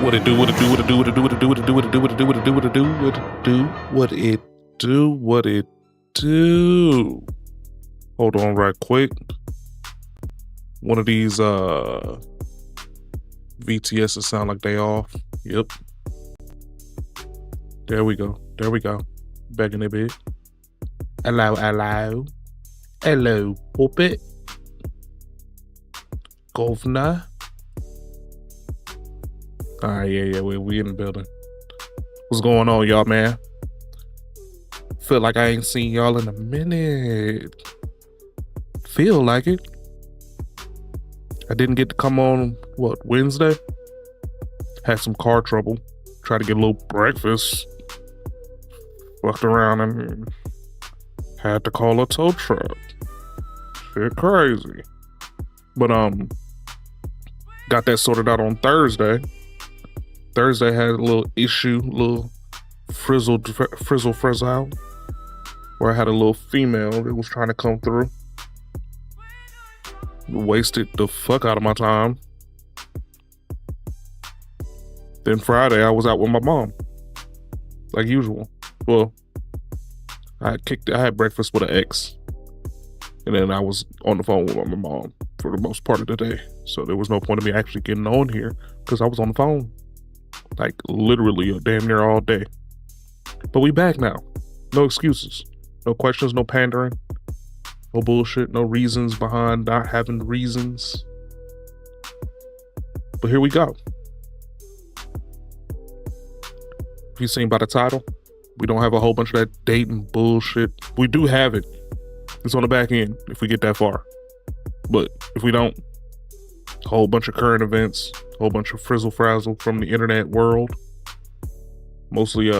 What it do, what it do, what it do, what it do, what it do, what it do, what it do, what it do, what it do, what it do, what it do, what it do, what it do. Hold on right quick. One of these VTSs sound like they off. Yep. There we go. There we go. Back in a bit. Hello, hello. Hello, puppet. Governor. Alright, yeah, we in the building. What's going on, y'all, man? Feel like I ain't seen y'all in a minute. Feel like it. I didn't get to come on, Wednesday? Had some car trouble. Tried to get a little breakfast. Fucked around and had to call a tow truck. Shit crazy. But, got that sorted out on Thursday. Thursday had a little issue, little frizzle out, where I had a little female that was trying to come through. Wasted the fuck out of my time. Then Friday, I was out with my mom, like usual. Well, I had breakfast with an ex, and then I was on the phone with my mom for the most part of the day. So there was no point of me actually getting on here because I was on the phone. Like literally damn near all day. But we back now. No excuses. No questions, no pandering. No bullshit, no reasons behind not having reasons. But here we go. If you've seen by the title, we don't have a whole bunch of that dating bullshit. We do have it. It's on the back end if we get that far. But if we don't, a whole bunch of current events, a whole bunch of frizzle frazzle from the internet world. Mostly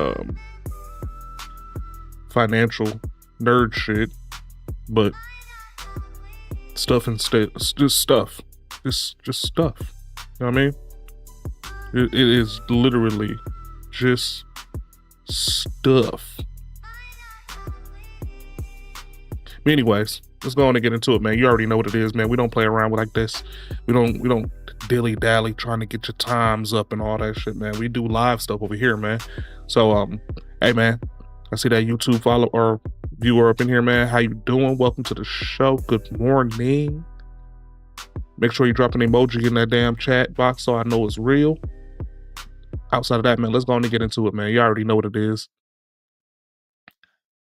financial nerd shit. But stuff instead, just stuff. Just stuff. You know what I mean? It is literally just stuff. Anyways, let's go on and get into it, man. You already know what it is, man. We don't play around with like this. We don't dilly-dally trying to get your times up and all that shit, man. We do live stuff over here, man. So, hey, man, I see that YouTube follower or viewer up in here, man. How you doing? Welcome to the show. Good morning. Make sure you drop an emoji in that damn chat box so I know it's real. Outside of that, man, let's go on and get into it, man. You already know what it is.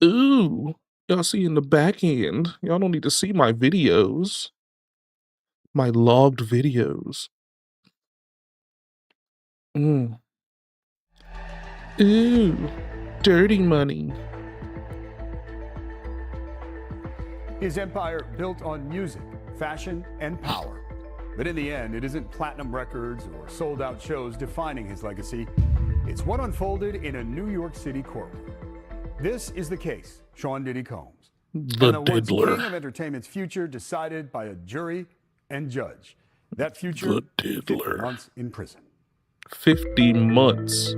Ooh. Y'all see in the back end, y'all don't need to see my videos. My logged videos. Ooh, dirty money. His empire built on music, fashion, and power. But in the end, it isn't platinum records or sold-out shows defining his legacy. It's what unfolded in a New York City courtroom. This is the case, Sean Diddy Combs. The Diddler. King of entertainment's future decided by a jury and judge. That future, The Diddler. 50 months in prison. 50 months.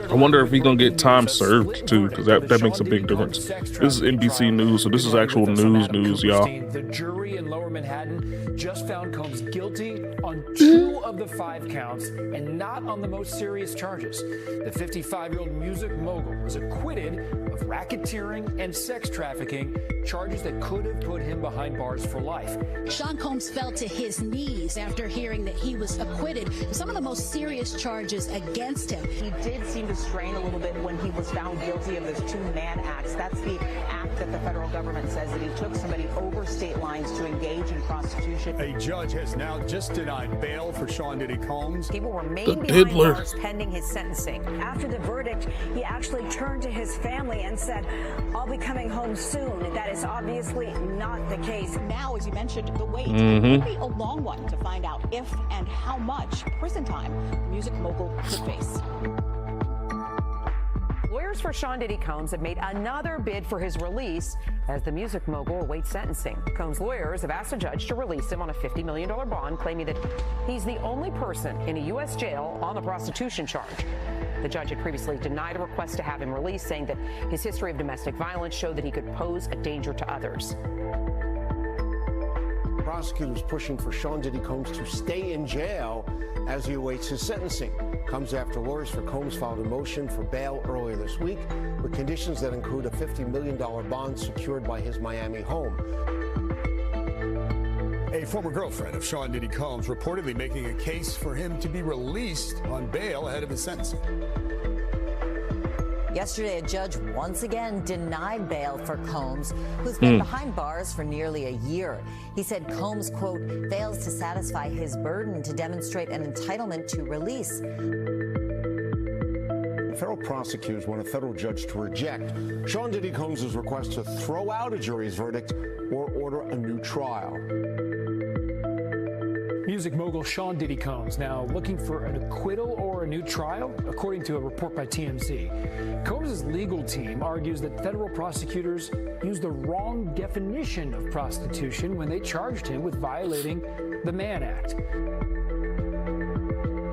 I wonder if he's gonna get time served too, because that makes a big difference. This is NBC News, so this is actual news, y'all. The jury in Lower Manhattan just found Combs guilty on 2 of the 5 counts and not on the most serious charges. The 55-year-old music mogul was acquitted of racketeering and sex trafficking, charges that could have put him behind bars for life. Sean Combs fell to his knees after hearing that he was acquitted of some of the most serious charges against him. He did seem to strain a little bit when he was found guilty of those 2 man acts. That's the act that the federal government says that he took somebody over state lines to engage in prostitution. A judge has now just denied bail for Sean Diddy Combs. He will remain The behind Diddler. bars pending his sentencing. After the verdict, he actually turned to his family and said, "I'll be coming home soon." That is obviously not the case. Now, as you mentioned, the wait could be a long one to find out if and how much prison time the music mogul could face. Lawyers for Sean Diddy Combs have made another bid for his release as the music mogul awaits sentencing. Combs' lawyers have asked a judge to release him on a $50 million bond, claiming that he's the only person in a U.S. jail on the prostitution charge. The judge had previously denied a request to have him released, saying that his history of domestic violence showed that he could pose a danger to others. prosecutors pushing for Sean Diddy Combs to stay in jail as he awaits his sentencing. Comes after lawyers for Combs filed a motion for bail earlier this week with conditions that include a $50 million bond secured by his Miami home. A former girlfriend of Sean Diddy Combs reportedly making a case for him to be released on bail ahead of his sentencing. Yesterday, a judge once again denied bail for Combs, who's been behind bars for nearly a year. He said Combs, quote, fails to satisfy his burden to demonstrate an entitlement to release. Federal prosecutors want a federal judge to reject Sean Diddy Combs' request to throw out a jury's verdict or order a new trial. Music mogul Sean Diddy Combs now looking for an acquittal or a new trial, according to a report by TMZ. Combs' legal team argues that federal prosecutors used the wrong definition of prostitution when they charged him with violating the Mann Act.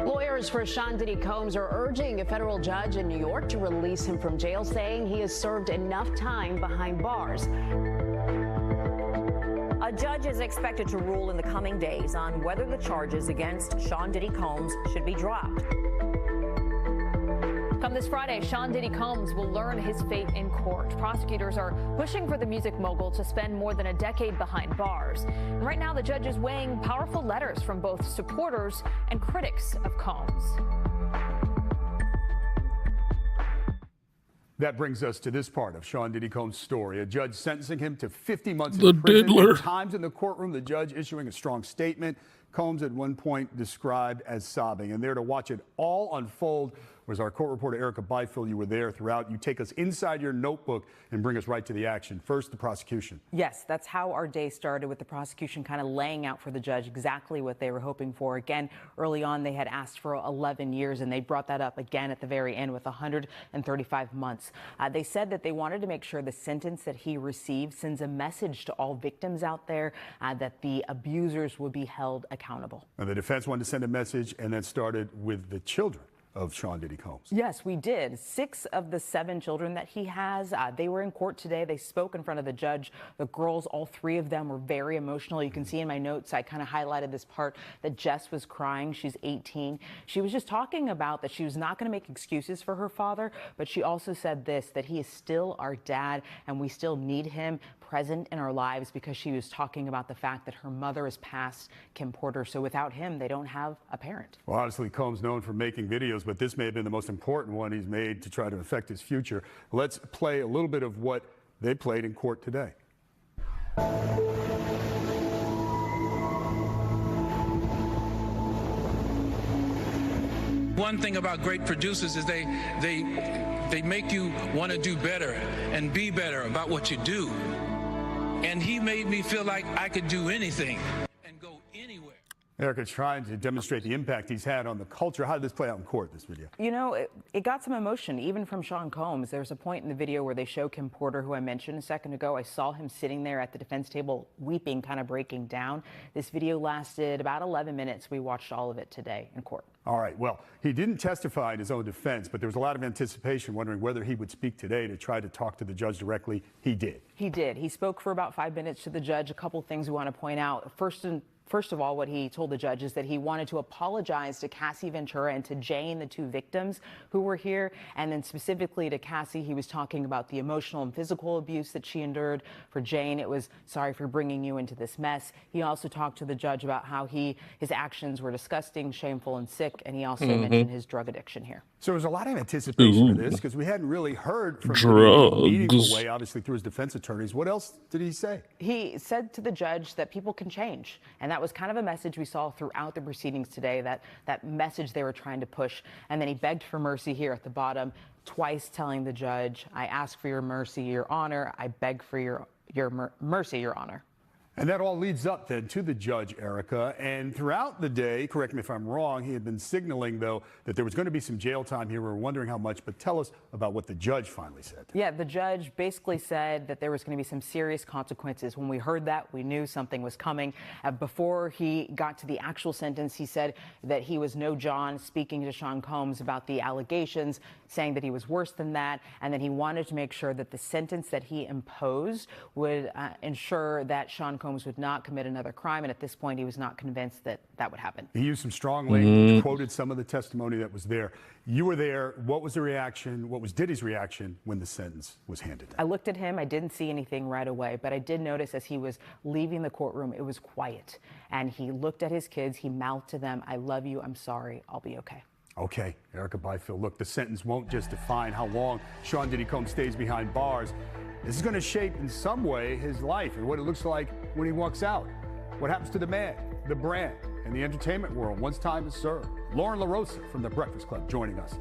Lawyers for Sean Diddy Combs are urging a federal judge in New York to release him from jail, saying he has served enough time behind bars. A judge is expected to rule in the coming days on whether the charges against Sean Diddy Combs should be dropped. Come this Friday, Sean Diddy Combs will learn his fate in court. Prosecutors are pushing for the music mogul to spend more than a decade behind bars. And right now, the judge is weighing powerful letters from both supporters and critics of Combs. That brings us to this part of Sean Diddy Combs' story. A judge sentencing him to 50 months in prison. At times in the courtroom, the judge issuing a strong statement. Combs at one point described as sobbing. And there to watch it all unfold was our court reporter Erica Byfield. You were there throughout. You take us inside your notebook and bring us right to the action. First, the prosecution. Yes, that's how our day started, with the prosecution kind of laying out for the judge exactly what they were hoping for. Again, early on, they had asked for 11 years, and they brought that up again at the very end with 135 months. They said that they wanted to make sure the sentence that he received sends a message to all victims out there that the abusers will be held accountable. And the defense wanted to send a message, and that started with the children of Sean Diddy Combs. Yes, we did. 6 of the 7 children that he has, they were in court today. They spoke in front of the judge. The girls, all 3 of them, were very emotional. You can see in my notes, I kind of highlighted this part that Jess was crying. She's 18. She was just talking about that she was not going to make excuses for her father, but she also said this, that he is still our dad and we still need him present in our lives, because she was talking about the fact that her mother is passed, Kim Porter. So without him, they don't have a parent. Well, honestly, Combs known for making videos, but this may have been the most important one he's made to try to affect his future. Let's play a little bit of what they played in court today. One thing about great producers is they make you want to do better and be better about what you do. And he made me feel like I could do anything and go anywhere. Erica's trying to demonstrate the impact he's had on the culture. How did this play out in court, this video? You know, it got some emotion, even from Sean Combs. There's a point in the video where they show Kim Porter, who I mentioned a second ago. I saw him sitting there at the defense table, weeping, kind of breaking down. This video lasted about 11 minutes. We watched all of it today in court. All right. Well, he didn't testify in his own defense, but there was a lot of anticipation wondering whether he would speak today to try to talk to the judge directly. He did. He did. He spoke for about 5 minutes to the judge. A couple things we want to point out. First of all, what he told the judge is that he wanted to apologize to Cassie Ventura and to Jane, the 2 victims who were here. And then specifically to Cassie, he was talking about the emotional and physical abuse that she endured. For Jane, it was sorry for bringing you into this mess. He also talked to the judge about how his actions were disgusting, shameful, and sick. And he also mentioned his drug addiction here. So there was a lot of anticipation for this, because we hadn't really heard from him in a meaningful way, obviously through his defense attorneys. What else did he say? He said to the judge that people can change. And that was kind of a message we saw throughout the proceedings today, that message they were trying to push. And then he begged for mercy here at the bottom, twice telling the judge, I ask for your mercy, your honor. I beg for your mercy, your honor. And that all leads up then to the judge, Erica. And throughout the day, correct me if I'm wrong, he had been signaling, though, that there was going to be some jail time here. We were wondering how much, but tell us about what the judge finally said. Yeah, the judge basically said that there was going to be some serious consequences. When we heard that, we knew something was coming. Before he got to the actual sentence, he said that he was no John, speaking to Sean Combs about the allegations, saying that he was worse than that, and that he wanted to make sure that the sentence that he imposed would ensure that Sean Combs Combs would not commit another crime, and at this point, he was not convinced that that would happen. He used some strong language, quoted some of the testimony that was there. You were there. What was the reaction? What was Diddy's reaction when the sentence was handed down? I looked at him. I didn't see anything right away, but I did notice as he was leaving the courtroom, it was quiet. And he looked at his kids. He mouthed to them, "I love you. I'm sorry. I'll be okay." Okay, Erica Byfield. Look, the sentence won't just define how long Sean Diddy Combs stays behind bars. This is going to shape in some way his life and what it looks like when he walks out. What happens to the man, the brand, and the entertainment world once time is served? Lauren LaRosa from The Breakfast Club joining us.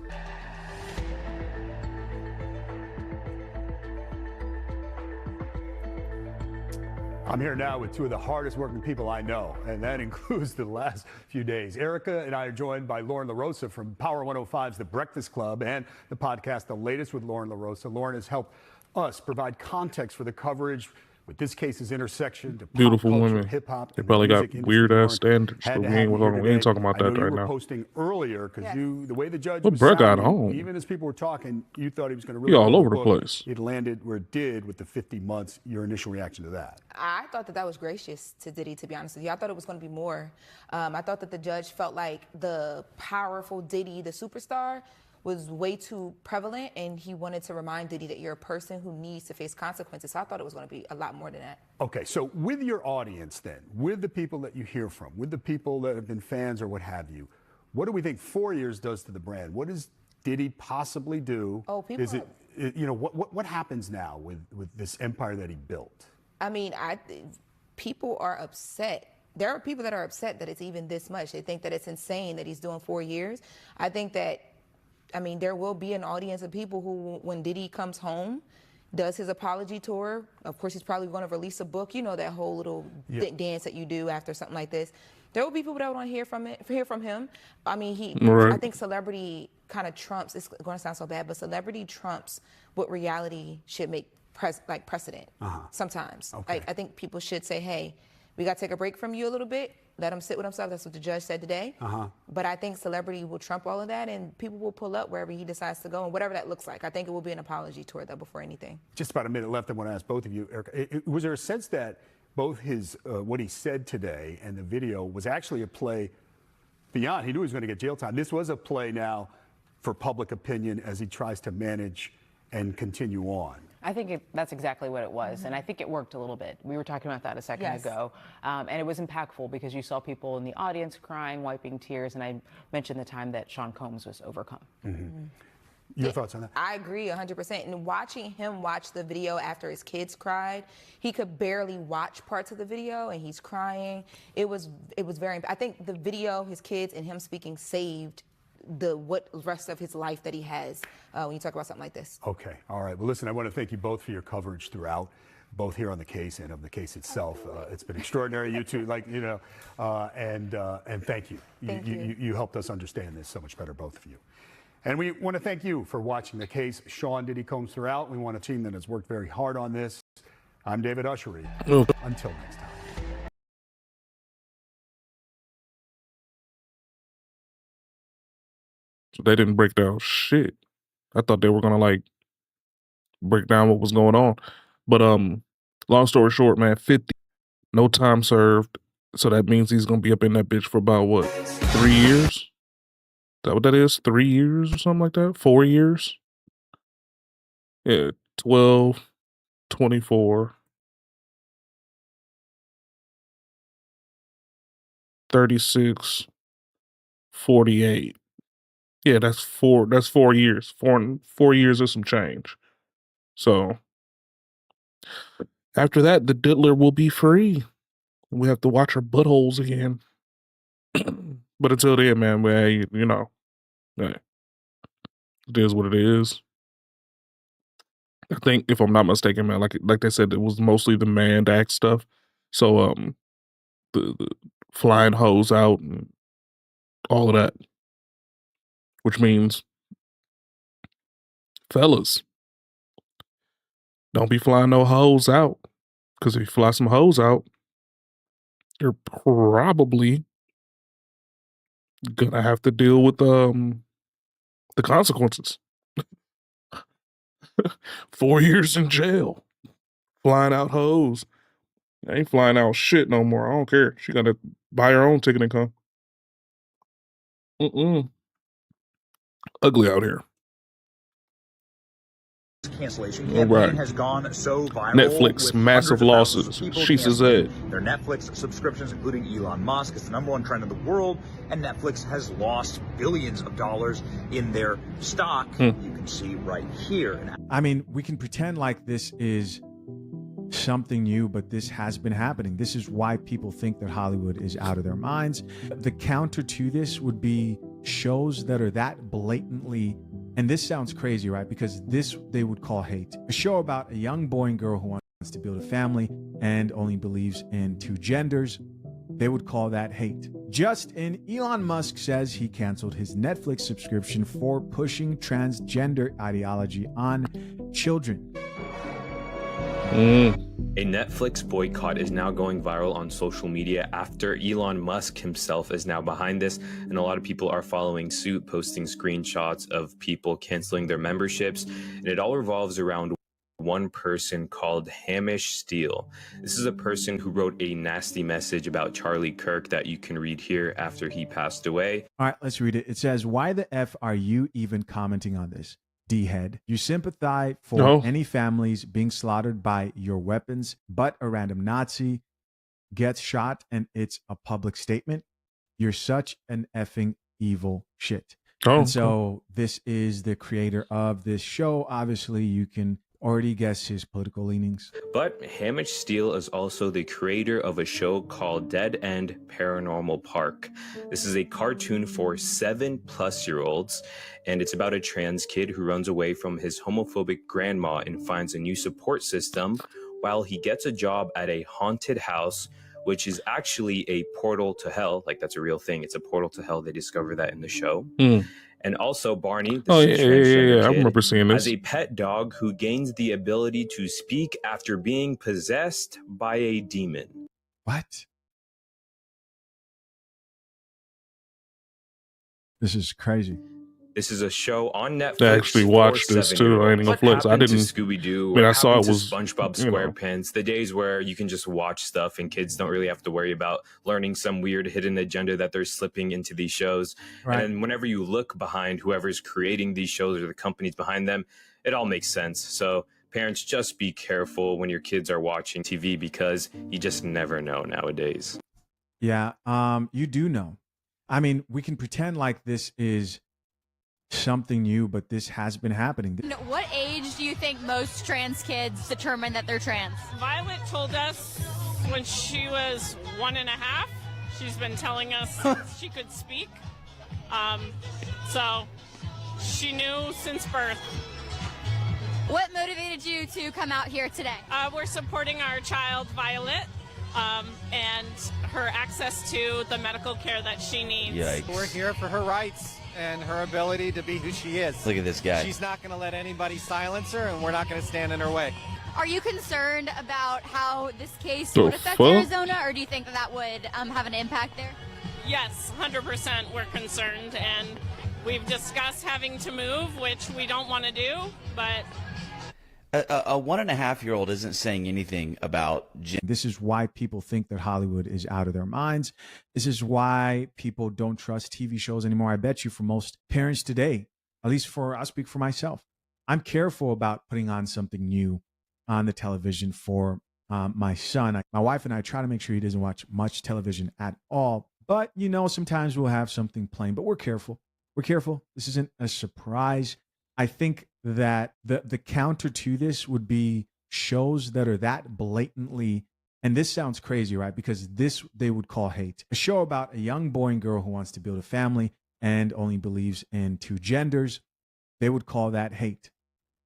I'm here now with two of the hardest working people I know, and that includes the last few days. Erica and I are joined by Lauren LaRosa from Power 105's The Breakfast Club and the podcast The Latest with Lauren LaRosa. Lauren has helped us provide context for the coverage with this case's intersection to Beautiful pop culture, women. hip hop. They probably got weird ass standards, Had but to we have ain't, you here we ain't today. talking about I know that you right were now. posting earlier because the way the judge Well, was Brett got sounding, home. even as people were talking, you thought he was going to He really all over the overbook. place. It landed where it did with the 50 months. Your initial reaction to that? I thought that was gracious to Diddy, to be honest with you. I thought it was going to be more. I thought that the judge felt like the powerful Diddy, the superstar, was way too prevalent, and he wanted to remind Diddy that you're a person who needs to face consequences. So I thought it was going to be a lot more than that. Okay, so with your audience then, with the people that you hear from, with the people that have been fans or what have you, what do we think 4 years does to the brand? What does Diddy possibly do? Oh, people what happens now with this empire that he built? I mean, people are upset. There are people that are upset that it's even this much. They think that it's insane that he's doing 4 years. I think that, there will be an audience of people who, when Diddy comes home, does his apology tour. Of course, he's probably going to release a book. You know, that whole little dance that you do after something like this. There will be people that want to hear from him. I think celebrity kind of trumps. It's going to sound so bad, but celebrity trumps what reality should make precedent. Sometimes, Okay. I think people should say, "Hey, we got to take a break from you a little bit. Let him sit with himself." That's what the judge said today. But I think celebrity will trump all of that, and people will pull up wherever he decides to go, and whatever that looks like. I think it will be an apology tour, though, before anything. Just about a minute left. I want to ask both of you, Erica, was there a sense that both his what he said today and the video was actually a play beyond? He knew he was going to get jail time. This was a play now for public opinion as he tries to manage and continue on. I think that's exactly what it was, and I think it worked a little bit. We were talking about that a second ago, and it was impactful because you saw people in the audience crying, wiping tears, and I mentioned the time that Sean Combs was overcome. Your thoughts on that? I agree 100%. And watching him watch the video after his kids cried, he could barely watch parts of the video, and he's crying. It was very. I think the video, his kids, and him speaking saved the rest of his life that he has when you talk about something like this. Okay, all right. Well, listen, I want to thank you both for your coverage throughout, both here on the case and of the case itself. It's been extraordinary. You two, and thank you. You helped us understand this so much better, both of you. And we want to thank you for watching the case Sean Diddy Combs throughout. We want a team that has worked very hard on this. I'm David Ushery. Until next time. They didn't break down shit. I thought they were gonna break down what was going on. But long story short, man, 50, no time served. So that means he's gonna be up in that bitch for about what, 3 years? Is that what that is? 3 years or something like that? 4 years? Yeah, 12, 24, 36, 48. Yeah, that's 4 years. 4 years is some change. So after that, the diddler will be free. We have to watch our buttholes again. But until then, man, hey, it is what it is. I think, if I'm not mistaken, man, like they said, it was mostly the manned act stuff. So the flying hose out and all of that. Which means, fellas, don't be flying no hoes out. Because if you fly some hoes out, you're probably gonna have to deal with the consequences. 4 years in jail, flying out hoes. I ain't flying out shit no more. I don't care. She gotta buy her own ticket and come. Ugly out here. Cancellation All campaign right. has gone so viral. Netflix, with massive hundreds of thousands losses. of people She says canceling that. their Netflix subscriptions, including Elon Musk. It's the #1 trend in the world, and Netflix has lost billions of dollars in their stock. You can see right here. I mean, we can pretend like this is something new, but this has been happening. This is why people think that Hollywood is out of their minds. The counter to this would be shows that are that blatantly, and this sounds crazy, right? Because this they would call hate. A show about a young boy and girl who wants to build a family and only believes in 2 genders. They would call that hate. Just in, Elon Musk says he canceled his Netflix subscription for pushing transgender ideology on children. A Netflix boycott is now going viral on social media after Elon Musk himself is now behind this, and a lot of people are following suit, posting screenshots of people canceling their memberships, and it all revolves around one person called Hamish Steele. This is a person who wrote a nasty message about Charlie Kirk that you can read here after he passed away. All right, let's read it. It says, "Why the F are you even commenting on this? D-head. You sympathize for any families being slaughtered by your weapons, but a random Nazi gets shot and it's a public statement. You're such an effing evil shit." And so this is the creator of this show. Obviously, you can already guess his political leanings. But Hamish Steele is also the creator of a show called Dead End Paranormal Park. This is a cartoon for 7+-year-olds, and it's about a trans kid who runs away from his homophobic grandma and finds a new support system while he gets a job at a haunted house, which is actually a portal to hell. Like, that's a real thing. It's a portal to hell. They discover that in the show. And also Barney, the transgender I kid, remember seeing this. has a pet dog who gains the ability to speak after being possessed by a demon. What? This is crazy. This is a show on Netflix. I actually watched this too. I ain't gonna flex. I didn't. Scooby-Doo. I mean, I saw it was SpongeBob SquarePants. The days where you can just watch stuff and kids don't really have to worry about learning some weird hidden agenda that they're slipping into these shows. Right. And then whenever you look behind whoever's creating these shows or the companies behind them, it all makes sense. So parents, just be careful when your kids are watching TV because you just never know nowadays. Yeah, you do know. I mean, we can pretend like this is something new, but this has been happening. What age do you think most trans kids determine that they're trans? Violet told us when she was 1.5. She's been telling us she could speak. So she knew since birth. What motivated you to come out here today? We're supporting our child, Violet, and her access to the medical care that she needs. Yikes. We're here for her rights and her ability to be who she is. Look at this guy. She's not going to let anybody silence her, and we're not going to stand in her way. Are you concerned about how this case The would affect fuck? Arizona, or do you think that would have an impact there? Yes, 100% we're concerned, and we've discussed having to move, which we don't want to do, but... A 1.5-year-old isn't saying anything about This is why people think that Hollywood is out of their minds. This is why people don't trust TV shows anymore. I bet you for most parents today, at least I'll speak for myself, I'm careful about putting on something new on the television for my son. My wife and I try to make sure he doesn't watch much television at all. But, sometimes we'll have something playing, but we're careful. We're careful. This isn't a surprise. I think that the counter to this would be shows that are that blatantly, and this sounds crazy, right? Because this they would call hate. A show about a young boy and girl who wants to build a family and only believes in 2 genders. They would call that hate.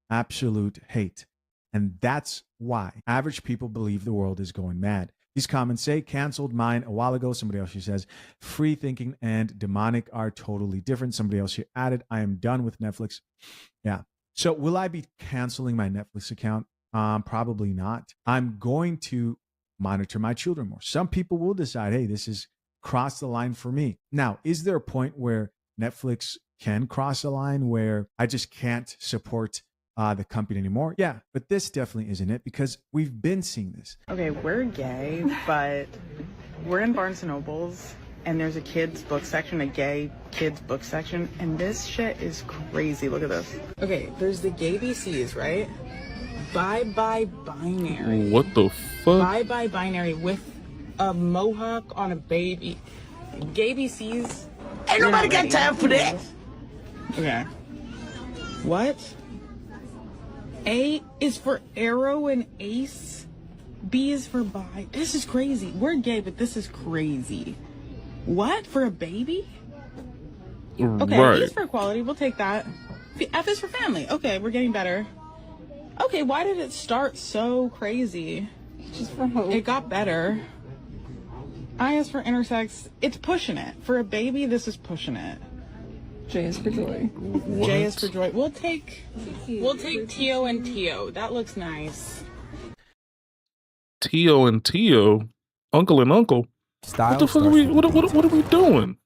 Absolute hate. And that's why average people believe the world is going mad. These comments say, canceled mine a while ago. Somebody else here says, free thinking and demonic are totally different. Somebody else here added, I am done with Netflix. Yeah. So will I be canceling my Netflix account? Probably not. I'm going to monitor my children more. Some people will decide, hey, this is crossed the line for me. Now, is there a point where Netflix can cross a line where I just can't support the company anymore. Yeah, but this definitely isn't it because we've been seeing this. Okay, we're gay, but we're in Barnes & Noble's and there's a kids book section, a gay kids book section, and this shit is crazy. Look at this. Okay, there's the gay BCs, right? Bye-bye binary. What the fuck? Bye-bye binary with a mohawk on a baby. Gay BCs. Ain't nobody got time for that. Okay. What? A is for arrow and ace. B is for bi. This is crazy. We're gay, but this is crazy. What? For a baby? Okay, Right. B is for equality. We'll take that. F is for family. Okay, we're getting better. Okay, why did it start so crazy? Just for hope. It got better. I is for intersex. It's pushing it. For a baby, this is pushing it. J is for joy. What? J is for joy. We'll take Tio and Tio. That looks nice. Tio and Tio, uncle and uncle. What the fuck are we? What are we doing?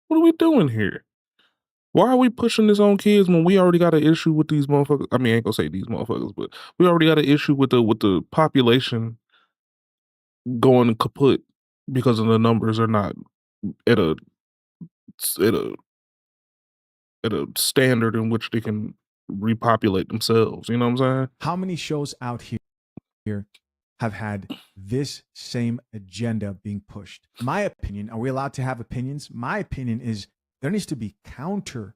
What are we doing here? Why are we pushing this on kids when we already got an issue with these motherfuckers? I mean, I ain't gonna say these motherfuckers, but we already got an issue with the population going kaput because of the numbers are not at a standard in which they can repopulate themselves. You know what I'm saying? How many shows out here have had this same agenda being pushed? My opinion, are we allowed to have opinions? My opinion is there needs to be counter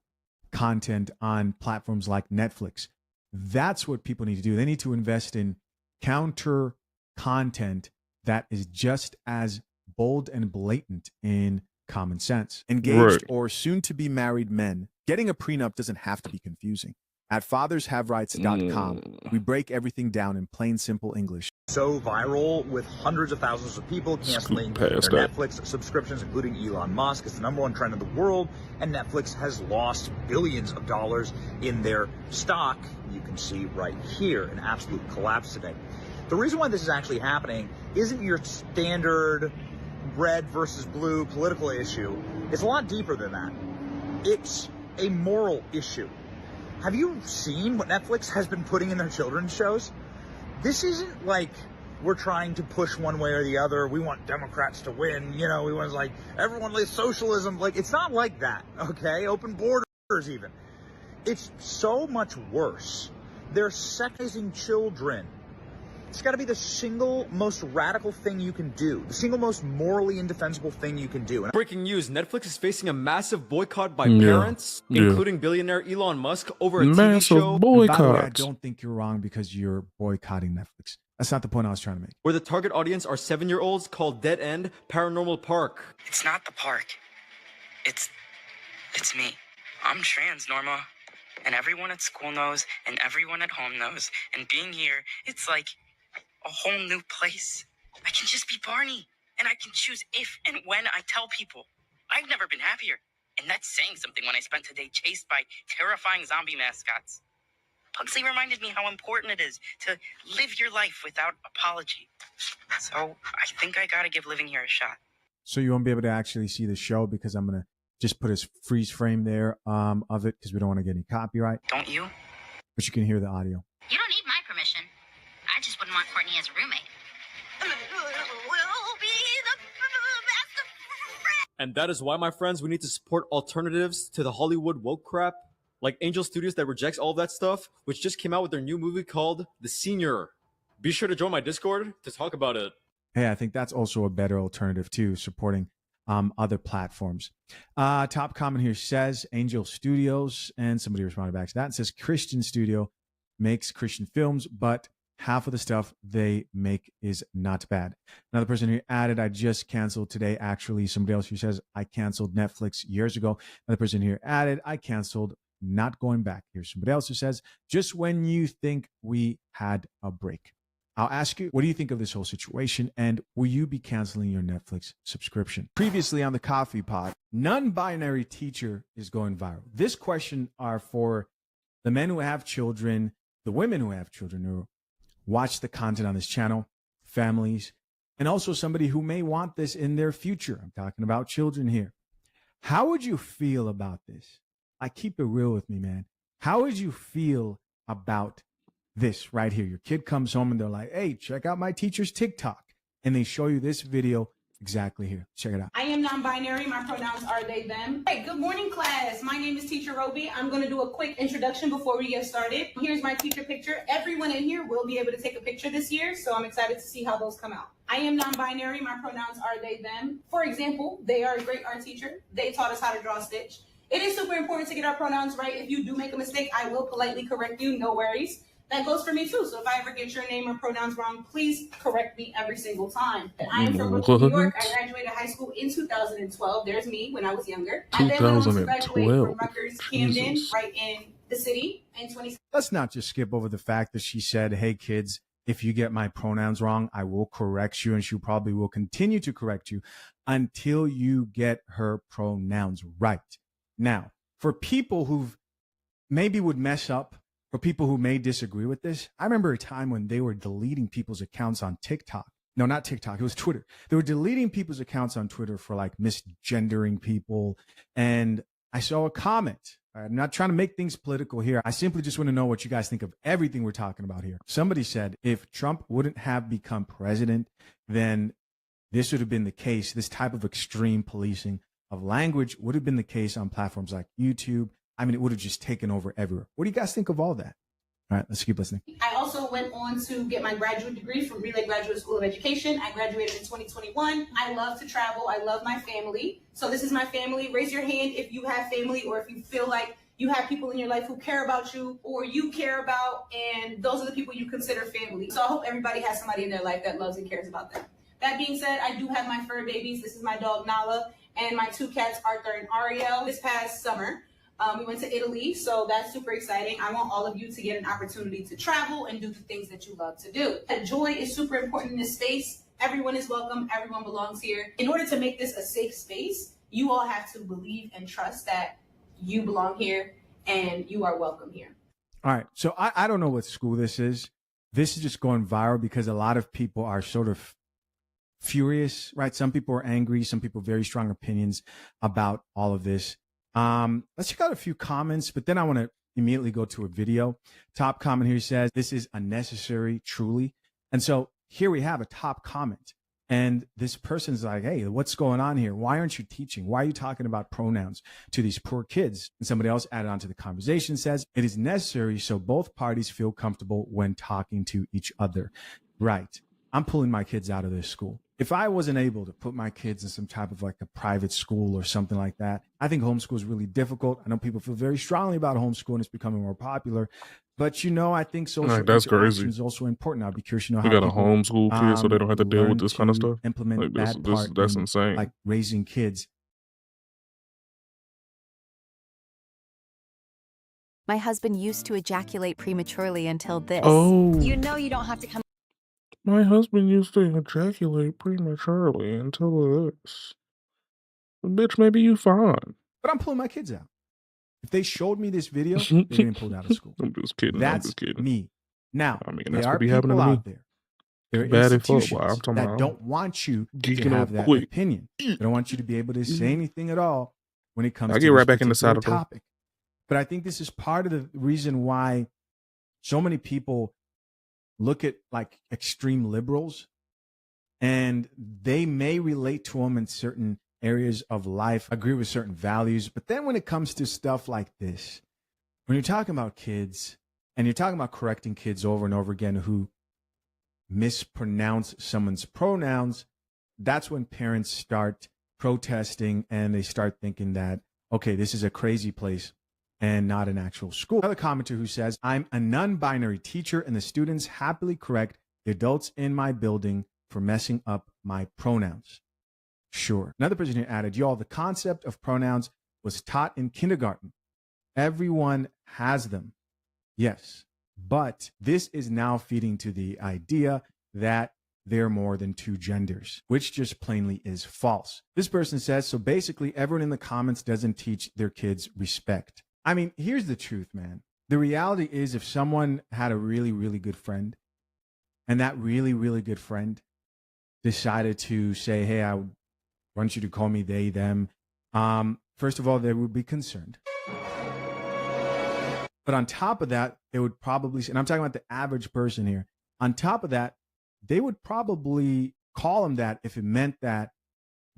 content on platforms like Netflix. That's what people need to do. They need to invest in counter content that is just as bold and blatant in common sense. Engaged or soon to be married men, getting a prenup doesn't have to be confusing. At fathershaverights.com, we break everything down in plain, simple English. So viral with hundreds of thousands of people canceling their Netflix subscriptions, including Elon Musk. It's the #1 trend in the world, and Netflix has lost billions of dollars in their stock. You can see right here an absolute collapse today. The reason why this is actually happening isn't your standard red versus blue political issue. It's a lot deeper than that. It's a moral issue. Have you seen what Netflix has been putting in their children's shows? This isn't like we're trying to push one way or the other. We want Democrats to win. You know, we want like everyone like socialism. Like, it's not like that, okay? Open borders even. It's so much worse. They're sexualizing children. It's got to be the single most radical thing you can do, the single most morally indefensible thing you can do. Breaking news, Netflix is facing a massive boycott by parents, including billionaire Elon Musk, over a TV show. Boycott. By the way, I don't think you're wrong because you're boycotting Netflix. That's not the point I was trying to make. Where the target audience are 7-year-olds called Dead End Paranormal Park. It's not the park. It's me. I'm trans, Norma. And everyone at school knows, and everyone at home knows. And being here, it's like a whole new place. I can just be Barney, and I can choose if and when I tell people. I've never been happier, and that's saying something when I spent today chased by terrifying zombie mascots. Pugsley reminded me how important it is to live your life without apology. So I think I gotta give living here a shot. So you won't be able to actually see the show because I'm going to just put a freeze frame there of it because we don't want to get any copyright. Don't you? But you can hear the audio. You don't need my permission. I just wouldn't want Courtney as a roommate. And that is why, my friends, we need to support alternatives to the Hollywood woke crap, like Angel Studios that rejects all that stuff, which just came out with their new movie called The Senior. Be sure to join my Discord to talk about it. Hey, I think that's also a better alternative too, supporting other platforms. Top comment here says Angel Studios, and somebody responded back to that and says Christian Studio makes Christian films, but half of the stuff they make is not bad. Another person here added, I just canceled today. Actually, somebody else who says, I canceled Netflix years ago. Another person here added, I canceled, not going back. Here's somebody else who says, just when you think we had a break. I'll ask you, what do you think of this whole situation? And will you be canceling your Netflix subscription? Previously on the Coffee Pod, non-binary teacher is going viral. This question are for the men who have children, the women who have children who watch the content on this channel, families, and also somebody who may want this in their future. I'm talking about children here. How would you feel about this? I keep it real with me, man. How would you feel about this right here. Your kid comes home and they're like, hey, check out my teacher's TikTok. And they show you this video exactly here. Check it out. I am non-binary. My pronouns are they, them. Hey, good morning, class. My name is Teacher Roby. I'm going to do a quick introduction before we get started. Here's my teacher picture. Everyone in here will be able to take a picture this year, so I'm excited to see how those come out. I am non-binary. My pronouns are they, them. For example, they are a great art teacher. They taught us how to draw a stitch. It is super important to get our pronouns right. If you do make a mistake, I will politely correct you. No worries. That goes for me too. So if I ever get your name or pronouns wrong, please correct me every single time. I am from Brooklyn, New York. I graduated high school in 2012. There's me when I was younger. I then went on to graduate from Rutgers, Camden, right in the city in 20. Let's not just skip over the fact that she said, hey, kids, if you get my pronouns wrong, I will correct you. And she probably will continue to correct you until you get her pronouns right. Now, for people who maybe would mess up, for people who may disagree with this, I remember a time when they were deleting people's accounts on TikTok. No, not TikTok. It was Twitter. They were deleting people's accounts on Twitter for like misgendering people. And I saw a comment. I'm not trying to make things political here. I simply just want to know what you guys think of everything we're talking about here. Somebody said if Trump wouldn't have become president, then this would have been the case. This type of extreme policing of language would have been the case on platforms like YouTube. I mean, it would have just taken over everywhere. What do you guys think of all that? All right, let's keep listening. I also went on to get my graduate degree from Relay Graduate School of Education. I graduated in 2021. I love to travel. I love my family. So this is my family. Raise your hand if you have family or if you feel like you have people in your life who care about you or you care about, and those are the people you consider family. So I hope everybody has somebody in their life that loves and cares about them. That being said, I do have my fur babies. This is my dog Nala and my two cats, Arthur and Ariel. This past summer, we went to Italy, so that's super exciting. I want all of you to get an opportunity to travel and do the things that you love to do. Joy is super important in this space. Everyone is welcome. Everyone belongs here. In order to make this a safe space, you all have to believe and trust that you belong here and you are welcome here. All right. So I don't know what school this is. This is just going viral because a lot of people are sort of furious, right? Some people are angry. Some people have very strong opinions about all of this. Let's check out a few comments, but then I want to immediately go to a video. Top comment here says, this is unnecessary, truly. And so here we have a top comment. And this person's like, hey, what's going on here? Why aren't you teaching? Why are you talking about pronouns to these poor kids? And somebody else added on to the conversation says, it is necessary so both parties feel comfortable when talking to each other. Right. I'm pulling my kids out of this school. If I wasn't able to put my kids in some type of like a private school or something like that, I think homeschool is really difficult. I know people feel very strongly about homeschool and it's becoming more popular. But, you know, I think social interaction is also important. I'll be curious to know how we got a homeschool kid so they don't have to deal with this kind of stuff. Implement like that's insane. Like raising kids. My husband used to ejaculate prematurely until this. Oh. You know you don't have to come. My husband used to ejaculate prematurely until this. Bitch, maybe you fine. But I'm pulling my kids out. If they showed me this video, they're getting pulled out of school. I'm just kidding. That's I'm just kidding. Me. Now, I mean, there are people out there. There are institutions that don't want you to have that opinion. They don't want you to be able to say anything at all when it comes to get right back in the saddle topic. But I think this is part of the reason why so many people look at like extreme liberals and they may relate to them in certain areas of life, agree with certain values. But then when it comes to stuff like this, when you're talking about kids and you're talking about correcting kids over and over again who mispronounce someone's pronouns, that's when parents start protesting and they start thinking that, okay, this is a crazy place and not an actual school. Another commenter who says, I'm a non-binary teacher and the students happily correct the adults in my building for messing up my pronouns. Sure. Another person here added, y'all, the concept of pronouns was taught in kindergarten. Everyone has them. Yes. But this is now feeding to the idea that they're more than two genders, which just plainly is false. This person says, so basically everyone in the comments doesn't teach their kids respect. I mean, here's the truth, man. The reality is if someone had a really, really good friend and that really, really good friend decided to say, hey, I want you to call me they, them. First of all, they would be concerned. But on top of that, they would probably, and I'm talking about the average person here. On top of that, they would probably call them that if it meant that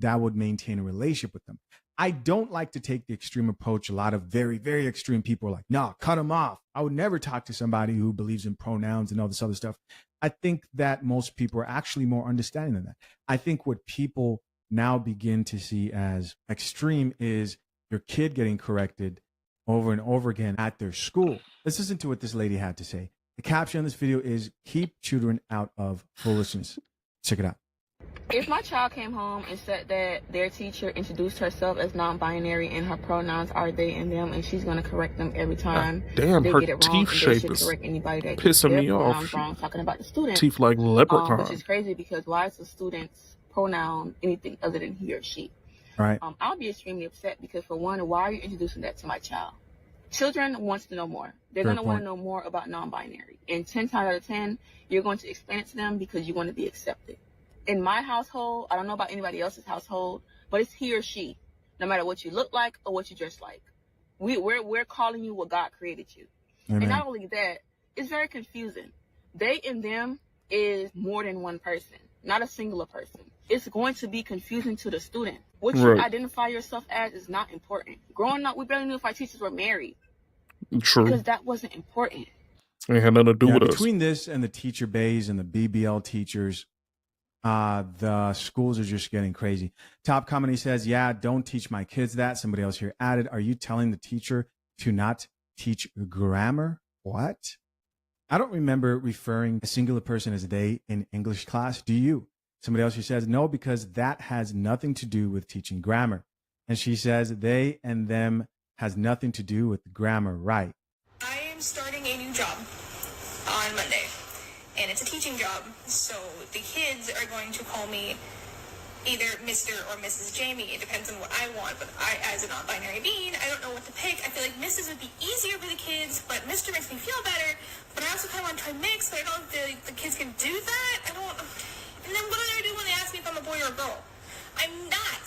would maintain a relationship with them. I don't like to take the extreme approach. A lot of very, very extreme people are like, no, cut them off. I would never talk to somebody who believes in pronouns and all this other stuff. I think that most people are actually more understanding than that. I think what people now begin to see as extreme is your kid getting corrected over and over again at their school. Let's listen to what this lady had to say. The caption on this video is, keep children out of foolishness. Check it out. If my child came home and said that their teacher introduced herself as non-binary and her pronouns are they and them, and she's going to correct them every time damn, they her get it wrong, teeth shape is correct anybody that pissing me off. wrong, talking about the student. Teeth like leprechaun. Which is crazy because why is the student's pronoun anything other than he or she? Right. I'll be extremely upset because, for one, why are you introducing that to my child? Children wants to know more. They're going to want to know more about non-binary. And 10 times out of 10, you're going to explain it to them because you want to be accepted. In my household, I don't know about anybody else's household, but it's he or she, no matter what you look like or what you dress like. We're calling you what God created you. Amen. And not only that, it's very confusing. They and them is more than one person, not a singular person. It's going to be confusing to the student. What you identify yourself as is not important. Growing up, we barely knew if our teachers were married. True. Because that wasn't important. It had nothing to do with us. Between this and the teacher bays and the BBL teachers, the schools are just getting crazy. Top comment, he says, yeah, don't teach my kids that. Somebody else here added, are you telling the teacher to not teach grammar? What? I don't remember referring a singular person as they in English class. Do you? Somebody else here says, no, because that has nothing to do with teaching grammar. And she says, they and them has nothing to do with grammar, right? I am starting a new job on Monday, and it's a teaching job. So the kids are going to call me either Mr. or Mrs. Jamie. It depends on what I want, but I, as a non-binary being, I don't know what to pick. I feel like Mrs. would be easier for the kids, but Mr. makes me feel better. But I also kind of want to try mix, but I don't feel like the kids can do that. I don't. And then what do I do when they ask me if I'm a boy or a girl? I'm not.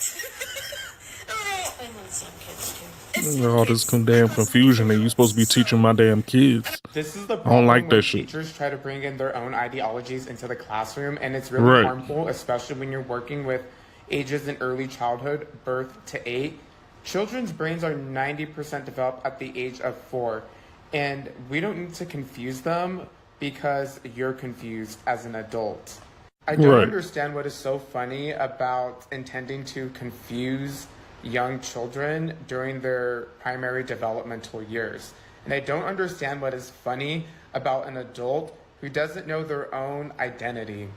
All this damn confusion, and you supposed to be teaching my damn kids. This is the I don't problem like when that shit. teachers try to bring in their own ideologies into the classroom, and it's really harmful, especially when you're working with ages in early childhood, birth to 8. Children's brains are 90% developed at the age of 4, and we don't need to confuse them because you're confused as an adult. I don't understand what is so funny about intending to confuse young children during their primary developmental years. And I don't understand what is funny about an adult who doesn't know their own identity.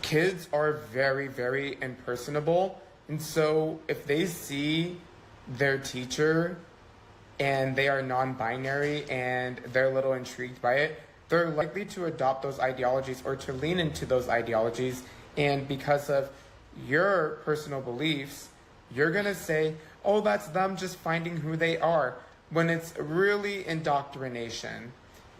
Kids are very, very impersonable. And so if they see their teacher and they are non-binary and they're a little intrigued by it, they're likely to adopt those ideologies or to lean into those ideologies. And because of your personal beliefs, you're going to say, oh, that's them just finding who they are, when it's really indoctrination.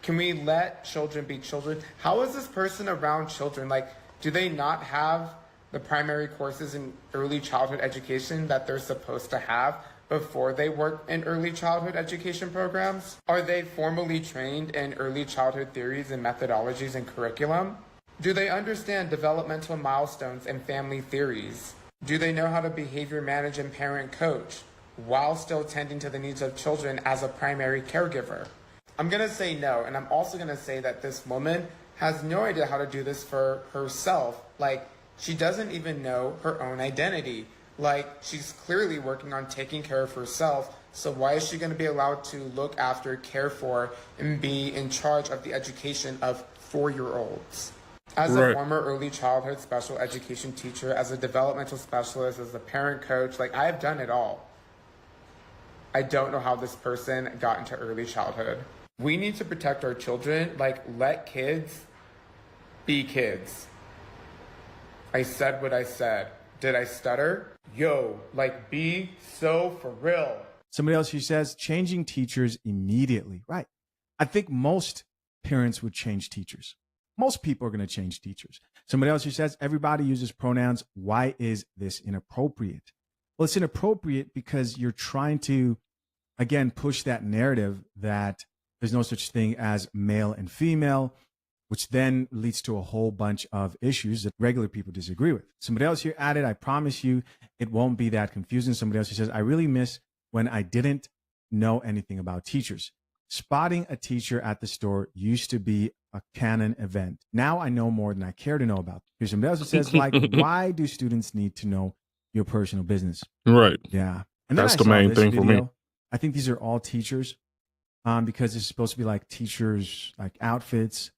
Can we let children be children? How is this person around children? Like, do they not have the primary courses in early childhood education that they're supposed to have before they work in early childhood education programs? Are they formally trained in early childhood theories and methodologies and curriculum? Do they understand developmental milestones and family theories? Do they know how to behavior manage and parent coach while still tending to the needs of children as a primary caregiver? I'm going to say no, and I'm also going to say that this woman has no idea how to do this for herself. Like, she doesn't even know her own identity. Like, she's clearly working on taking care of herself, so why is she going to be allowed to look after, care for, and be in charge of the education of 4-year-olds? As a former early childhood special education teacher, as a developmental specialist, as a parent coach, like, I have done it all. I don't know how this person got into early childhood. We need to protect our children. Like, let kids be kids. I said what I said. Did I stutter? Yo, like, be so for real. Somebody else who says changing teachers immediately. Right. I think most parents would change teachers. Most people are going to change teachers. Somebody else who says everybody uses pronouns. Why is this inappropriate? Well, it's inappropriate because you're trying to again, push that narrative that there's no such thing as male and female, which then leads to a whole bunch of issues that regular people disagree with. Somebody else here added, I promise you, it won't be that confusing. Somebody else who says, I really miss when I didn't know anything about teachers. Spotting a teacher at the store used to be a canon event. Now I know more than I care to know about. Here's somebody else who says, like, why do students need to know your personal business? Right. Yeah. And then That's I the saw main this thing for me. video. I think these are all teachers because it's supposed to be like teachers, like outfits.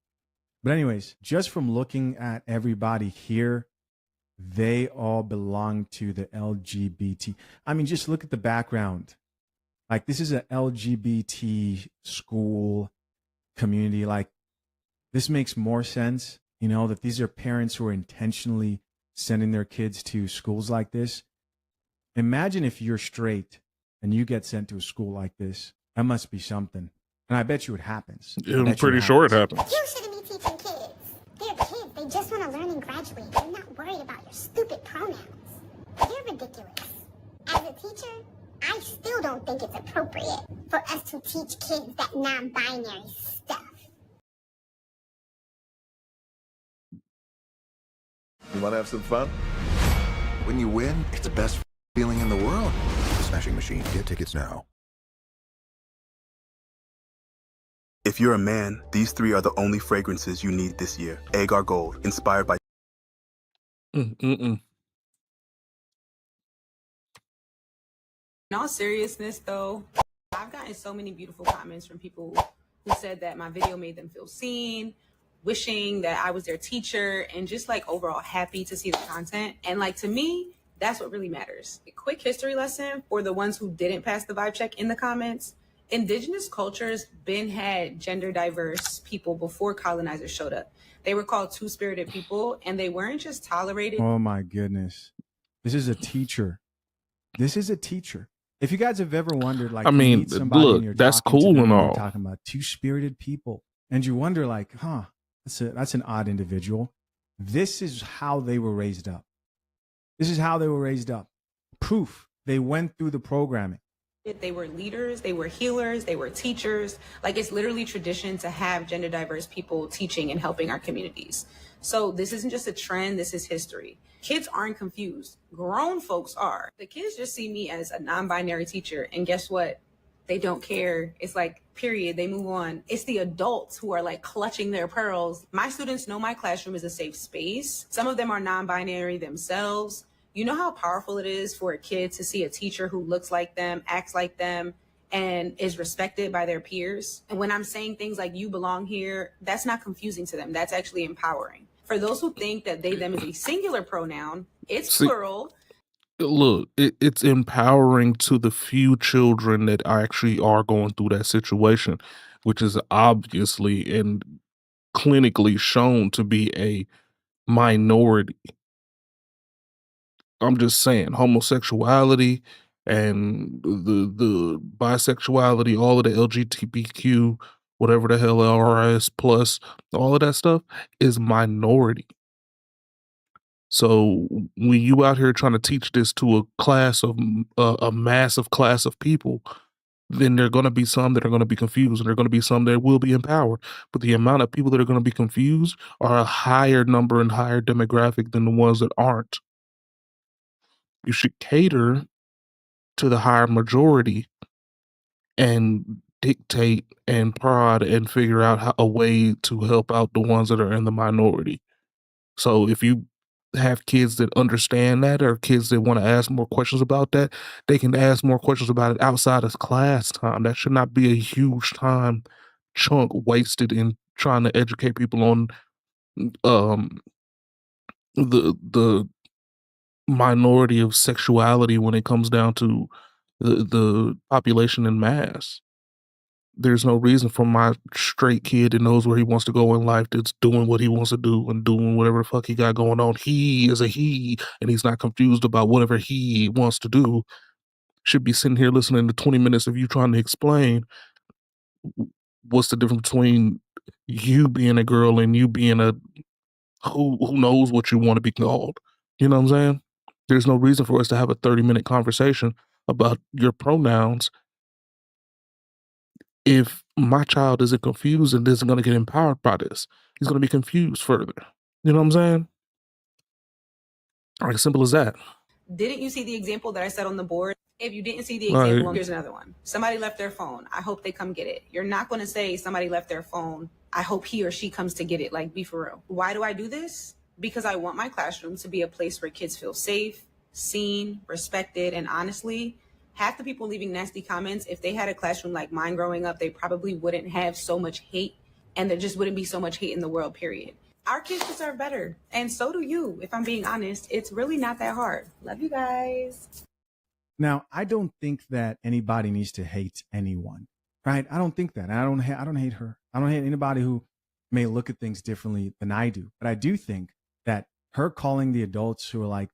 But anyways, just from looking at everybody here, they all belong to the LGBT. I mean, just look at the background. Like, this is an LGBT school community. Like, this makes more sense, you know, that these are parents who are intentionally sending their kids to schools like this. Imagine if you're straight and you get sent to a school like this. That must be something. And I bet you it happens. I'm pretty sure it happens. You shouldn't be teaching kids. They're kids. They just want to learn and graduate. They're not worried about your stupid pronouns. You're ridiculous. As a teacher, I still don't think it's appropriate for us to teach kids that non-binary stuff. You want to have some fun? When you win, it's the best feeling in the world. Smashing Machine. Get tickets now. If you're a man, these 3 are the only fragrances you need this year. Agar Gold, inspired by... In all seriousness, though, I've gotten so many beautiful comments from people who said that my video made them feel seen, wishing that I was their teacher, and just like overall happy to see the content. And like, to me, that's what really matters. A quick history lesson for the ones who didn't pass the vibe check in the comments. Indigenous cultures been had gender diverse people before colonizers showed up. They were called two-spirited people, and they weren't just tolerated. Oh my goodness. This is a teacher. This is a teacher. If you guys have ever wondered, like, I mean, you meet somebody look, and you're that's talking to cool them and you're all. talking about two-spirited people, and you wonder, like, that's an odd individual. This is how they were raised up. This is how they were raised up. Proof. They went through the programming. They were leaders, they were healers, they were teachers. Like, it's literally tradition to have gender diverse people teaching and helping our communities. So this isn't just a trend, this is history. Kids aren't confused. Grown folks are. The kids just see me as a non-binary teacher, and guess what? They don't care. It's like, period, they move on. It's the adults who are like clutching their pearls. My students know my classroom is a safe space. Some of them are non-binary themselves. You know how powerful it is for a kid to see a teacher who looks like them, acts like them, and is respected by their peers. And when I'm saying things like you belong here, that's not confusing to them. That's actually empowering. For those who think that they, them is a singular pronoun, it's plural. Look, it's empowering to the few children that actually are going through that situation, which is obviously and clinically shown to be a minority. I'm just saying, homosexuality and the bisexuality, all of the LGBTQ, whatever the hell RS plus, all of that stuff is minority. So when you out here trying to teach this to a class of a massive class of people, then there are going to be some that are going to be confused, and there are going to be some that will be empowered. But the amount of people that are going to be confused are a higher number and higher demographic than the ones that aren't. You should cater to the higher majority and dictate and prod and figure out a way to help out the ones that are in the minority. So if you have kids that understand that, or kids that want to ask more questions about that, they can ask more questions about it outside of class time. That should not be a huge time chunk wasted in trying to educate people on the minority of sexuality when it comes down to the population in mass. There's no reason for my straight kid that knows where he wants to go in life, that's doing what he wants to do and doing whatever the fuck he got going on. He is a he, and he's not confused about whatever he wants to do. Should be sitting here listening to 20 minutes of you trying to explain what's the difference between you being a girl and you being a who knows what you want to be called. You know what I'm saying? There's no reason for us to have a 30-minute conversation about your pronouns If my child isn't confused and isn't going to get empowered by this, he's going to be confused further. You know what I'm saying? Like, simple as that. Didn't you see the example that I said on the board? If you didn't see the example, here's another one. Somebody left their phone. I hope they come get it. You're not going to say somebody left their phone. I hope he or she comes to get it. Like, be for real. Why do I do this? Because I want my classroom to be a place where kids feel safe, seen, respected, and honestly, half the people leaving nasty comments, if they had a classroom like mine growing up, they probably wouldn't have so much hate, and there just wouldn't be so much hate in the world, period. Our kids deserve better, and so do you. If I'm being honest, it's really not that hard. Love you guys. Now, I don't think that anybody needs to hate anyone, right? I don't think that. I don't hate her. I don't hate anybody who may look at things differently than I do. But I do think that her calling the adults who are like,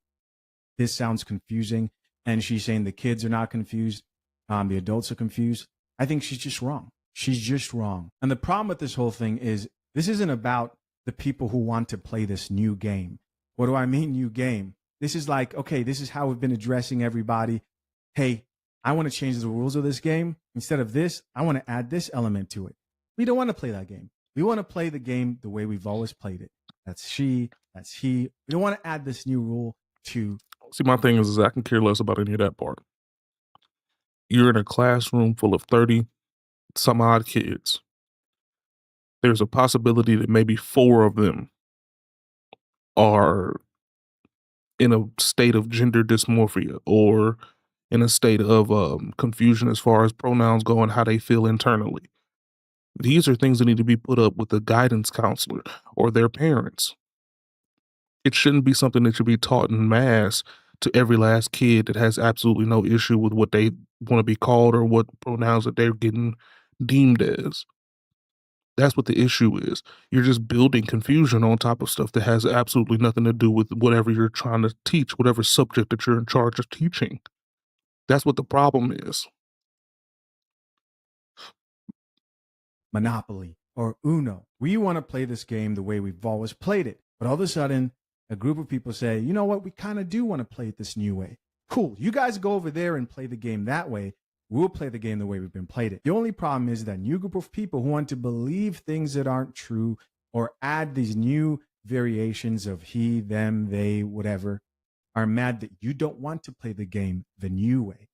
this sounds confusing, and she's saying the kids are not confused, the adults are confused, I think she's just wrong. She's just wrong. And the problem with this whole thing is this isn't about the people who want to play this new game. What do I mean, new game? This is like, okay, this is how we've been addressing everybody. Hey, I want to change the rules of this game. Instead of this, I want to add this element to it. We don't want to play that game. We want to play the game the way we've always played it. That's she, that's he. We don't want to add this new rule to. See, my thing is I can care less about any of that part. You're in a classroom full of 30 some odd kids. There's a possibility that maybe 4 of them are in a state of gender dysmorphia or in a state of confusion as far as pronouns go and how they feel internally. These are things that need to be put up with a guidance counselor or their parents. It shouldn't be something that should be taught in mass to every last kid that has absolutely no issue with what they want to be called or what pronouns that they're getting deemed as. That's what the issue is. You're just building confusion on top of stuff that has absolutely nothing to do with whatever you're trying to teach, whatever subject that you're in charge of teaching. That's what the problem is. Monopoly or Uno. We want to play this game the way we've always played it. But all of a sudden, a group of people say, you know what, we kind of do want to play it this new way. Cool, you guys go over there and play the game that way. We'll play the game the way we've been played it. The only problem is that new group of people who want to believe things that aren't true or add these new variations of he, them, they, whatever, are mad that you don't want to play the game the new way.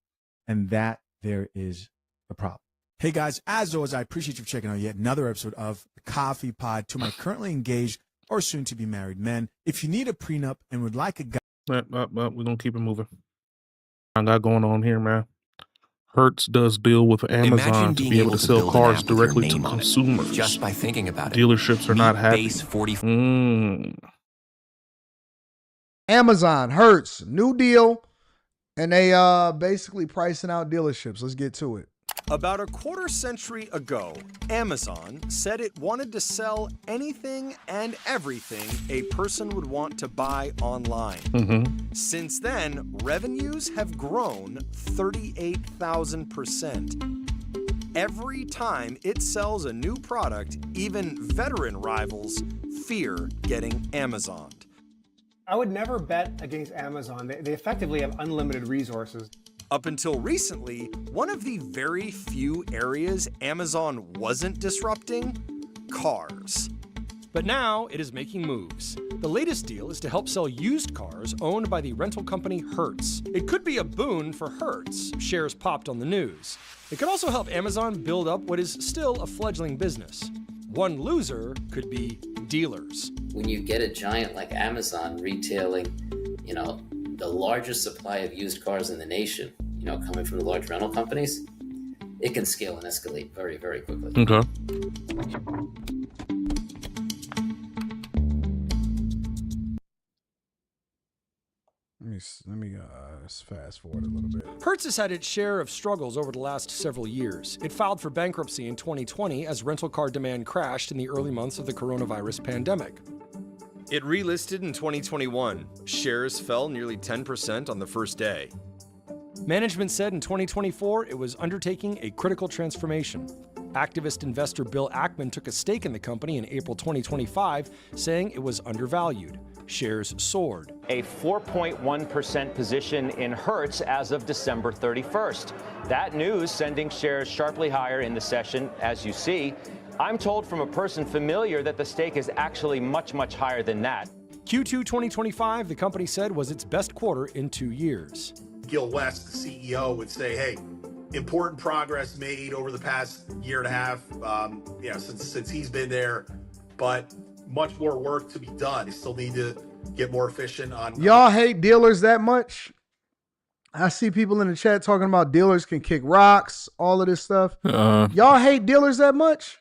And that there is the problem. Hey guys, as always, I appreciate you checking out yet another episode of the Coffee Pod. To my currently engaged or soon to be married men, if you need a prenup and would like a guy, we're gonna keep it moving. I got going on here, man. Hertz does deal with Amazon to be able to sell cars directly to consumers. Just by thinking about it. Dealerships are not happy. Amazon, Hertz, new deal, and they basically pricing out dealerships. Let's get to it. About a quarter century ago, Amazon said it wanted to sell anything and everything a person would want to buy online. Since then, revenues have grown 38,000%. Every time it sells a new product, even veteran rivals fear getting Amazoned. I would never bet against Amazon. They effectively have unlimited resources. Up until recently, one of the very few areas Amazon wasn't disrupting, cars. But now it is making moves. The latest deal is to help sell used cars owned by the rental company Hertz. It could be a boon for Hertz. Shares popped on the news. It could also help Amazon build up what is still a fledgling business. One loser could be dealers. When you get a giant like Amazon retailing, the largest supply of used cars in the nation, coming from the large rental companies, it can scale and escalate very, very quickly. Okay. Let me fast forward a little bit. Hertz has had its share of struggles over the last several years. It filed for bankruptcy in 2020 as rental car demand crashed in the early months of the coronavirus pandemic. It relisted in 2021. Shares fell nearly 10% on the first day. Management said in 2024 it was undertaking a critical transformation. Activist investor Bill Ackman took a stake in the company in April 2025, saying it was undervalued. shares soared. A 4.1% position in Hertz as of December 31st. That news sending shares sharply higher in the session, as you see. I'm told from a person familiar that the stake is actually much, much higher than that. Q2 2025, the company said, was its best quarter in 2 years. Gil West, the CEO, would say, hey, important progress made over the past year and a half, since he's been there, but much more work to be done. They still need to get more efficient on. Y'all hate dealers that much? I see people in the chat talking about dealers can kick rocks, all of this stuff. Y'all hate dealers that much?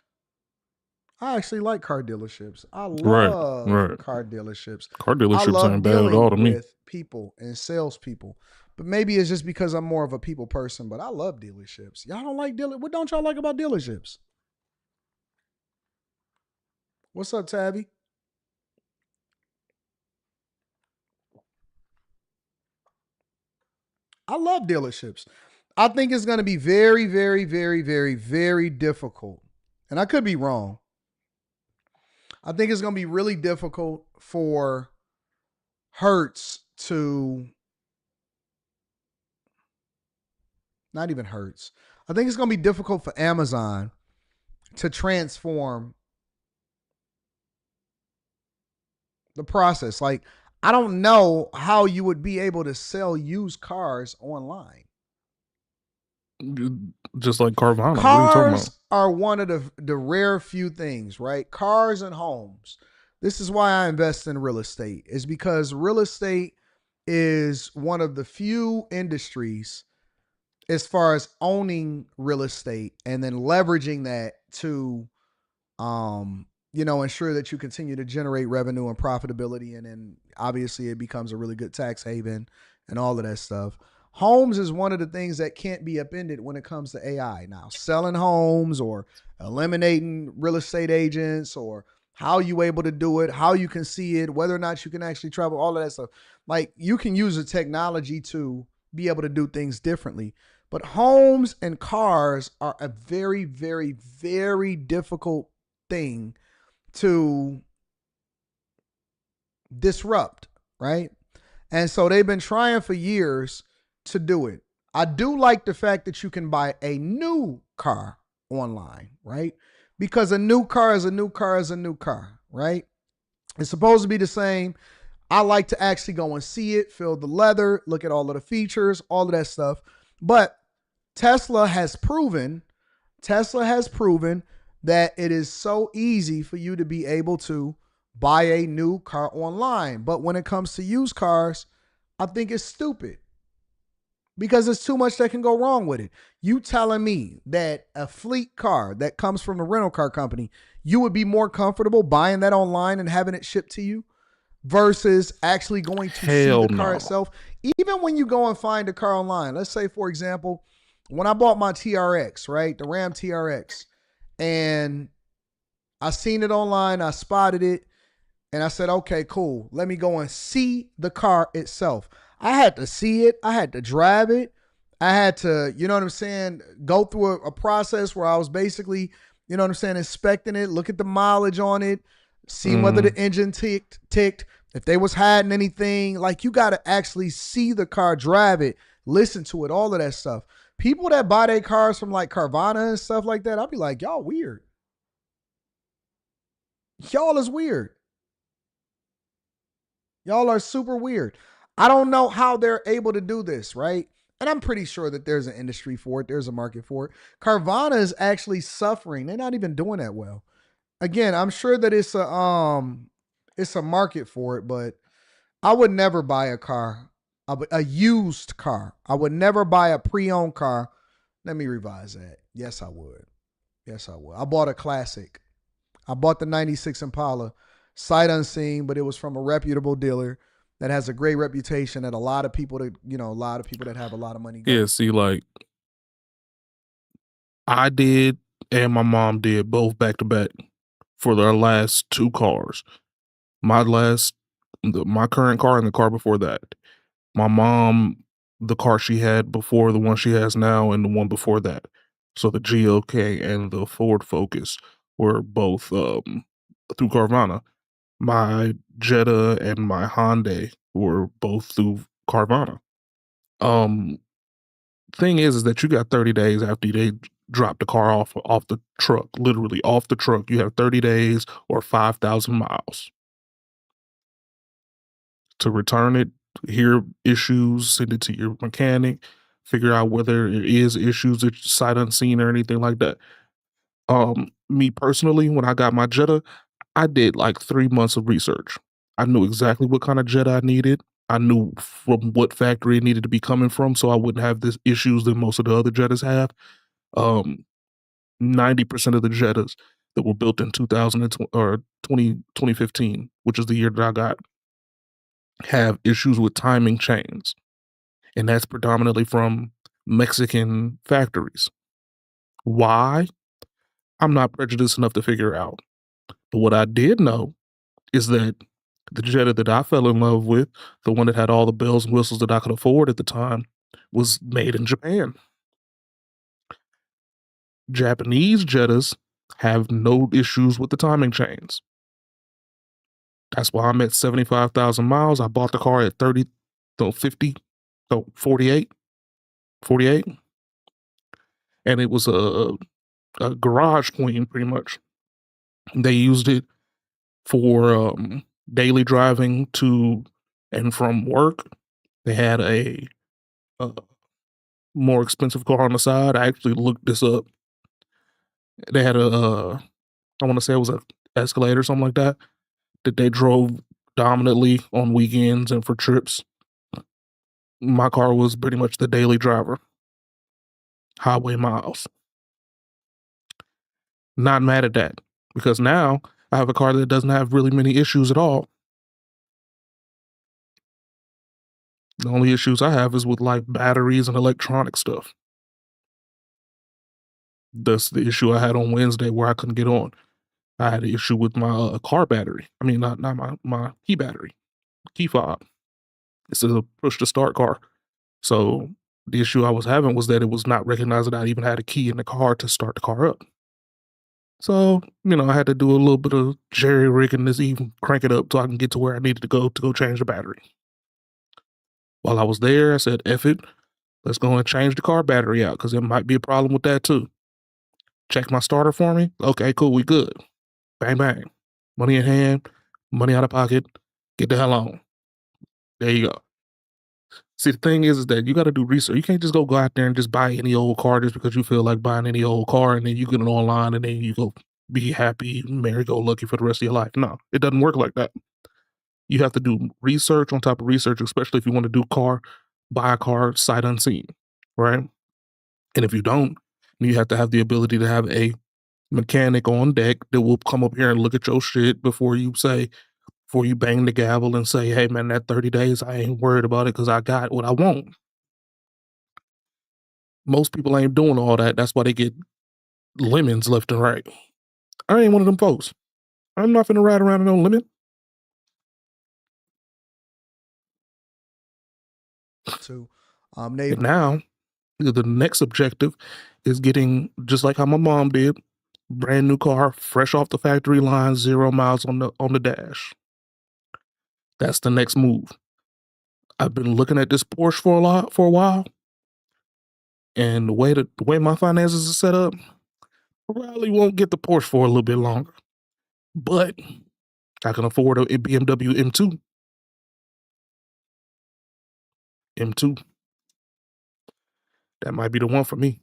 I actually like car dealerships. I love car dealerships. Car dealerships ain't bad at all to me. With people and salespeople. But maybe it's just because I'm more of a people person, but I love dealerships. Y'all don't like dealerships? What don't y'all like about dealerships? What's up, Tabby? I love dealerships. I think it's going to be very, very, very, very, very difficult. And I could be wrong. I think it's going to be really difficult for Hertz to, not even Hertz. I think it's going to be difficult for Amazon to transform the process. Like, I don't know how you would be able to sell used cars online. Just like Carvana. Cars are one of the rare few things, right? Cars and homes. This is why I invest in real estate, is because real estate is one of the few industries as far as owning real estate and then leveraging that to, ensure that you continue to generate revenue and profitability. And then obviously it becomes a really good tax haven and all of that stuff. Homes is one of the things that can't be upended when it comes to AI. Now, selling homes or eliminating real estate agents, or how you able to do it, how you can see it, whether or not you can actually travel, all of that stuff. Like, you can use the technology to be able to do things differently. But homes and cars are a very, very, very difficult thing to disrupt, right? And so they've been trying for years to do it. I do like the fact that you can buy a new car online, right? Because a new car is a new car is a new car, right? It's supposed to be the same. I like to actually go and see it, feel the leather, look at all of the features, all of that stuff. But Tesla has proven that it is so easy for you to be able to buy a new car online. But when it comes to used cars, I think it's stupid, because there's too much that can go wrong with it. You telling me that a fleet car that comes from the rental car company, you would be more comfortable buying that online and having it shipped to you versus actually going to see the car itself? Even when you go and find a car online, let's say, for example, when I bought my TRX, right, the Ram TRX, and I seen it online, I spotted it, and I said, okay, cool. Let me go and see the car itself. I had to see it. I had to drive it. I had to, you know what I'm saying, go through a process where I was basically, you know what I'm saying, inspecting it, look at the mileage on it, see whether the engine ticked, if they was hiding anything. Like, you got to actually see the car, drive it, listen to it, all of that stuff. People that buy their cars from like Carvana and stuff like that, I'll be like, y'all weird. Y'all is weird. Y'all are super weird. I don't know how they're able to do this, right? And I'm pretty sure that there's an industry for it. There's a market for it. Carvana is actually suffering. They're not even doing that well. Again, I'm sure that it's a market for it, but I would never buy a car, a used car. I would never buy a pre-owned car. Let me revise that. Yes, I would. Yes, I would. I bought a classic. I bought the 96 Impala, sight unseen, but it was from a reputable dealer that has a great reputation, that a lot of people that, a lot of people that have a lot of money go. Yeah, see, like, I did and my mom did both back to back for their last two cars. My current car and the car before that. My mom, the car she had before the one she has now, and the one before that. So the GLK and the Ford Focus were both through Carvana. My Jetta and my Hyundai were both through Carvana. Thing is that you got 30 days after they drop the car off the truck, literally off the truck. You have 30 days or 5,000 miles to return it, hear issues, send it to your mechanic, figure out whether it is issues at sight unseen or anything like that. Me personally, when I got my Jetta, I did like 3 months of research. I knew exactly what kind of Jetta I needed. I knew from what factory it needed to be coming from, so I wouldn't have this issues that most of the other Jettas have. 90% of the Jettas that were built in 2020 or 2015, which is the year that I got, have issues with timing chains. And that's predominantly from Mexican factories. Why? I'm not prejudiced enough to figure out. But what I did know is that the Jetta that I fell in love with, the one that had all the bells and whistles that I could afford at the time, was made in Japan. Japanese Jettas have no issues with the timing chains. That's why I'm at 75,000 miles. I bought the car at 48. And it was a garage queen, pretty much. They used it for daily driving to and from work. They had a more expensive car on the side. I actually looked this up. They had I want to say it was a Escalade or something like that they drove dominantly on weekends and for trips. My car was pretty much the daily driver. Highway miles. Not mad at that, because now I have a car that doesn't have really many issues at all. The only issues I have is with like batteries and electronic stuff. That's the issue I had on Wednesday where I couldn't get on. I had an issue with my car battery. I mean, not my key battery, key fob. It's a push to start car. So the issue I was having was that it was not recognized that I even had a key in the car to start the car up. So, I had to do a little bit of jerry rigging this even, crank it up so I can get to where I needed to go change the battery. While I was there, I said, F it, let's go and change the car battery out because there might be a problem with that too. Check my starter for me. Okay, cool, we good. Bang, bang. Money in hand, money out of pocket, get the hell on. There you go. See, the thing is that you got to do research. You can't just go out there and just buy any old car just because you feel like buying any old car and then you get it online and then you go be happy, merry-go-lucky for the rest of your life. No, it doesn't work like that. You have to do research on top of research, especially if you want to buy a car sight unseen, right? And if you don't, you have to have the ability to have a mechanic on deck that will come up here and look at your shit before you bang the gavel and say, hey man, that 30 days, I ain't worried about it because I got what I want. Most people ain't doing all that. That's why they get lemons left and right. I ain't one of them folks. I'm not finna ride around in no lemon. So, And now, the next objective is getting, just like how my mom did, brand new car, fresh off the factory line, 0 miles on the dash. That's the next move. I've been looking at this Porsche for a while, and the way my finances are set up, I probably won't get the Porsche for a little bit longer. But I can afford a BMW M2. M2. That might be the one for me.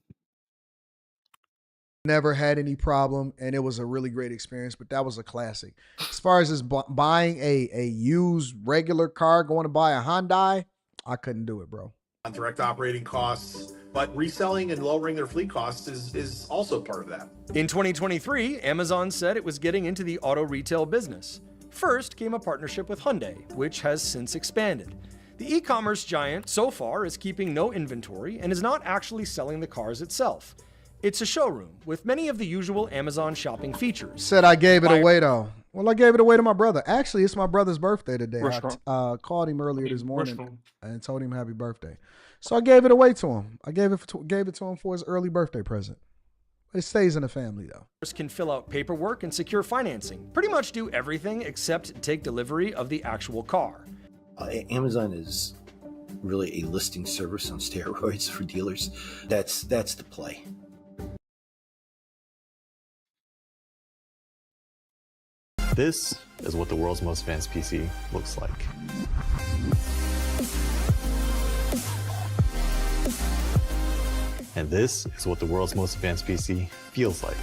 Never had any problem, and it was a really great experience, but that was a classic. As far as just buying a used regular car, going to buy a Hyundai, I couldn't do it, bro. On direct operating costs, but reselling and lowering their fleet costs is also part of that. In 2023, Amazon said it was getting into the auto retail business. First came a partnership with Hyundai, which has since expanded. The e-commerce giant so far is keeping no inventory and is not actually selling the cars itself. It's a showroom with many of the usual Amazon shopping features. Said I gave it away though. Well, I gave it away to my brother. Actually, it's my brother's birthday today. Restaurant. I called him earlier this morning Restaurant. and told him happy birthday. So I gave it away to him. I gave it to him for his early birthday present. It stays in the family, though. Can fill out paperwork and secure financing. Pretty much do everything except take delivery of the actual car. Amazon is really a listing service on steroids for dealers. That's the play. This is what the world's most advanced PC looks like. And this is what the world's most advanced PC feels like.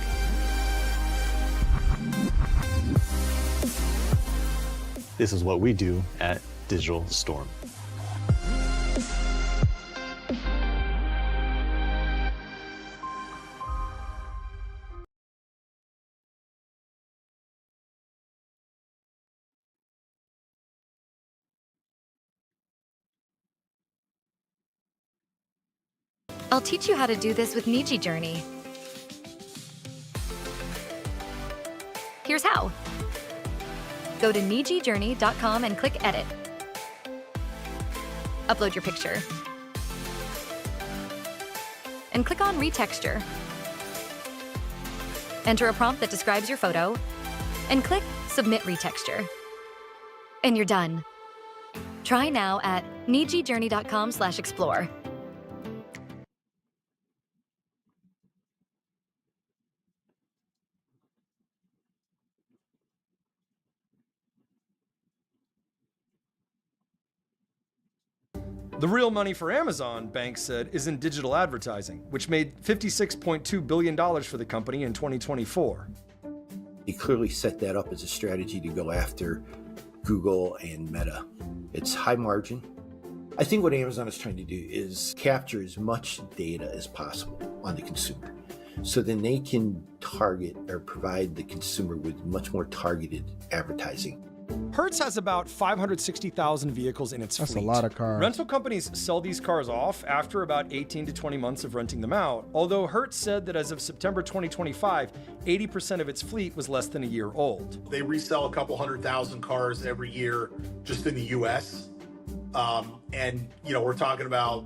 This is what we do at Digital Storm. I'll teach you how to do this with Niji Journey. Here's how. Go to nijijourney.com and click Edit. Upload your picture. And click on Retexture. Enter a prompt that describes your photo, and click Submit Retexture. And you're done. Try now at nijijourney.com/explore. The real money for Amazon, banks said, is in digital advertising, which made $56.2 billion for the company in 2024. He clearly set that up as a strategy to go after Google and Meta. It's high margin. I think what Amazon is trying to do is capture as much data as possible on the consumer, so then they can target or provide the consumer with much more targeted advertising. Hertz has about 560,000 vehicles in its fleet. That's a lot of cars. Rental companies sell these cars off after about 18 to 20 months of renting them out, although Hertz said that as of September 2025, 80% of its fleet was less than a year old. They resell a couple 100,000 cars every year just in the US. And, you know, we're talking about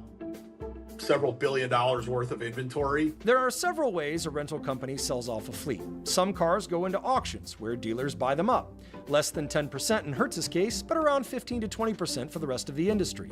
several $1 billion worth of inventory. There are several ways a rental company sells off a fleet. Some cars go into auctions where dealers buy them up. Less than 10% in Hertz's case, but around 15 to 20% for the rest of the industry.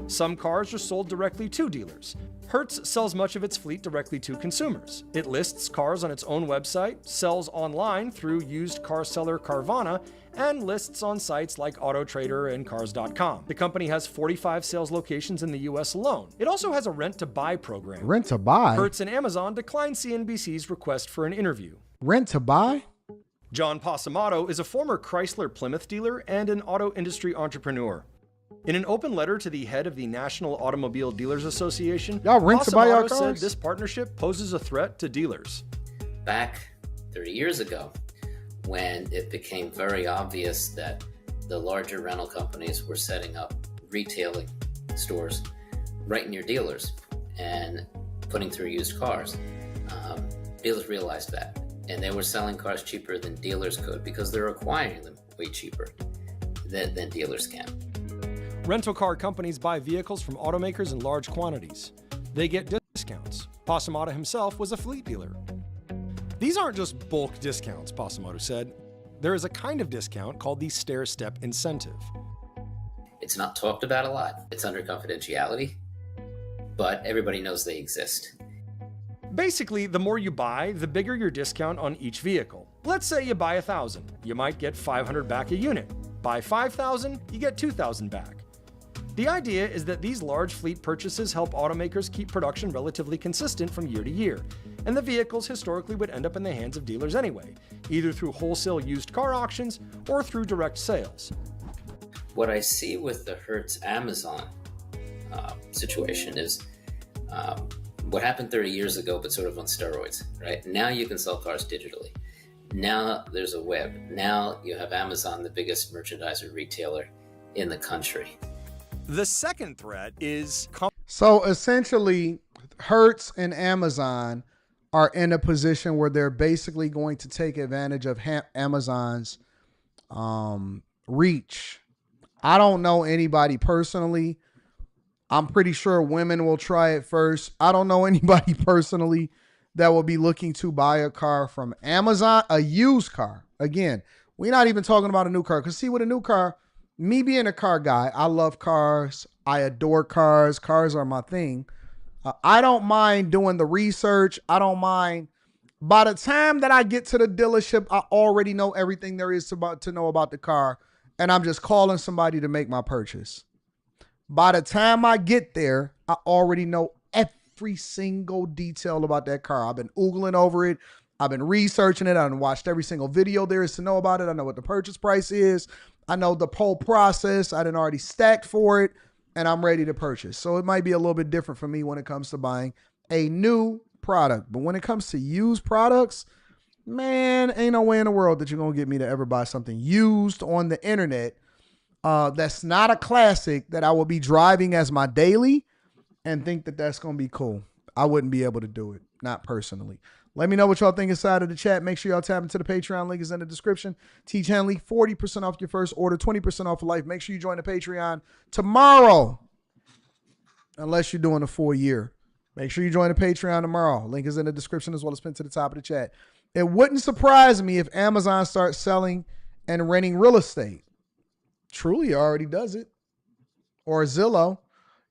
Some cars are sold directly to dealers. Hertz sells much of its fleet directly to consumers. It lists cars on its own website, sells online through used car seller Carvana, and lists on sites like AutoTrader and Cars.com. The company has 45 sales locations in the US alone. It also has a rent-to-buy program. Rent-to-buy? Hertz and Amazon declined CNBC's request for an interview. Rent-to-buy? John Pasamato is a former Chrysler Plymouth dealer and an auto industry entrepreneur. In an open letter to the head of the National Automobile Dealers Association, y'all rent to buy your Pasamato cars? said this partnership poses a threat to dealers. Back 30 years ago, when it became very obvious that the larger rental companies were setting up retailing stores right near dealers and putting through used cars, dealers realized that. And they were selling cars cheaper than dealers could because they're acquiring them way cheaper than dealers can. Rental car companies buy vehicles from automakers in large quantities. They get discounts. Pasamato himself was a fleet dealer. These aren't just bulk discounts, Pasamato said. There is a kind of discount called the stair-step incentive. It's not talked about a lot. It's under confidentiality, but everybody knows they exist. Basically, the more you buy, the bigger your discount on each vehicle. Let's say you buy 1,000. You might get 500 back a unit. Buy 5,000, you get 2,000 back. The idea is that these large fleet purchases help automakers keep production relatively consistent from year to year, and the vehicles historically would end up in the hands of dealers anyway, either through wholesale used car auctions or through direct sales. What I see with the Hertz Amazon situation is what happened 30 years ago, but sort of on steroids, right? Now you can sell cars digitally. Now there's a web. Now you have Amazon, the biggest merchandiser retailer in the country. The second threat is... So essentially, Hertz and Amazon are in a position where they're basically going to take advantage of Amazon's reach. I don't know anybody personally. I'm pretty sure women will try it first. I don't know anybody personally that will be looking to buy a car from Amazon, a used car. Again, we're not even talking about a new car. Because see, with a new car, me being a car guy, I love cars. I adore cars. Cars are my thing. I don't mind doing the research. I don't mind. By the time that I get to the dealership, I already know everything there is to know about the car. And I'm just calling somebody to make my purchase. By the time I get there, I already know every single detail about that car. I've been oogling over it. I've been researching it. I've watched every single video there is to know about it. I know what the purchase price is. I know the whole process. I done already stacked for it, and I'm ready to purchase. So it might be a little bit different for me when it comes to buying a new product. But when it comes to used products, man, ain't no way in the world that you're going to get me to ever buy something used on the internet that's not a classic that I will be driving as my daily and think that that's going to be cool. I wouldn't be able to do it, not personally. Let me know what y'all think inside of the chat. Make sure y'all tap into the Patreon. Link is in the description. Teach Henley, 40% off your first order, 20% off for life. Make sure you join the Patreon tomorrow, unless you're doing a full year. Make sure you join the Patreon tomorrow. Link is in the description as well as pinned to the top of the chat. It wouldn't surprise me if Amazon starts selling and renting real estate. Truly already does it. Or Zillow.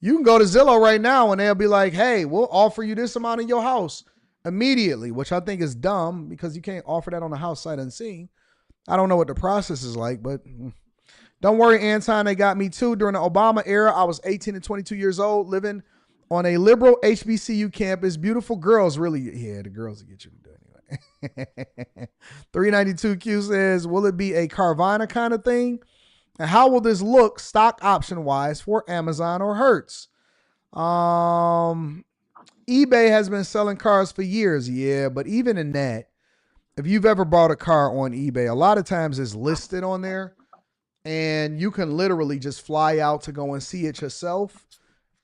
You can go to Zillow right now and they'll be like, hey, we'll offer you this amount in your house immediately, which I think is dumb because you can't offer that on a house sight unseen. I don't know what the process is like, but don't worry, Anton, they got me too. During the Obama era, I was 18 and 22 years old, living on a liberal HBCU campus. Beautiful girls, really. Yeah, the girls will get you to do it anyway. 392Q says, will it be a Carvana kind of thing? And how will this look stock option wise for Amazon or Hertz? eBay has been selling cars for years. Yeah, but even in that, if you've ever bought a car on eBay, a lot of times it's listed on there and you can literally just fly out to go and see it yourself.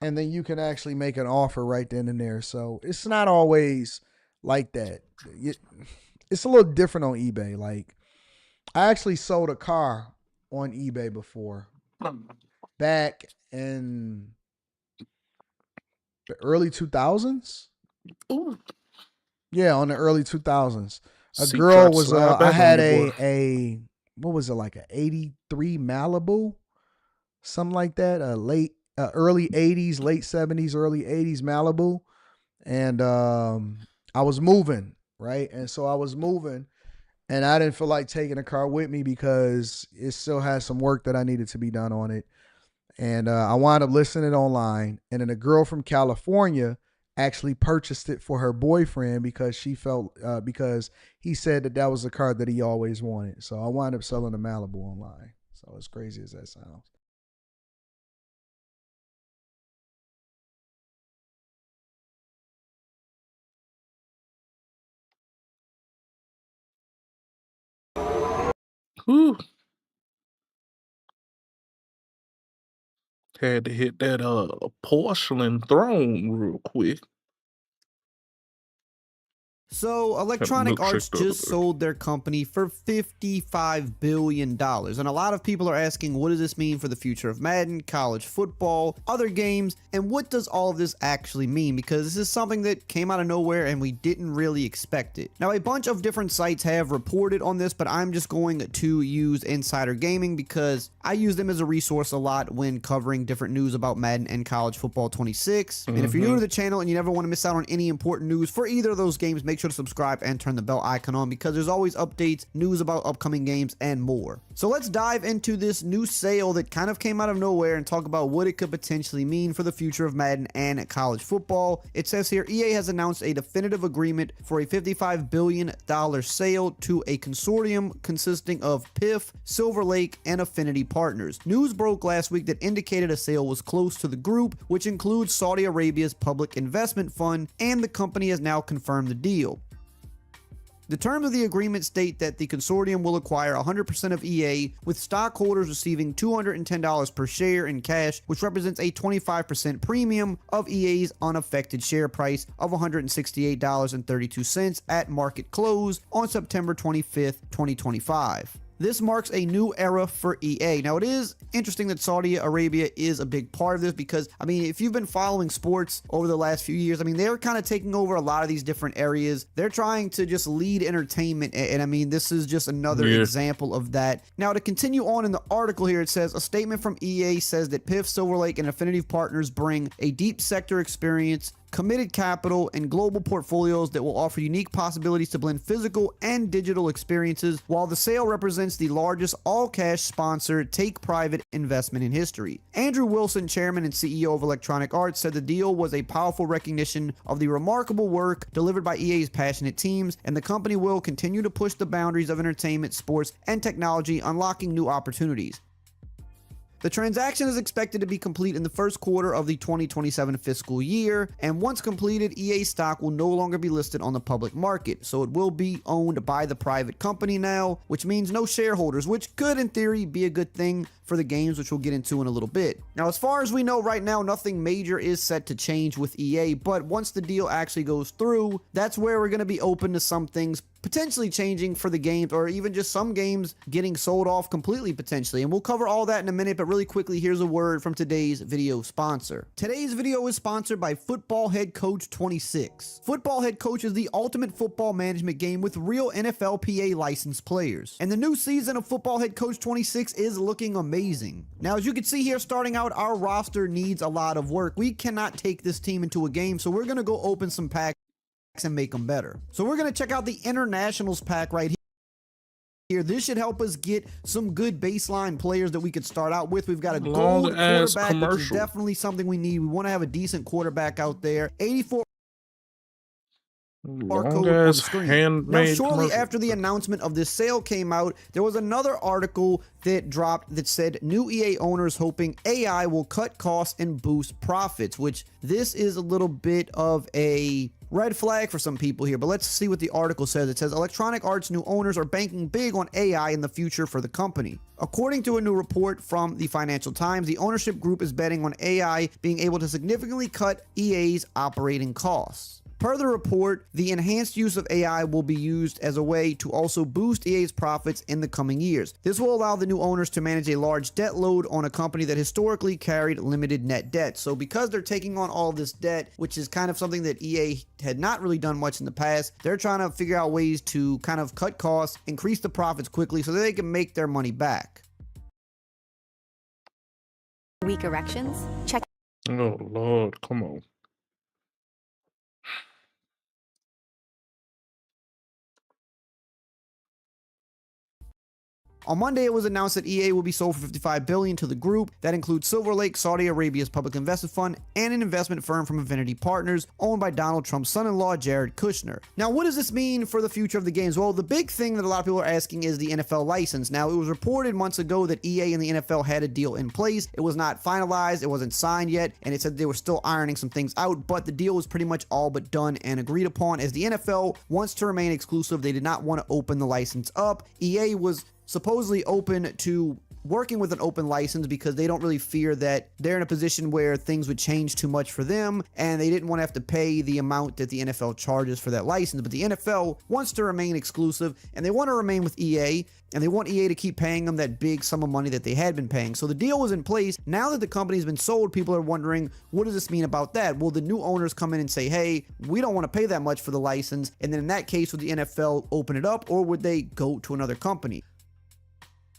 And then you can actually make an offer right then and there. So it's not always like that. It's a little different on eBay. Like, I actually sold a car on eBay before, back in the early 2000s. Ooh. Yeah, on the early 2000s. A Seat girl drops was, slide I back had on you, boy. a, what was it, like a 83 Malibu? Something like that. Early 80s, late 70s, early 80s Malibu. And I was moving, right? And so I was moving. And I didn't feel like taking the car with me because it still has some work that I needed to be done on it. And I wound up listing it online. And then a girl from California actually purchased it for her boyfriend because she felt, because he said that that was the car that he always wanted. So I wound up selling the Malibu online. So as crazy as that sounds. Whew. Had to hit that porcelain throne real quick. So, Electronic Arts just sold their company for $55 billion. And a lot of people are asking, what does this mean for the future of Madden, college football, other games, and what does all of this actually mean? Because this is something that came out of nowhere and we didn't really expect it. Now, a bunch of different sites have reported on this, but I'm just going to use Insider Gaming because I use them as a resource a lot when covering different news about Madden and college football 26. And if you're new to the channel and you never want to miss out on any important news for either of those games, make sure to subscribe and turn the bell icon on because there's always updates, news about upcoming games, and more. So let's dive into this new sale that kind of came out of nowhere and talk about what it could potentially mean for the future of Madden and college football. It says here, EA has announced a definitive agreement for a $55 billion sale to a consortium consisting of PIF, Silver Lake, and Affinity partners. News broke last week that indicated a sale was close to the group, which includes Saudi Arabia's Public Investment Fund, and the company has now confirmed the deal. The terms of the agreement state that the consortium will acquire 100% of EA, with stockholders receiving $210 per share in cash, which represents a 25% premium of EA's unaffected share price of $168.32 at market close on September 25th, 2025. This marks a new era for EA. Now, it is interesting that Saudi Arabia is a big part of this because, I mean, if you've been following sports over the last few years, I mean, they're kind of taking over a lot of these different areas. They're trying to just lead entertainment, and I mean, this is just another example of that. Now, to continue on in the article here, it says, a statement from EA says that PIF, Silver Lake, and Affinity Partners bring a deep sector experience, committed capital, and global portfolios that will offer unique possibilities to blend physical and digital experiences, while the sale represents the largest all-cash sponsored take-private investment in history. Andrew Wilson, chairman and CEO of Electronic Arts, said the deal was a powerful recognition of the remarkable work delivered by EA's passionate teams, and the company will continue to push the boundaries of entertainment, sports, and technology, unlocking new opportunities. The transaction is expected to be complete in the first quarter of the 2027 fiscal year, and once completed, EA stock will no longer be listed on the public market, so it will be owned by the private company now, which means no shareholders, which could in theory be a good thing for the games, which we'll get into in a little bit. Now, as far as we know right now, nothing major is set to change with EA, but once the deal actually goes through, that's where we're going to be open to some things potentially changing for the games, or even just some games getting sold off completely potentially. And we'll cover all that in a minute, but really quickly, here's a word from today's video sponsor. Today's video is sponsored by Football Head Coach 26. Football Head Coach is the ultimate football management game with real NFLPA licensed players. And the new season of Football Head Coach 26 is looking amazing. Now, as you can see here, starting out, our roster needs a lot of work. We cannot take this team into a game, so we're going to go open some packs and make them better. So we're going to check out the Internationals pack right here. This should help us get some good baseline players that we could start out with. We've got a gold quarterback, which is definitely something we need. We want to have a decent quarterback out there. 84 barcode on the screen. Now, shortly after the announcement of this sale came out, there was another article that dropped that said new EA owners hoping AI will cut costs and boost profits, which this is a little bit of a red flag for some people here, but let's see what the article says. It says Electronic Arts new owners are banking big on AI in the future for the company. According to a new report from the Financial Times, the ownership group is betting on AI being able to significantly cut EA's operating costs. Per the report, the enhanced use of AI will be used as a way to also boost EA's profits in the coming years. This will allow the new owners to manage a large debt load on a company that historically carried limited net debt. So because they're taking on all this debt, which is kind of something that EA had not really done much in the past, they're trying to figure out ways to kind of cut costs, increase the profits quickly so that they can make their money back. Weak erections? Check. Oh, Lord, come on. On Monday, it was announced that EA will be sold for $55 billion to the group. That includes Silver Lake, Saudi Arabia's public investment fund, and an investment firm from Affinity Partners, owned by Donald Trump's son-in-law, Jared Kushner. Now, what does this mean for the future of the games? Well, the big thing that a lot of people are asking is the NFL license. Now, it was reported months ago that EA and the NFL had a deal in place. It was not finalized, it wasn't signed yet, and it said they were still ironing some things out, but the deal was pretty much all but done and agreed upon. As the NFL wants to remain exclusive, they did not want to open the license up. EA was supposedly open to working with an open license because they don't really fear that they're in a position where things would change too much for them, and they didn't want to have to pay the amount that the NFL charges for that license. But the NFL wants to remain exclusive, and they want to remain with EA, and they want EA to keep paying them that big sum of money that they had been paying. So the deal was in place. Now that the company's been sold, people are wondering, what does this mean about that? Will the new owners come in and say, hey, we don't want to pay that much for the license? And then in that case, would the NFL open it up, or would they go to another company?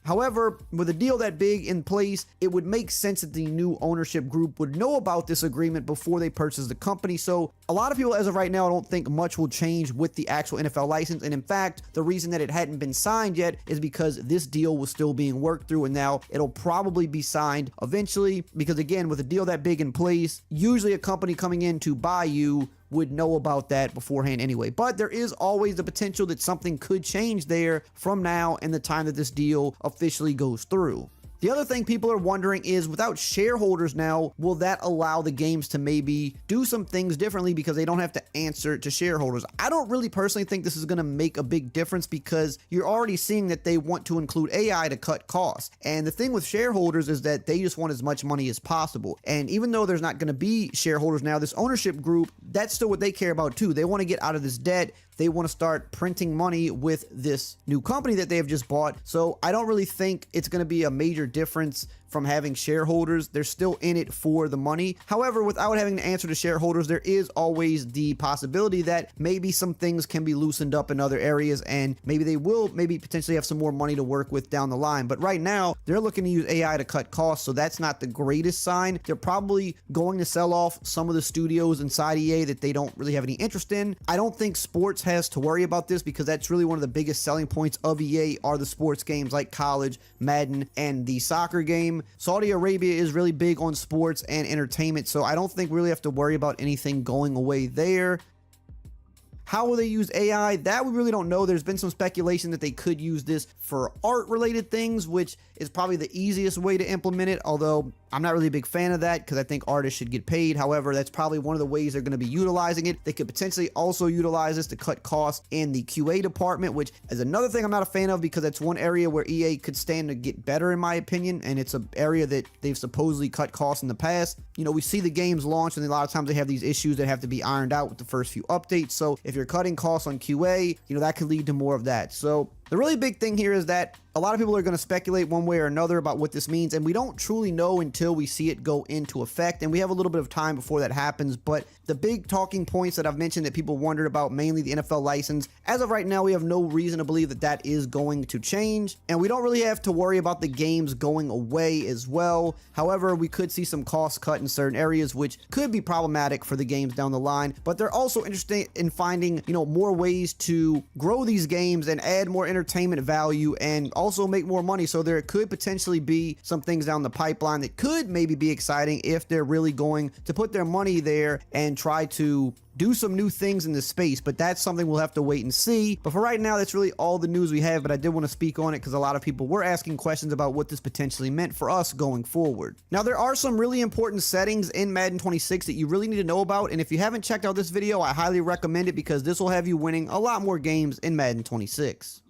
However, with a deal that big in place, it would make sense that the new ownership group would know about this agreement before they purchase the company. So a lot of people as of right now don't think much will change with the actual NFL license. And in fact, the reason that it hadn't been signed yet is because this deal was still being worked through, and now it'll probably be signed eventually, because again, with a deal that big in place, usually a company coming in to buy you would know about that beforehand anyway. But there is always the potential that something could change there from now and the time that this deal officially goes through. The other thing people are wondering is, without shareholders now, will that allow the games to maybe do some things differently because they don't have to answer to shareholders? I don't really personally think this is going to make a big difference, because you're already seeing that they want to include AI to cut costs. And the thing with shareholders is that they just want as much money as possible. And even though there's not going to be shareholders now, this ownership group that's still what they care about too. They want to get out of this debt. They want to start printing money with this new company that they have just bought. So I don't really think it's going to be a major difference from having shareholders. They're still in it for the money. However, without having to answer to shareholders, there is always the possibility that maybe some things can be loosened up in other areas, and maybe they will potentially have some more money to work with down the line. But right now, they're looking to use AI to cut costs, so that's not the greatest sign. They're probably going to sell off some of the studios inside EA that they don't really have any interest in. I don't think sports has to worry about this, because that's really one of the biggest selling points of EA are the sports games like college, Madden, and the soccer game. Saudi Arabia is really big on sports and entertainment, so I don't think we really have to worry about anything going away there. How will they use AI? That we really don't know. There's been some speculation that they could use this for art-related things, which is probably the easiest way to implement it, although I'm not really a big fan of that because I think artists should get paid. However, that's probably one of the ways they're going to be utilizing it. They could potentially also utilize this to cut costs in the QA department, which is another thing I'm not a fan of, because that's one area where EA could stand to get better, in my opinion, and it's an area that they've supposedly cut costs in the past. You know, we see the games launch, and a lot of times they have these issues that have to be ironed out with the first few updates. So if you're cutting costs on QA, you know, that could lead to more of that. So the really big thing here is that a lot of people are going to speculate one way or another about what this means, and we don't truly know until we see it go into effect, and we have a little bit of time before that happens. But the big talking points that I've mentioned that people wondered about, mainly the NFL license, as of right now, we have no reason to believe that that is going to change, and we don't really have to worry about the games going away as well. However, we could see some costs cut in certain areas, which could be problematic for the games down the line, but they're also interested in finding, you know, more ways to grow these games and add more entertainment value and also make more money. So there could potentially be some things down the pipeline that could maybe be exciting if they're really going to put their money there and try to do some new things in this space. But that's something we'll have to wait and see. But for right now, that's really all the news we have. But I did want to speak on it because a lot of people were asking questions about what this potentially meant for us going forward. Now, there are some really important settings in Madden 26 that you really need to know about. And if you haven't checked out this video, I highly recommend it, because this will have you winning a lot more games in Madden 26.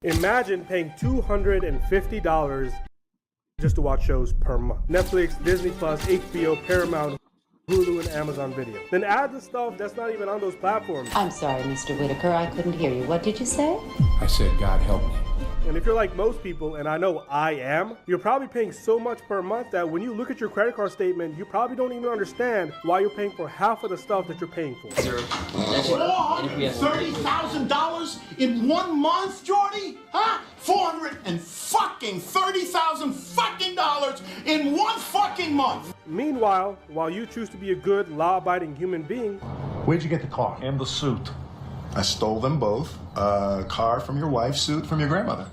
Imagine paying $250 just to watch shows per month. Netflix, Disney Plus, HBO, Paramount, Hulu, and Amazon Video. Then add the stuff that's not even on those platforms. I'm sorry, Mr. Whitaker, I couldn't hear you. What did you say? I said, God help me. And if you're like most people, and I know I am, you're probably paying so much per month that when you look at your credit card statement, you probably don't even understand why you're paying for half of the stuff that you're paying for. $430,000 in 1 month, Jordy? Huh? $430,000 fucking dollars in 1 fucking month. Meanwhile, while you choose to be a good, law-abiding human being, where'd you get the car and the suit? I stole them both. A car from your wife, suit from your grandmother.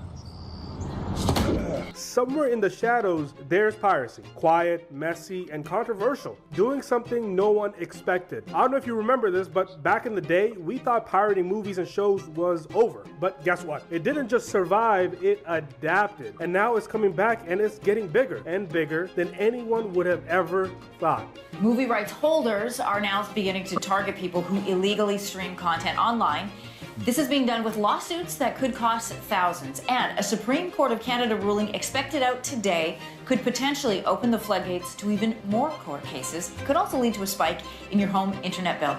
somewhere in the shadows, there's Piracy. Quiet, messy, and controversial. Doing something no one expected. I don't know if you remember this, but back in the day, we thought pirating movies and shows was over. But guess what? It didn't just survive, it adapted. And now it's coming back and it's getting bigger and bigger than anyone would have ever thought. Movie rights holders are now beginning to target people who illegally stream content online. This is being done with lawsuits that could cost thousands, and a Supreme Court of Canada ruling expected out today could potentially open the floodgates to even more court cases. It could also lead to a spike in your home internet bill.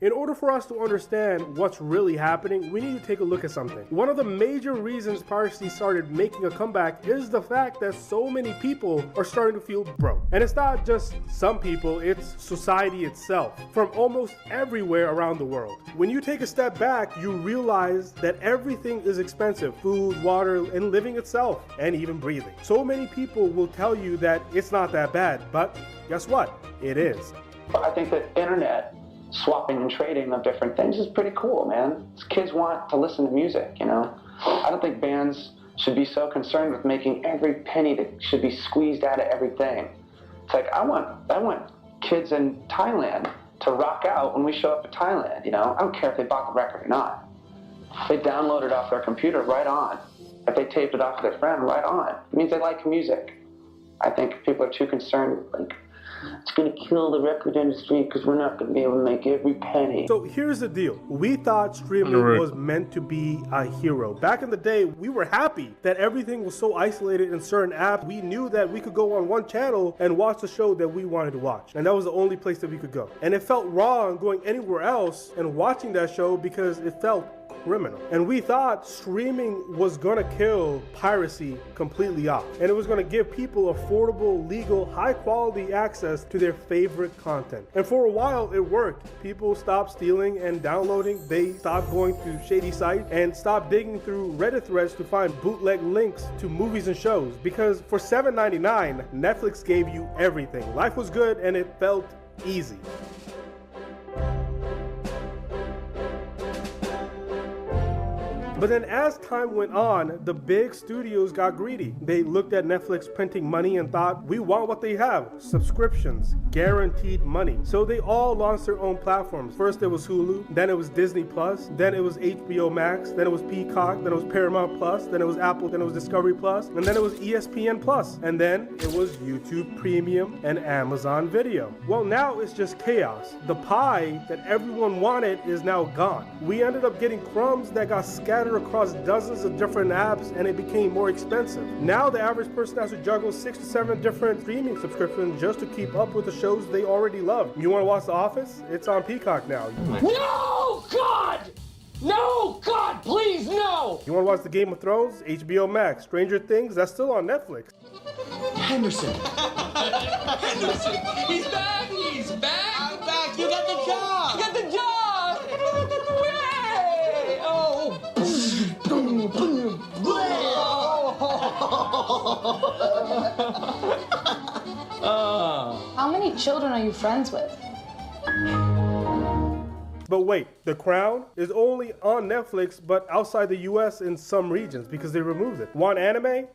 In order for us to understand what's really happening, we need to take a look at something. One of the major reasons piracy started making a comeback is the fact that so many people are starting to feel broke. And it's not just some people, it's society itself, from almost everywhere around the world. When you take a step back, you realize that everything is expensive: food, water, and living itself, and even breathing. So many people will tell you that it's not that bad, but guess what? It is. I think that internet swapping and trading of different things is pretty cool, man. Kids want to listen to music, you know? I don't think bands should be so concerned with making every penny that should be squeezed out of everything. It's like, I want kids in Thailand to rock out when we show up at Thailand, you know? I don't care if they bought the record or not. If they download it off their computer, right on. If they taped it off of their friend, right on. It means they like music. I think people are too concerned with, like, It's going to kill the record industry because we're not going to be able to make every penny. So here's the deal. We thought streaming was meant to be a hero. Back in the day, we were happy that everything was so isolated in certain apps. We knew that we could go on one channel and watch the show that we wanted to watch. And that was the only place that we could go. And it felt wrong going anywhere else and watching that show because it felt criminal. And we thought streaming was gonna kill piracy completely off. And it was gonna give people affordable, legal, high quality access to their favorite content. And for a while it worked. People stopped stealing and downloading. They stopped going to shady sites and stopped digging through Reddit threads to find bootleg links to movies and shows. Because for $7.99, Netflix gave you everything. Life was good and it felt easy. But then as time went on, the big studios got greedy. They looked at Netflix printing money and thought, we want what they have, subscriptions, guaranteed money. So they all launched their own platforms. First it was Hulu, then it was Disney Plus, then it was HBO Max, then it was Peacock, then it was Paramount Plus, then it was Apple, then it was Discovery Plus, and then it was ESPN Plus, and then it was YouTube Premium and Amazon Video. Well, now it's just chaos. The pie that everyone wanted is now gone. We ended up getting crumbs that got scattered across dozens of different apps, and it became more expensive. Now the average person has to juggle 6 to 7 different streaming subscriptions just to keep up with the shows they already love. You want to watch The Office? It's on Peacock now. No, God! No, God, please, no! You want to watch the Game of Thrones? HBO Max. Stranger Things? That's still on Netflix. Henderson. Henderson. He's back! He's back! I'm back! You got the job! You got the job! Yay! Oh! How many children are you friends with? But wait, The Crown is only on Netflix, but outside the US in some regions because they removed it. Want anime?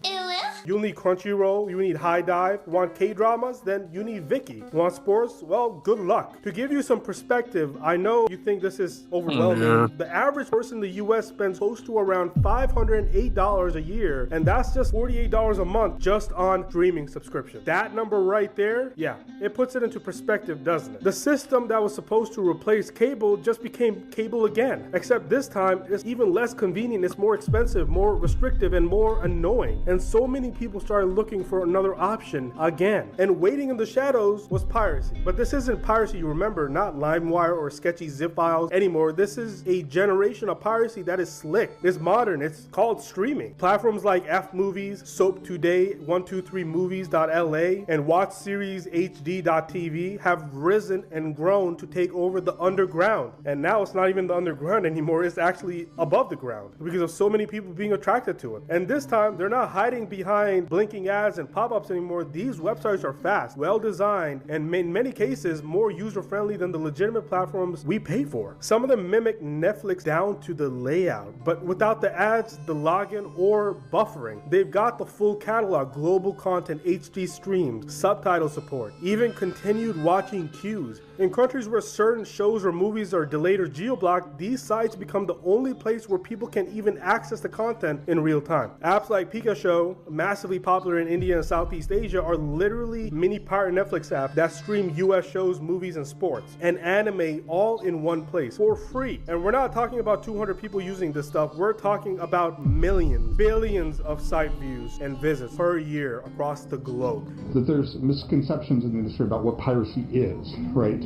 You'll need Crunchyroll, you need High Dive. Want K-dramas? Then you need Viki. Want sports? Well, good luck. To give you some perspective, I know you think this is overwhelming. The average person in the US spends close to around $508 a year, and that's just $48 a month just on streaming subscription. That number right there, yeah, it puts it into perspective, doesn't it? The system that was supposed to replace cable just became cable again, except this time it's even less convenient, it's more expensive, more restrictive, and more annoying. And so many people started looking for another option again. And waiting in the shadows was piracy. But this isn't piracy, you remember, not LimeWire or sketchy zip files anymore. This is a generation of piracy that is slick, it's modern, it's called streaming. Platforms like F Movies, Soap Today, 123movies.la, and WatchSeriesHD.tv have risen and grown to take over the underground. And now it's not even the underground anymore, it's actually above the ground because of so many people being attracted to it. And this time, they're not hiding behind blinking ads and pop-ups anymore. These websites are fast, well-designed, and in many cases, more user-friendly than the legitimate platforms we pay for. Some of them mimic Netflix down to the layout, but without the ads, the login, or buffering. They've got the full catalog, global content, HD streams, subtitle support, even continued watching queues. In countries where certain shows or movies are delayed or geo-blocked, these sites become the only place where people can even access the content in real time. Apps like Pikachu, massively popular in India and Southeast Asia, are literally mini pirate Netflix apps that stream US shows, movies, and sports, and anime all in one place for free. And we're not talking about 200 people using this stuff, we're talking about millions, billions of site views and visits per year across the globe. That there's misconceptions in the industry about what piracy is, right?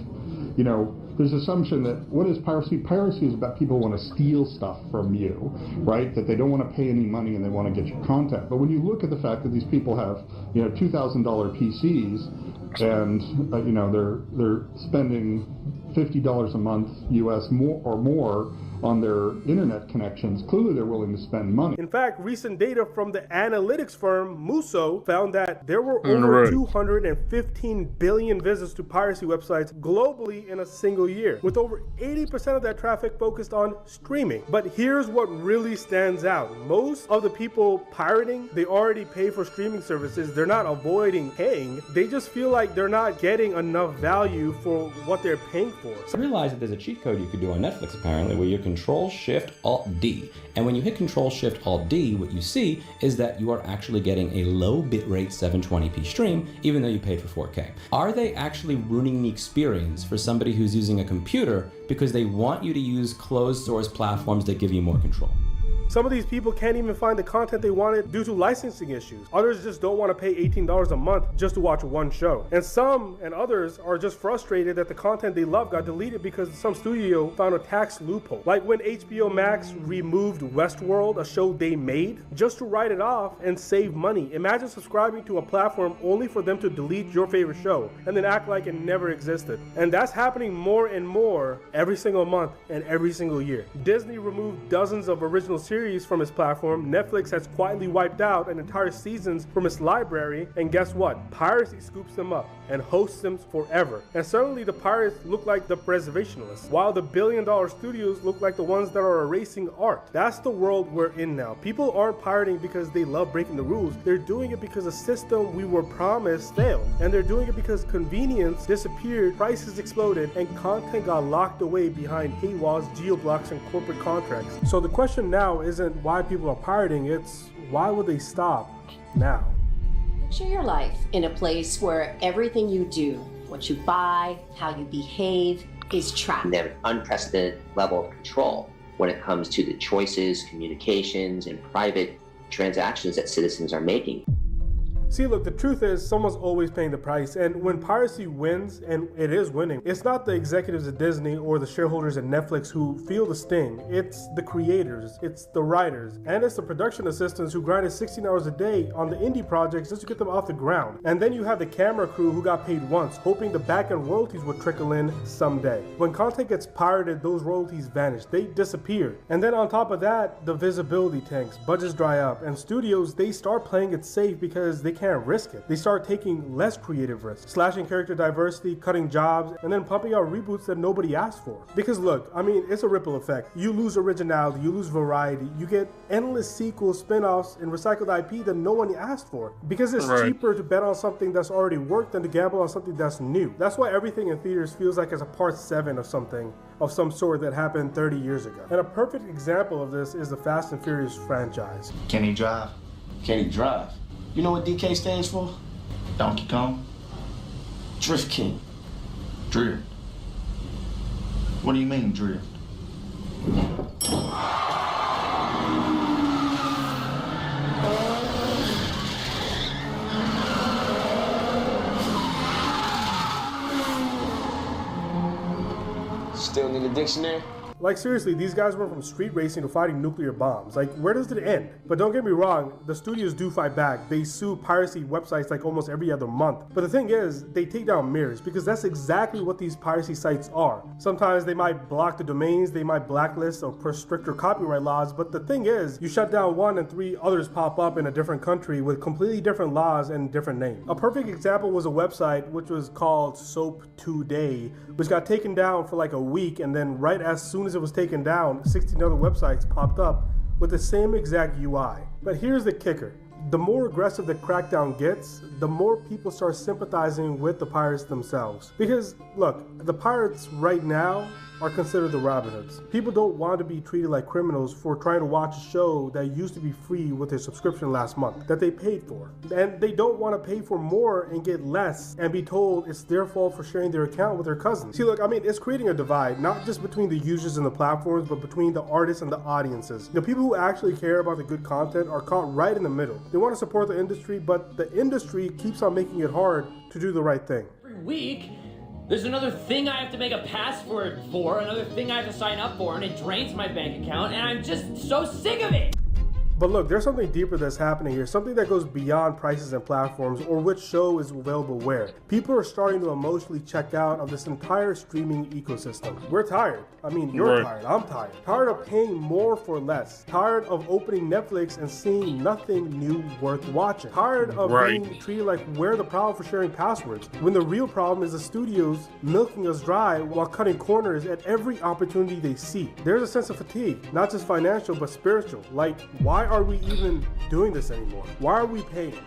You know, there's assumption that what is piracy? Piracy is about people want to steal stuff from you, right? That they don't want to pay any money and they want to get your content. But when you look at the fact that these people have, you know, $2,000 PCs and, you know, they're spending $50 a month US more on their internet connections, clearly they're willing to spend money. In fact, recent data from the analytics firm Muso found that there were over 215 billion visits to piracy websites globally in a single year, with over 80% of that traffic focused on streaming. But here's what really stands out. Most of the people pirating, they already pay for streaming services. They're not avoiding paying. They just feel like they're not getting enough value for what they're paying for. I realized that there's a cheat code you could do on Netflix apparently where you can Control-Shift-Alt-D. And when you hit Control-Shift-Alt-D, what you see is that you are actually getting a low bitrate 720p stream, even though you paid for 4K. Are they actually ruining the experience for somebody who's using a computer because they want you to use closed source platforms that give you more control? Some of these people can't even find the content they wanted due to licensing issues. Others just don't want to pay $18 a month just to watch one show. And some and others are just frustrated that the content they love got deleted because some studio found a tax loophole. Like when HBO Max removed Westworld, a show they made, just to write it off and save money. Imagine subscribing to a platform only for them to delete your favorite show and then act like it never existed. And that's happening more and more every single month and every single year. Disney removed dozens of original series from its platform. Netflix has quietly wiped out an entire seasons from its library, and guess what? Piracy scoops them up and hosts them forever. And suddenly the pirates look like the preservationists, while the billion-dollar studios look like the ones that are erasing art. That's the world we're in now. People aren't pirating because they love breaking the rules. They're doing it because the system we were promised failed. And they're doing it because convenience disappeared, prices exploded, and content got locked away behind paywalls, geo-blocks, and corporate contracts. So the question now isn't why people are pirating, it's why would they stop now? Picture your life in a place where everything you do, what you buy, how you behave, is tracked. They have an unprecedented level of control when it comes to the choices, communications, and private transactions that citizens are making. See, look, the truth is someone's always paying the price, and when piracy wins, and it is winning, it's not the executives at Disney or the shareholders at Netflix who feel the sting. It's the creators, it's the writers, and it's the production assistants who grinded 16 hours a day on the indie projects just to get them off the ground. And then you have the camera crew who got paid once, hoping the back-end royalties would trickle in someday. When content gets pirated, those royalties vanish, they disappear. And then on top of that, the visibility tanks, budgets dry up, and studios, they start playing it safe because they can't risk it. They start taking less creative risks, slashing character diversity, cutting jobs, and then pumping out reboots that nobody asked for. Because look, I mean, it's a ripple effect. You lose originality, you lose variety, you get endless sequels, spin-offs, and recycled IP that no one asked for. Because it's cheaper to bet on something that's already worked than to gamble on something that's new. That's why everything in theaters feels like it's a part 7 of something of some sort that happened 30 years ago. And a perfect example of this is the Fast and Furious franchise. Can he drive? Can he drive? You know what DK stands for? Donkey Kong? Drift King. Drift. What do you mean, drift? Still need a dictionary? Like seriously, these guys went from street racing to fighting nuclear bombs. Like, where does it end? But don't get me wrong, the studios do fight back. They sue piracy websites like almost every other month. But the thing is, they take down mirrors because that's exactly what these piracy sites are. Sometimes they might block the domains, they might blacklist or push stricter copyright laws, but the thing is, you shut down one and 3 others pop up in a different country with completely different laws and different names. A perfect example was a website which was called Soap Today, which got taken down for like a week, and then right as soon as it was taken down, 16 other websites popped up with the same exact UI. But here's the kicker. The more aggressive the crackdown gets, the more people start sympathizing with the pirates themselves. Because, look, the pirates right now are considered the Robin Hoods. People don't want to be treated like criminals for trying to watch a show that used to be free with their subscription last month, that they paid for. And they don't want to pay for more and get less and be told it's their fault for sharing their account with their cousins. See, look, I mean, it's creating a divide, not just between the users and the platforms, but between the artists and the audiences. The people who actually care about the good content are caught right in the middle. They want to support the industry, but the industry keeps on making it hard to do the right thing. Every week, there's another thing I have to make a password for, another thing I have to sign up for, and it drains my bank account, and I'm just so sick of it! But look, there's something deeper that's happening here, something that goes beyond prices and platforms or which show is available where. People are starting to emotionally check out of this entire streaming ecosystem. We're tired. I mean, you're tired, I'm tired. Tired of paying more for less. Tired of opening Netflix and seeing nothing new worth watching. Tired of being treated like we're the problem for sharing passwords, when the real problem is the studios milking us dry while cutting corners at every opportunity they see. There's a sense of fatigue, not just financial, but spiritual. Like, why are we even doing this anymore? Why are we paying?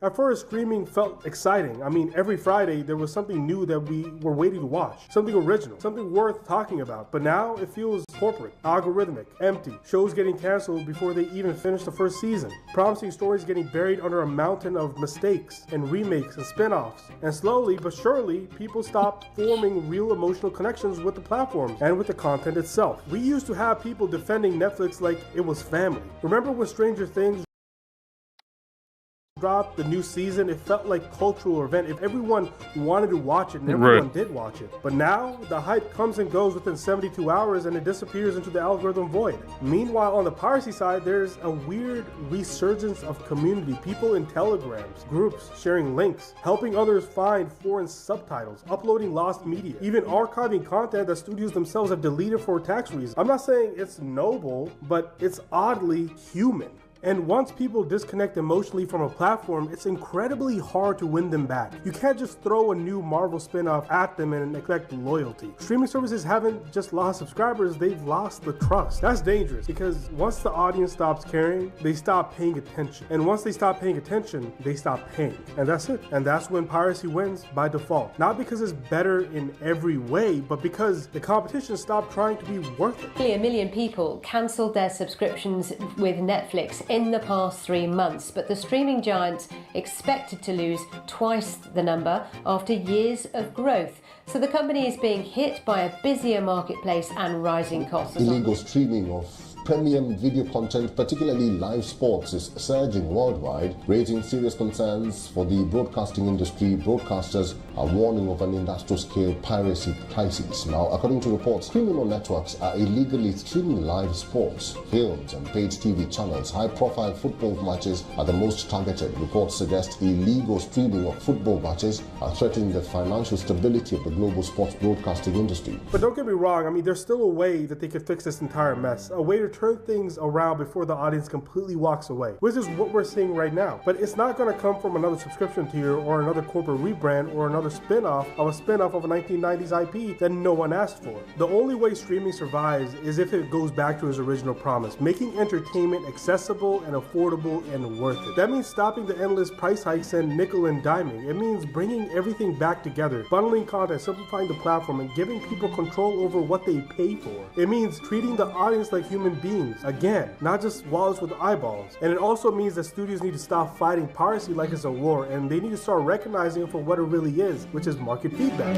At first, streaming felt exciting. I mean, every Friday there was something new that we were waiting to watch, something original, something worth talking about. But now it feels corporate, algorithmic, empty. Shows getting canceled before they even finish the first season. Promising stories getting buried under a mountain of mistakes and remakes and spin-offs. And slowly but surely, people stop forming real emotional connections with the platform and with the content itself. We used to have people defending Netflix like it was family. Remember when Stranger Things dropped the new season? It felt like a cultural event. If everyone wanted to watch it, and everyone did watch it. But now the hype comes and goes within 72 hours and it disappears into the algorithm void. Meanwhile, on the piracy side, there's a weird resurgence of community. People in telegrams, groups, sharing links, helping others find foreign subtitles, uploading lost media, even archiving content that studios themselves have deleted for tax reasons. I'm not saying it's noble, but it's oddly human. And once people disconnect emotionally from a platform, it's incredibly hard to win them back. You can't just throw a new Marvel spin-off at them and expect loyalty. Streaming services haven't just lost subscribers, they've lost the trust. That's dangerous because once the audience stops caring, they stop paying attention. And once they stop paying attention, they stop paying. And that's it. And that's when piracy wins by default. Not because it's better in every way, but because the competition stopped trying to be worth it. Nearly 1 million people cancelled their subscriptions with Netflix in the past 3 months, but the streaming giants expected to lose twice the number after years of growth. So the company is being hit by a busier marketplace and rising costs. Illegal streaming of premium video content, particularly live sports, is surging worldwide, raising serious concerns for the broadcasting industry. Broadcasters are warning of an industrial-scale piracy crisis. Now, according to reports, criminal networks are illegally streaming live sports, films, and paid TV channels. High-profile football matches are the most targeted. Reports suggest illegal streaming of football matches are threatening the financial stability of the global sports broadcasting industry. But don't get me wrong, I mean, there's still a way that they could fix this entire mess, a way to turn things around before the audience completely walks away, which is what we're seeing right now. But it's not going to come from another subscription tier or another corporate rebrand or another spin-off of a 1990s IP that no one asked for. The only way streaming survives is if it goes back to its original promise, making entertainment accessible and affordable and worth it. That means stopping the endless price hikes and nickel and diming. It means bringing everything back together, bundling content, simplifying the platform, and giving people control over what they pay for. It means treating the audience like human beings, again, not just wallets with eyeballs. And it also means that studios need to stop fighting piracy like it's a war, and they need to start recognizing it for what it really is, which is market feedback.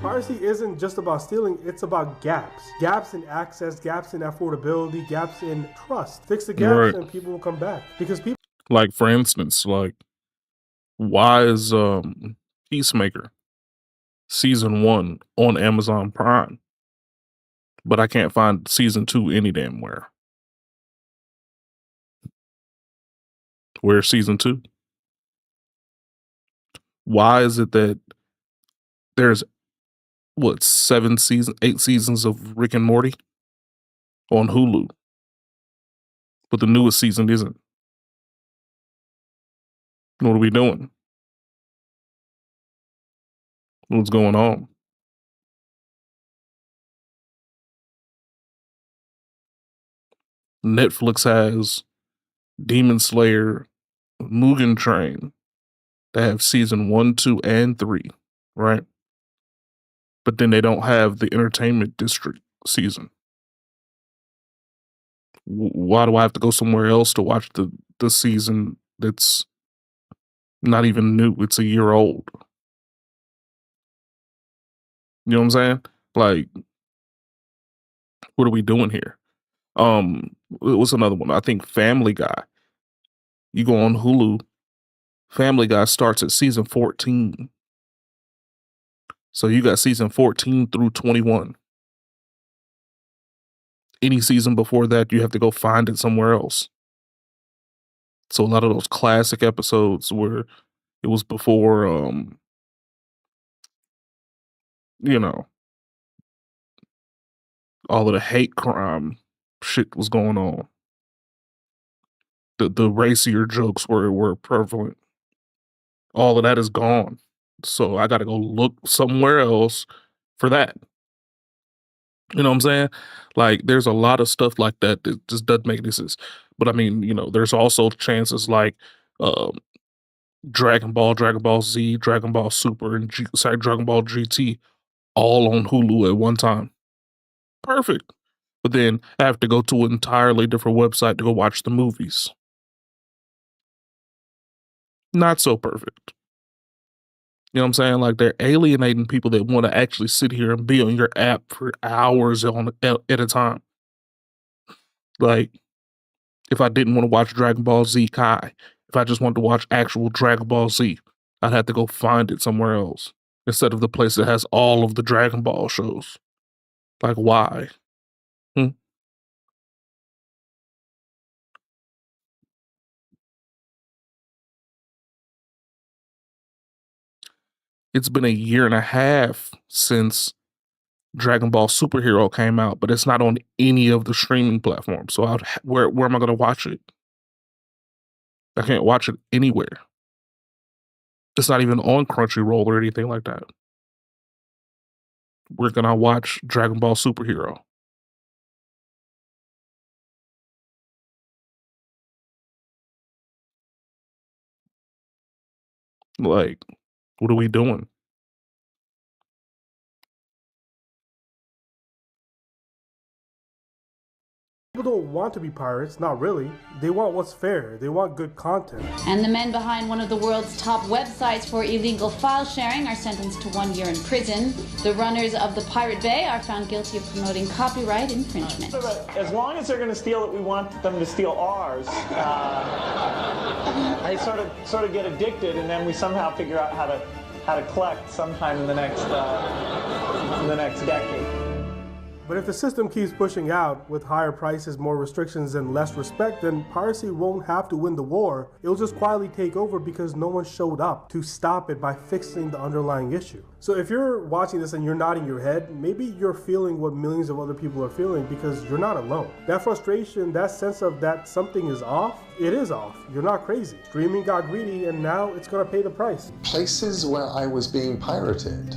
Piracy isn't just about stealing, it's about gaps. Gaps in access, gaps in affordability, gaps in trust. Fix the gaps and people will come back. Because people... Like, for instance, like, why is Peacemaker season 1 on Amazon Prime, but I can't find season 2 any damn where? Where's season 2? Why is it that there's 8 seasons of Rick and Morty on Hulu, but the newest season isn't? What are we doing? What's going on? Netflix has Demon Slayer, Mugen Train. They have season 1, 2, and 3, right? But then they don't have the Entertainment District season. Why do I have to go somewhere else to watch the season that's not even new? It's a year old. You know what I'm saying? Like, what are we doing here? What's another one? I think Family Guy. You go on Hulu, Family Guy starts at season 14. So you got season 14 through 21. Any season before that, you have to go find it somewhere else. So a lot of those classic episodes where it was before, you know, all of the hate crime shit was going on. The racier jokes were prevalent. All of that is gone. So I got to go look somewhere else for that. You know what I'm saying? Like, there's a lot of stuff like that that just doesn't make any sense. But I mean, there's also chances like um, Dragon Ball Z, Dragon Ball Super, and Dragon Ball GT all on Hulu at one time. Perfect. But then I have to go to an entirely different website to go watch the movies. Not so perfect. You know what I'm saying? Like, they're alienating people that want to actually sit here and be on your app for hours at a time. Like, if I didn't want to watch Dragon Ball Z Kai, if I just wanted to watch actual Dragon Ball Z, I'd have to go find it somewhere else instead of the place that has all of the Dragon Ball shows. Like, why? It's been a year and a half since Dragon Ball Superhero came out, but it's not on any of the streaming platforms. So where am I going to watch it? I can't watch it anywhere. It's not even on Crunchyroll or anything like that. Where can I watch Dragon Ball Superhero? Like, what are we doing? People don't want to be pirates, not really. They want what's fair. They want good content. And the men behind one of the world's top websites for illegal file sharing are sentenced to 1 year in prison. The runners of the Pirate Bay are found guilty of promoting copyright infringement. As long as they're going to steal it, we want them to steal ours. I sort of get addicted, and then we somehow figure out how to collect sometime in the next decade. But if the system keeps pushing out with higher prices, more restrictions, and less respect, then piracy won't have to win the war. It'll just quietly take over because no one showed up to stop it by fixing the underlying issue. So if you're watching this and you're nodding your head, maybe you're feeling what millions of other people are feeling because you're not alone. That frustration, that sense of that something is off, it is off. You're not crazy. Streaming got greedy and now it's gonna pay the price. Places where I was being pirated,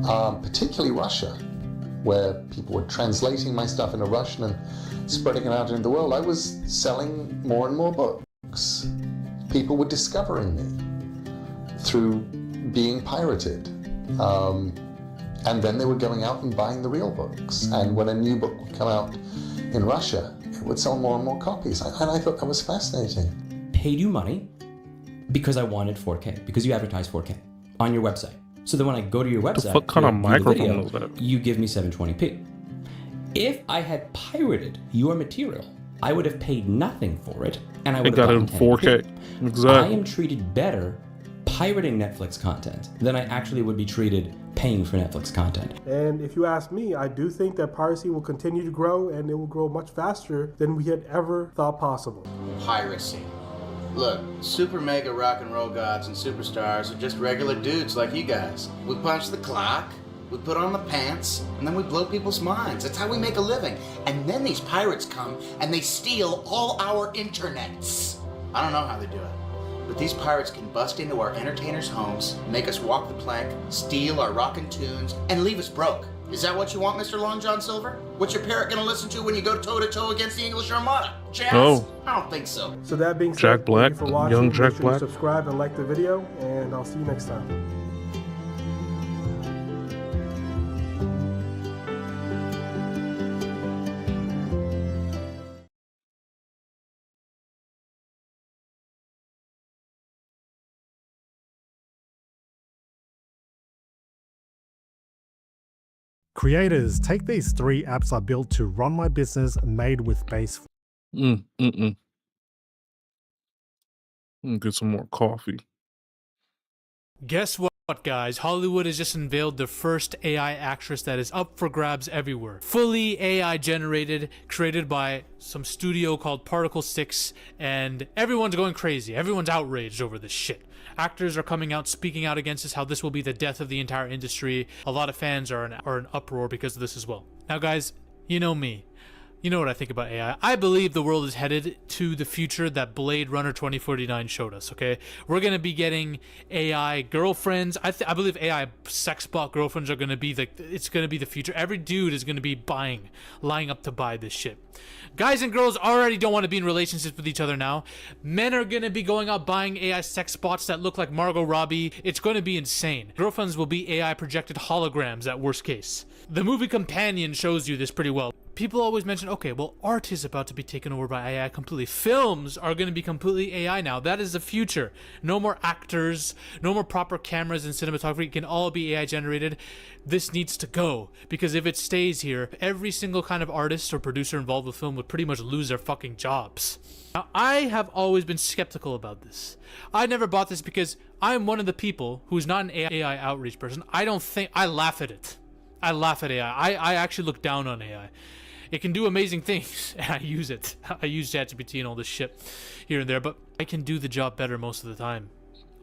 particularly Russia, where people were translating my stuff into Russian and spreading it out into the world, I was selling more and more books. People were discovering me through being pirated. And then they were going out and buying the real books. And when a new book would come out in Russia, it would sell more and more copies. And I thought that was fascinating. Paid you money because I wanted 4K, because you advertise 4K on your website. So then when I go to your website, what kind of microphone is that? You give me 720p. If I had pirated your material, I would have paid nothing for it, and I would have gotten 4K. Exactly. I am treated better pirating Netflix content than I actually would be treated paying for Netflix content. And if you ask me, I do think that piracy will continue to grow, and it will grow much faster than we had ever thought possible. Piracy. Look, super mega rock and roll gods and superstars are just regular dudes like you guys. We punch the clock, we put on the pants, and then we blow people's minds. That's how we make a living. And then these pirates come and they steal all our internets. I don't know how they do it, but these pirates can bust into our entertainers' homes, make us walk the plank, steal our rockin' tunes, and leave us broke. Is that what you want, Mr. Long John Silver? What's your parrot gonna listen to when you go toe-to-toe against the English Armada? Jazz? No. I don't think so. So that being said, Jack Black, thank you for watching. young Jack Make sure Black. you subscribe and like the video, and I'll see you next time. Creators, take these 3 apps I built to run my business made with base. Get some more coffee. Guess what, guys? Hollywood has just unveiled the first AI actress that is up for grabs everywhere. Fully AI generated, created by some studio called Particle 6, and everyone's going crazy. Everyone's outraged over this shit. Actors are coming out, speaking out against this, how this will be the death of the entire industry. A lot of fans are in uproar because of this as well. Now, guys, you know me. You know what I think about AI. I believe the world is headed to the future that Blade Runner 2049 showed us, okay? We're going to be getting AI girlfriends. I believe AI sex bot girlfriends are going to be it's going to be the future. Every dude is going to be lining up to buy this shit. Guys and girls already don't want to be in relationships with each other now. Men are going to be going out buying AI sex bots that look like Margot Robbie. It's going to be insane. Girlfriends will be AI projected holograms at worst case. The movie Companion shows you this pretty well. People always mention, okay, well, art is about to be taken over by AI completely. Films are going to be completely AI now. That is the future. No more actors, no more proper cameras and cinematography. It can all be AI generated. This needs to go, because if it stays here, every single kind of artist or producer involved with film would pretty much lose their fucking jobs. Now, I have always been skeptical about this. I never bought this because I'm one of the people who's not an AI outreach person. I laugh at it. I laugh at AI. I actually look down on AI. It can do amazing things, and I use it. I use ChatGPT and all this shit here and there, but I can do the job better most of the time.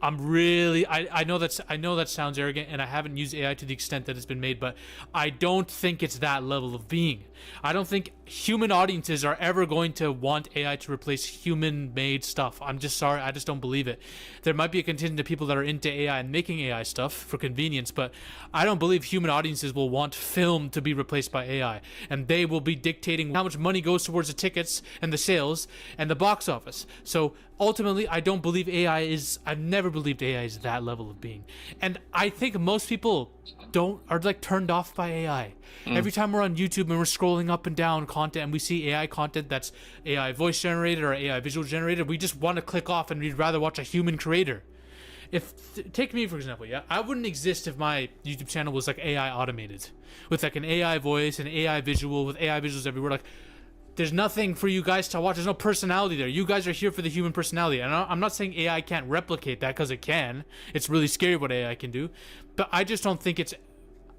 I know that sounds arrogant, and I haven't used AI to the extent that it's been made, but I don't think it's that level of being. I don't think human audiences are ever going to want AI to replace human-made stuff. I'm just sorry, I just don't believe it. There might be a contingent of people that are into AI and making AI stuff for convenience, but I don't believe human audiences will want film to be replaced by AI, and they will be dictating how much money goes towards the tickets and the sales and the box office. So ultimately, I don't believe I've never believed AI is that level of being. And I think most people are like turned off by AI. Every time we're on YouTube and we're scrolling up and down content and we see AI content that's AI voice generated or AI visual generated, we just want to click off and we'd rather watch a human creator. Take me for example, yeah? I wouldn't exist if my YouTube channel was like AI automated, with like an AI voice and AI visual, with AI visuals everywhere. Like, there's nothing for you guys to watch. There's no personality there. You guys are here for the human personality. And I'm not saying AI can't replicate that, because it can. It's really scary what AI can do. But I just don't think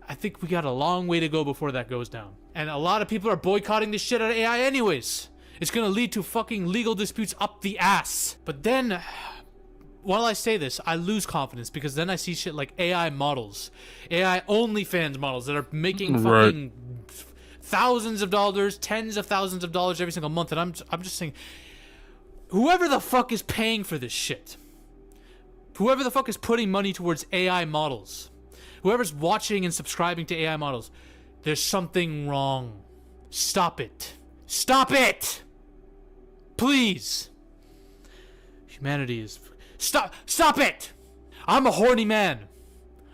I think we got a long way to go before that goes down. And a lot of people are boycotting the shit out of AI anyways. It's gonna lead to fucking legal disputes up the ass. But then, while I say this, I lose confidence, because then I see shit like AI models. AI OnlyFans models that are making fucking thousands of dollars, tens of thousands of dollars every single month, and I'm just saying, whoever the fuck is paying for this shit, whoever the fuck is putting money towards AI models, whoever's watching and subscribing to AI models, there's something wrong. Stop it. Stop it! Please. Humanity is... Stop it! I'm a horny man.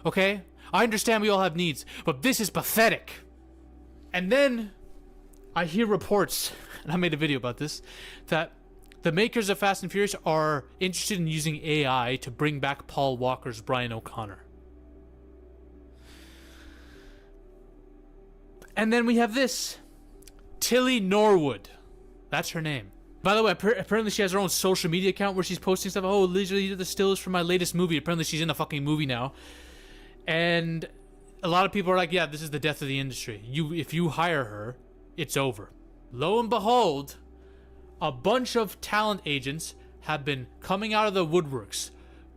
Okay? I understand we all have needs, but this is pathetic. And then I hear reports, and I made a video about this, that the makers of Fast and Furious are interested in using AI to bring back Paul Walker's Brian O'Connor. And then we have this. Tilly Norwood. That's her name. By the way, apparently she has her own social media account where she's posting stuff. Oh, these are the stills from my latest movie. Apparently she's in a fucking movie now. And a lot of people are like, yeah, this is the death of the industry. If you hire her, it's over. Lo and behold, a bunch of talent agents have been coming out of the woodworks,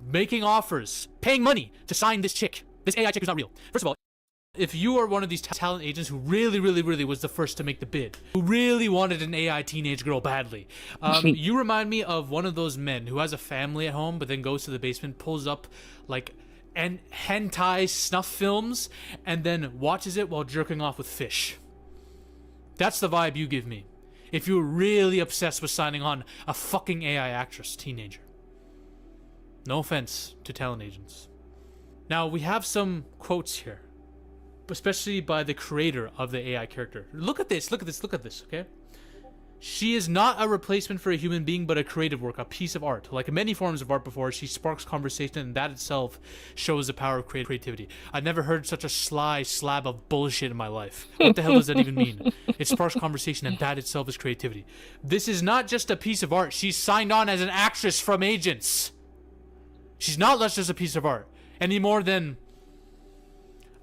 making offers, paying money to sign this chick. This AI chick is not real. First of all, if you are one of these talent agents who really was the first to make the bid, who really wanted an AI teenage girl badly, you remind me of one of those men who has a family at home but then goes to the basement, pulls up like hentai snuff films, and then watches it while jerking off with fish. That's the vibe you give me if you're really obsessed with signing on a fucking AI actress teenager. No offense to talent agents. Now, we have some quotes here, especially by the creator of the AI character. Look at this, okay? She is not a replacement for a human being, but a creative work, a piece of art. Like many forms of art before, she sparks conversation, and that itself shows the power of creativity. I've never heard such a sly slab of bullshit in my life. What the hell does that even mean? It sparks conversation, and that itself is creativity. This is not just a piece of art. She's signed on as an actress from Agents. She's not just a piece of art, any more than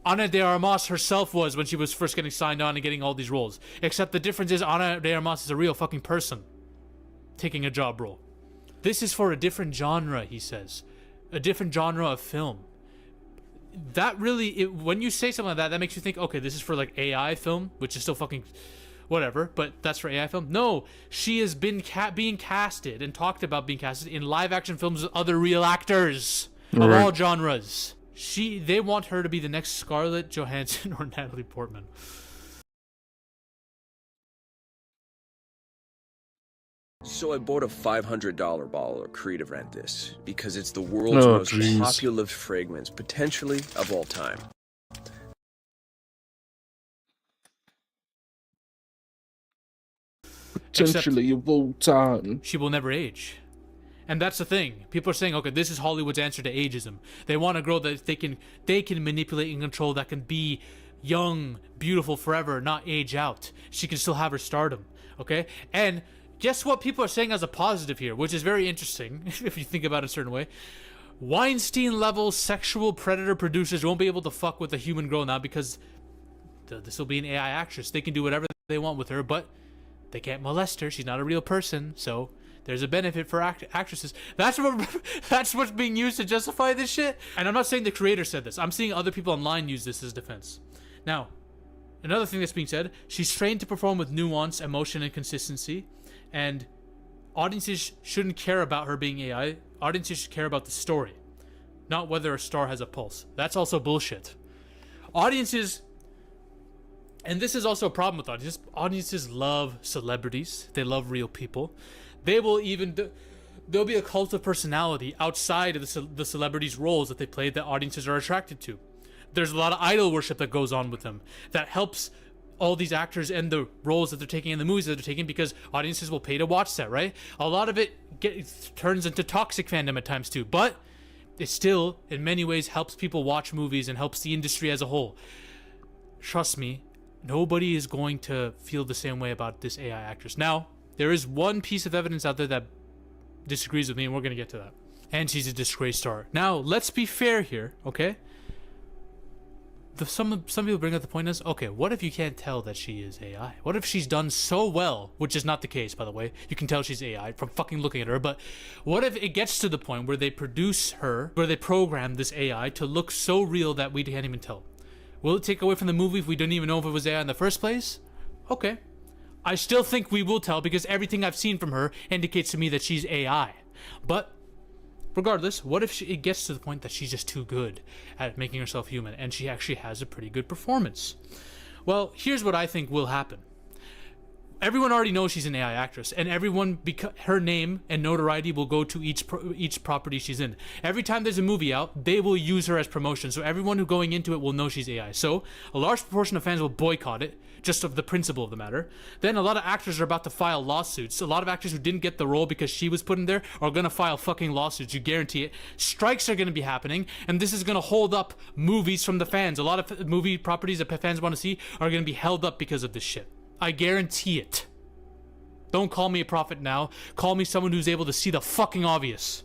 Ana de Armas herself was when she was first getting signed on and getting all these roles. Except the difference is Ana de Armas is a real fucking person taking a job role. This is for a different genre, he says. A different genre of film. That really, when you say something like that, that makes you think, okay, this is for like AI film, which is still fucking whatever, but that's for AI film. No, she has been being casted and talked about being casted in live action films with other real actors of all genres. They want her to be the next Scarlett Johansson or Natalie Portman. So I bought a $500 bottle of Creed Aventus because it's the world's most popular fragrance, potentially of all time. Potentially of all time. She will never age. And that's the thing. People are saying, okay, this is Hollywood's answer to ageism. They want a girl that they can manipulate and control, that can be young, beautiful forever, not age out. She can still have her stardom, okay? And guess what people are saying as a positive here, which is very interesting if you think about it a certain way. Weinstein-level sexual predator producers won't be able to fuck with a human girl now because this will be an AI actress. They can do whatever they want with her, but they can't molest her. She's not a real person, so there's a benefit for actresses. That's what's being used to justify this shit. And I'm not saying the creator said this. I'm seeing other people online use this as defense. Now, another thing that's being said, she's trained to perform with nuance, emotion, and consistency. And audiences shouldn't care about her being AI. Audiences should care about the story, not whether a star has a pulse. That's also bullshit. Audiences, and this is also a problem with audiences. Audiences love celebrities. They love real people. They will even there'll be a cult of personality outside of the celebrities' roles that they play that audiences are attracted to. There's a lot of idol worship that goes on with them that helps all these actors and the roles that they're taking in the movies that they're taking because audiences will pay to watch that, right? A lot of it turns into toxic fandom at times too, but it still, in many ways, helps people watch movies and helps the industry as a whole. Trust me, nobody is going to feel the same way about this AI actress. Now, there is one piece of evidence out there that disagrees with me, and we're going to get to that. And she's a disgrace star. Now, let's be fair here, okay? Some people bring up the point is, okay, what if you can't tell that she is AI? What if she's done so well, which is not the case, by the way. You can tell she's AI from fucking looking at her, but what if it gets to the point where they produce her, where they program this AI to look so real that we can't even tell? Will it take away from the movie if we don't even know if it was AI in the first place? Okay. I still think we will tell because everything I've seen from her indicates to me that she's AI. But regardless, what if it gets to the point that she's just too good at making herself human and she actually has a pretty good performance? Well, here's what I think will happen. Everyone already knows she's an AI actress, and everyone, her name and notoriety will go to each property she's in. Every time there's a movie out, they will use her as promotion, so everyone who going into it will know she's AI. So a large proportion of fans will boycott it, just of the principle of the matter. Then a lot of actors are about to file lawsuits. A lot of actors who didn't get the role because she was put in there are going to file fucking lawsuits, you guarantee it. Strikes are going to be happening, and this is going to hold up movies from the fans. A lot of movie properties that fans want to see are going to be held up because of this shit. I guarantee it. Don't call me a prophet now. Call me someone who's able to see the fucking obvious.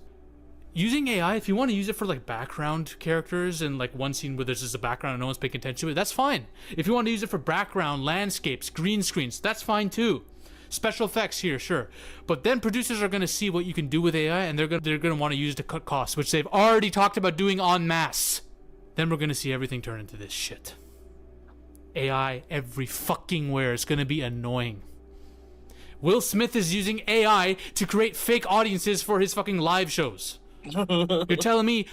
Using AI, if you want to use it for like background characters and like one scene where there's just a background and no one's paying attention to it, that's fine. If you want to use it for background, landscapes, green screens, that's fine too. Special effects here, sure. But then producers are going to see what you can do with AI and they're going to want to use it to cut costs, which they've already talked about doing en masse. Then we're going to see everything turn into this shit. AI every fucking where. It's going to be annoying. Will Smith is using AI to create fake audiences for his fucking live shows. You're telling me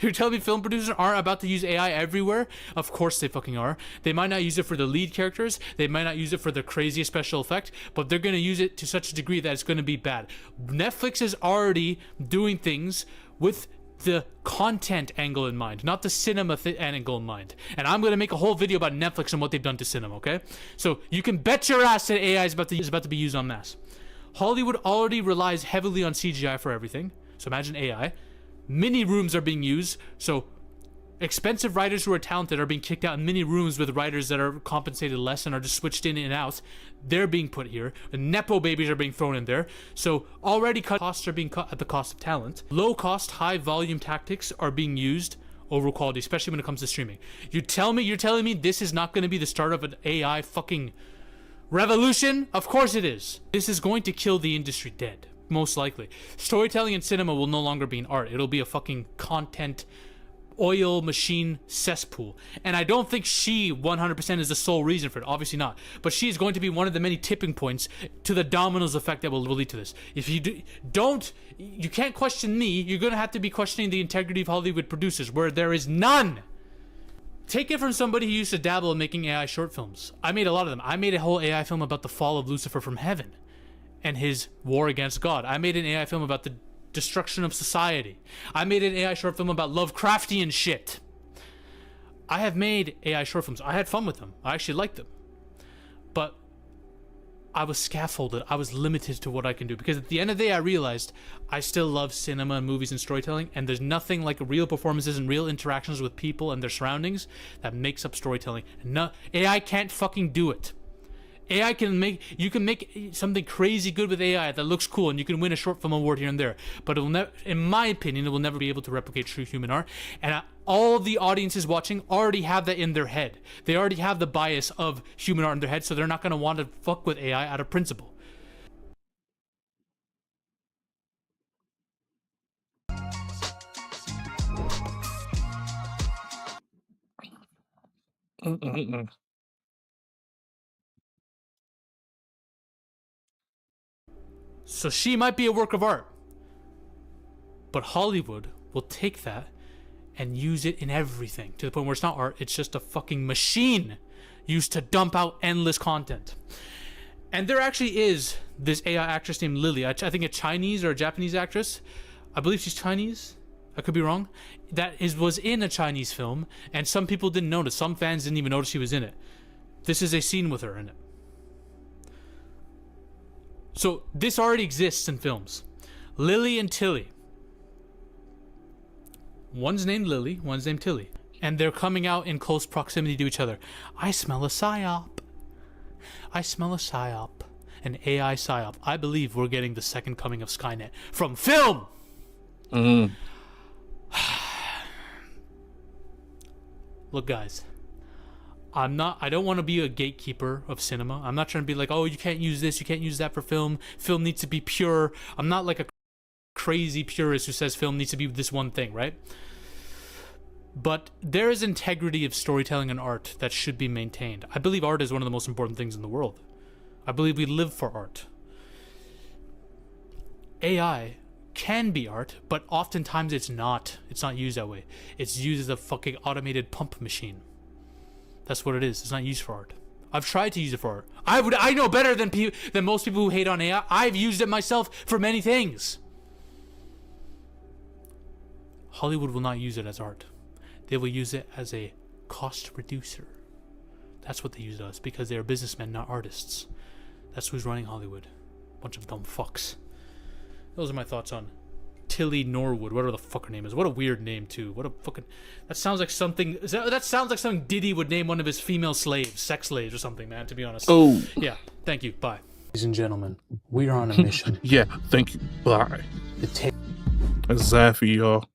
film producers aren't about to use AI everywhere? Of course they fucking are. They might not use it for the lead characters. They might not use it for the craziest special effect, but they're going to use it to such a degree that it's going to be bad. Netflix is already doing things with the content angle in mind, not the cinema angle in mind. And I'm going to make a whole video about Netflix and what they've done to cinema, okay? So you can bet your ass that AI is about to be used en masse. Hollywood already relies heavily on CGI for everything. So imagine AI. Mini rooms are being used. So expensive writers who are talented are being kicked out in mini rooms with writers that are compensated less and are just switched in and out. They're being put here. And Nepo babies are being thrown in there. So already costs are being cut at the cost of talent. Low cost, high volume tactics are being used over quality, especially when it comes to streaming. You're telling me this is not going to be the start of an AI fucking revolution? Of course it is. This is going to kill the industry dead, most likely. Storytelling in cinema will no longer be an art. It'll be a fucking content oil machine cesspool. And I don't think she 100% is the sole reason for it. Obviously not. But she is going to be one of the many tipping points to the dominoes effect that will lead to this. If you you can't question me. You're going to have to be questioning the integrity of Hollywood producers, where there is none. Take it from somebody who used to dabble in making AI short films. I made a lot of them. I made a whole AI film about the fall of Lucifer from heaven and his war against God. I made an AI film about the destruction of society. I made an AI short film about Lovecraftian shit. I have made AI short films. I had fun with them. I actually liked them. But I was scaffolded. I was limited to what I can do. Because at the end of the day, I realized I still love cinema and movies and storytelling, and there's nothing like real performances and real interactions with people and their surroundings that makes up storytelling. No, AI can't fucking do it. AI you can make something crazy good with AI that looks cool, and you can win a short film award here and there. But it will never, in my opinion, it will never be able to replicate true human art. And all of the audiences watching already have that in their head. They already have the bias of human art in their head, so they're not going to want to fuck with AI out of principle. So she might be a work of art, but Hollywood will take that and use it in everything, to the point where it's not art, it's just a fucking machine used to dump out endless content. And there actually is this AI actress named Lily. I think a Chinese or a Japanese actress. I believe she's Chinese. I could be wrong. Was in a Chinese film, and some people didn't notice. Some fans didn't even notice she was in it. This is a scene with her in it. So this already exists in films. Lily and Tilly. One's named Lily, one's named Tilly. And they're coming out in close proximity to each other. I smell a psyop. I smell a psyop. An AI psyop. I believe we're getting the second coming of Skynet from film! Look, guys. I don't want to be a gatekeeper of cinema. I'm not trying to be like, oh, you can't use this, you can't use that for film. Film needs to be pure. I'm not like a crazy purist who says film needs to be this one thing, right? But there is integrity of storytelling and art that should be maintained. I believe art is one of the most important things in the world. I believe we live for art. AI can be art, but oftentimes it's not. It's not used that way. It's used as a fucking automated pump machine. That's what it is. It's not used for art. I've tried to use it for art. I know better than most people who hate on AI. I've used it myself for many things. Hollywood will not use it as art. They will use it as a cost reducer. That's what they use it as, because they're businessmen, not artists. That's who's running Hollywood. Bunch of dumb fucks. Those are my thoughts on Tilly Norwood, whatever the fuck her name is. What a weird name too. What a fucking... That sounds like something... That sounds like something Diddy would name one of his female slaves, sex slaves or something, man, to be honest. Oh. Yeah, thank you. Bye. Ladies and gentlemen, we are on a mission. Yeah, thank you. Bye. That's Zaffy, y'all.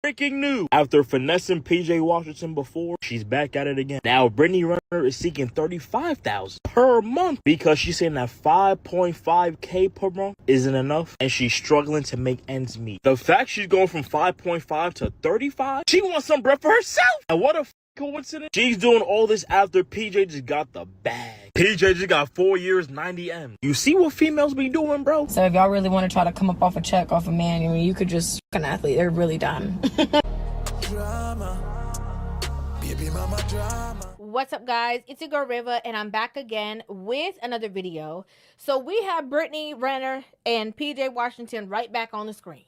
Breaking news! After finessing PJ Washington before, she's back at it again. Now, Brittany Renner is seeking $35,000 per month because she's saying that $5.5K per month isn't enough, and she's struggling to make ends meet. The fact she's going from 5.5 to 35, she wants some bread for herself. And what a coincidence! She's doing all this after PJ just got the bag. PJ just got 4 years, 90 M. You see what females be doing, bro? So if y'all really want to try to come up off a check off a man, I mean, you could just an athlete. They're really done. What's up, guys? It's your girl Riva, and I'm back again with another video. So we have Brittany Renner and PJ Washington right back on the screen.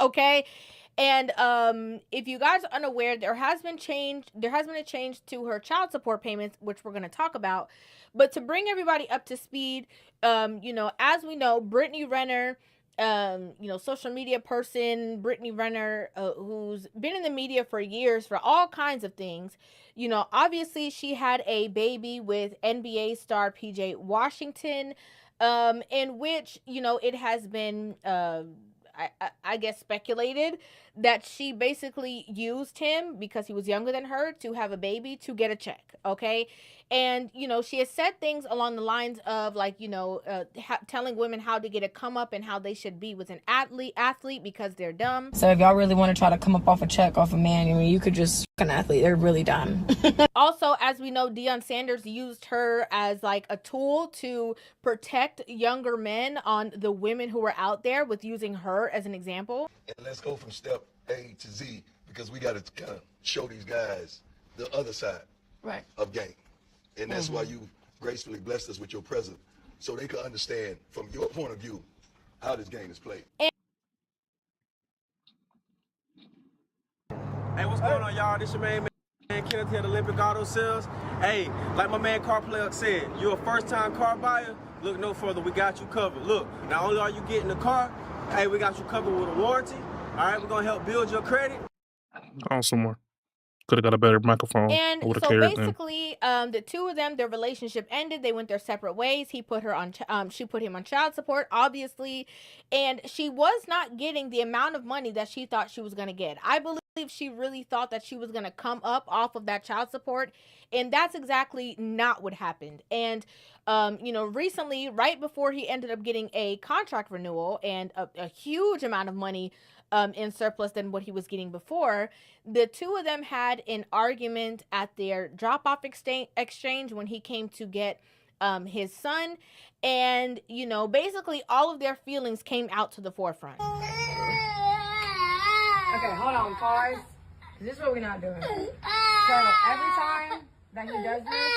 Okay? And if you guys are unaware, there has been a change to her child support payments, which we're going to talk about. But to bring everybody up to speed, you know, as we know, Brittany Renner, you know, social media person, Brittany Renner, who's been in the media for years for all kinds of things. You know, obviously she had a baby with NBA star PJ Washington, in which, you know, it has been, I guess, speculated that she basically used him because he was younger than her to have a baby to get a check, okay? And, you know, she has said things along the lines of, like, you know, telling women how to get a come up and how they should be with an athlete because they're dumb. So if y'all really want to try to come up off a check off a man, I mean, you could just an athlete. They're really dumb. Also, as we know, Deion Sanders used her as like a tool to protect younger men on the women who were out there with using her as an example. And let's go from step A to Z because we got to kind of show these guys the other side of game. And that's why you gracefully blessed us with your presence so they can understand from your point of view how this game is played. Hey, what's going on, y'all? This your man Kenneth here at Olympic Auto Sales. Hey, like my man Car Plug said, you're a first-time car buyer, look no further. We got you covered. Look, not only are you getting the car, hey, we got you covered with a warranty. All right, we're going to help build your credit. On somewhere. Could have got a better microphone. And so basically, the two of them, their relationship ended. They went their separate ways. He put her on, she put him on child support, obviously, and she was not getting the amount of money that she thought she was going to get. I believe she really thought that she was going to come up off of that child support, and that's exactly not what happened. And you know, recently, right before he ended up getting a contract renewal and a huge amount of money in surplus than what he was getting before, the two of them had an argument at their drop-off exchange when he came to get his son, and, you know, basically all of their feelings came out to the forefront. Okay, hold on, pause. This is what we're not doing. So every time that he does this,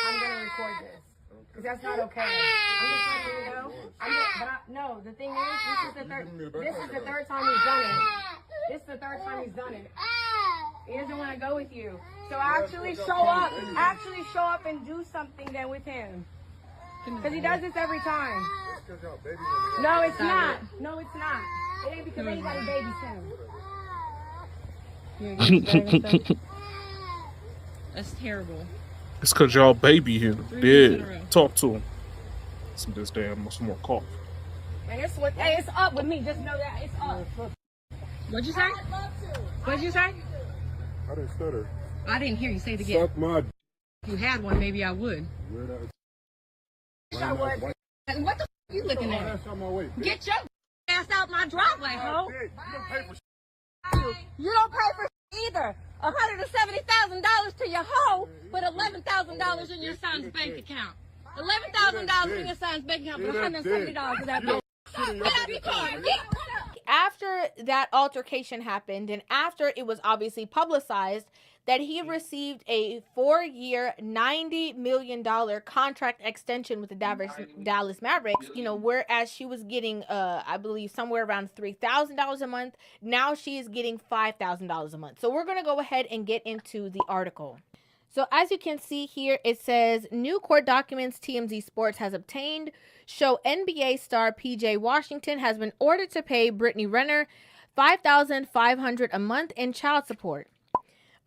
I'm gonna record this. Because that's not okay. I'm just letting you know. No, the thing is, this is the third time he's done it. This is the third time he's done it. He doesn't want to go with you. So actually show up and do something then with him. Because he does this every time. No, it's not. No, it's not. It ain't because anybody babies him. That's terrible. It's because y'all baby him. Yeah. Talk to him. Some this damn some more cough. And it's up with me. Just know that it's up. What'd you say? What'd you say? I didn't stutter. I didn't hear you say it again. Suck my If you had one, maybe I would. And what the f are you looking at? Get your ass out my driveway, ho. You don't pay for either. $170,000 to your hoe, but $11,000 in your son's bank account. $11,000 in your son's bank account, but $170 for that bill. After that altercation happened, and after it was obviously publicized that he received a 4-year, $90 million contract extension with the Dallas Mavericks, you know, whereas she was getting, I believe, somewhere around $3,000 a month, now she is getting $5,000 a month. So we're going to go ahead and get into the article. So as you can see here, it says, new court documents TMZ Sports has obtained show NBA star PJ Washington has been ordered to pay Brittany Renner $5,500 a month in child support.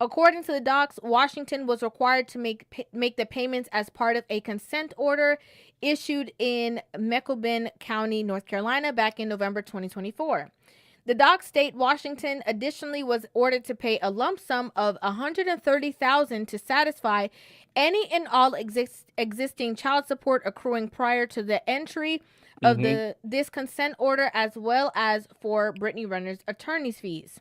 According to the docs, Washington was required to make the payments as part of a consent order issued in Macomb County, North Carolina, back in November 2024. The docs state Washington additionally was ordered to pay a lump sum of $130,000 to satisfy any and all existing child support accruing prior to the entry of this consent order, as well as for Brittany Renner's attorney's fees.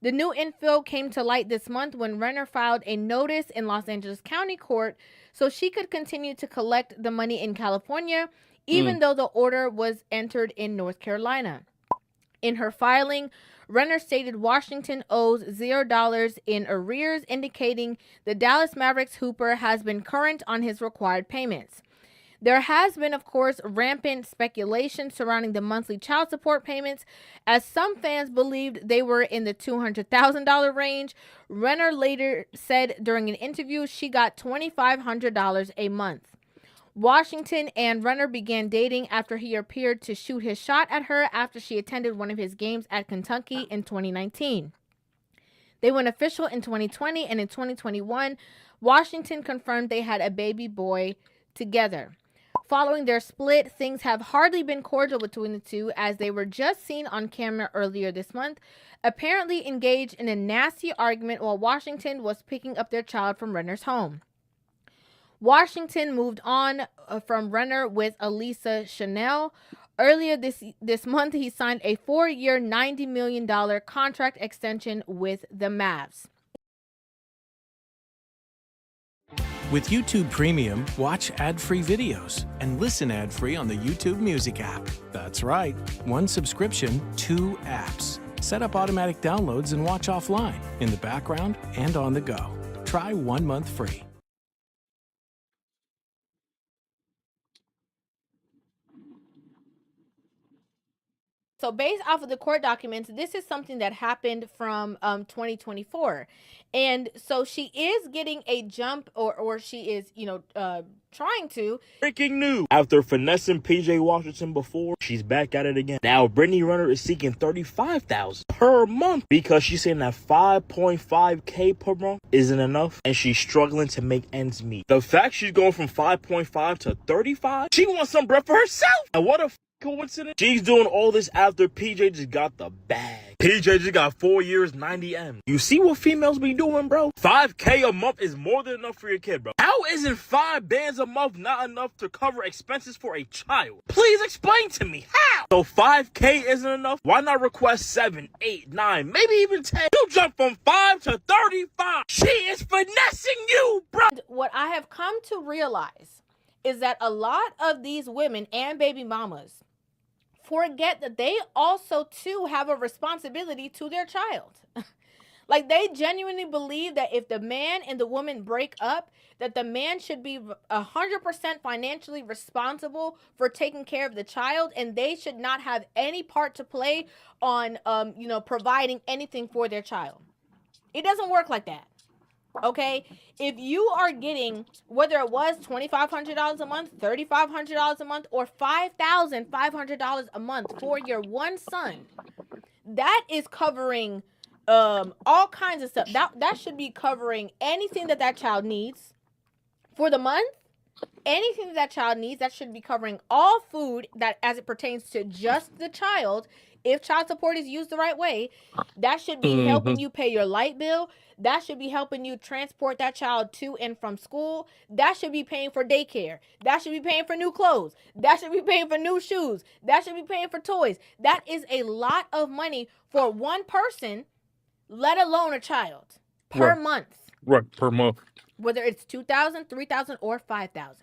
The new info came to light this month when Renner filed a notice in Los Angeles County Court so she could continue to collect the money in California, even though the order was entered in North Carolina. In her filing, Renner stated Washington owes $0 in arrears, indicating the Dallas Mavericks hooper has been current on his required payments. There has been, of course, rampant speculation surrounding the monthly child support payments, as some fans believed they were in the $200,000 range. Renner later said during an interview she got $2,500 a month. Washington and Renner began dating after he appeared to shoot his shot at her after she attended one of his games at Kentucky in 2019. They went official in 2020, and in 2021, Washington confirmed they had a baby boy together. Following their split, things have hardly been cordial between the two, as they were just seen on camera earlier this month, apparently engaged in a nasty argument while Washington was picking up their child from Renner's home. Washington moved on from Renner with Elisa Chanel. Earlier this month, he signed a 4-year, $90 million contract extension with the Mavs. With YouTube Premium, watch ad-free videos and listen ad-free on the YouTube Music app. That's right, one subscription, 2 apps. Set up automatic downloads and watch offline, in the background and on the go. Try 1 month free. So based off of the court documents, this is something that happened from 2024. And so she is getting a jump, or she is, trying to. Breaking news. After finessing PJ Washington before, she's back at it again. Now, Brittany Renner is seeking $35,000 per month because she's saying that 5.5K per month isn't enough, and she's struggling to make ends meet. The fact she's going from 5.5 to 35, she wants some bread for herself. And what a coincidence. She's doing all this after PJ just got the bag. PJ just got 4 years, 90 M. You see what females be doing, bro? 5K a month is more than enough for your kid, bro. How isn't 5 bands a month not enough to cover expenses for a child? Please explain to me how. So 5K isn't enough? Why not request 7, 8, 9, maybe even 10? You jump from 5 to 35. She is finessing you, bro. What I have come to realize is that a lot of these women and baby mamas forget that they also too have a responsibility to their child. Like, they genuinely believe that if the man and the woman break up, that the man should be 100% financially responsible for taking care of the child, and they should not have any part to play on providing anything for their child. It doesn't work like that. Okay, if you are getting, whether it was $2,500 a month, $3,500 a month, or $5,500 a month for your one son, that is covering all kinds of stuff. That should be covering anything that child needs for the month. Anything that child needs, that should be covering all food that as it pertains to just the child. If child support is used the right way, that should be helping you pay your light bill. That should be helping you transport that child to and from school. That should be paying for daycare. That should be paying for new clothes. That should be paying for new shoes. That should be paying for toys. That is a lot of money for one person, let alone a child, per month. Right, per month. Whether it's $2,000, $3,000, or $5,000.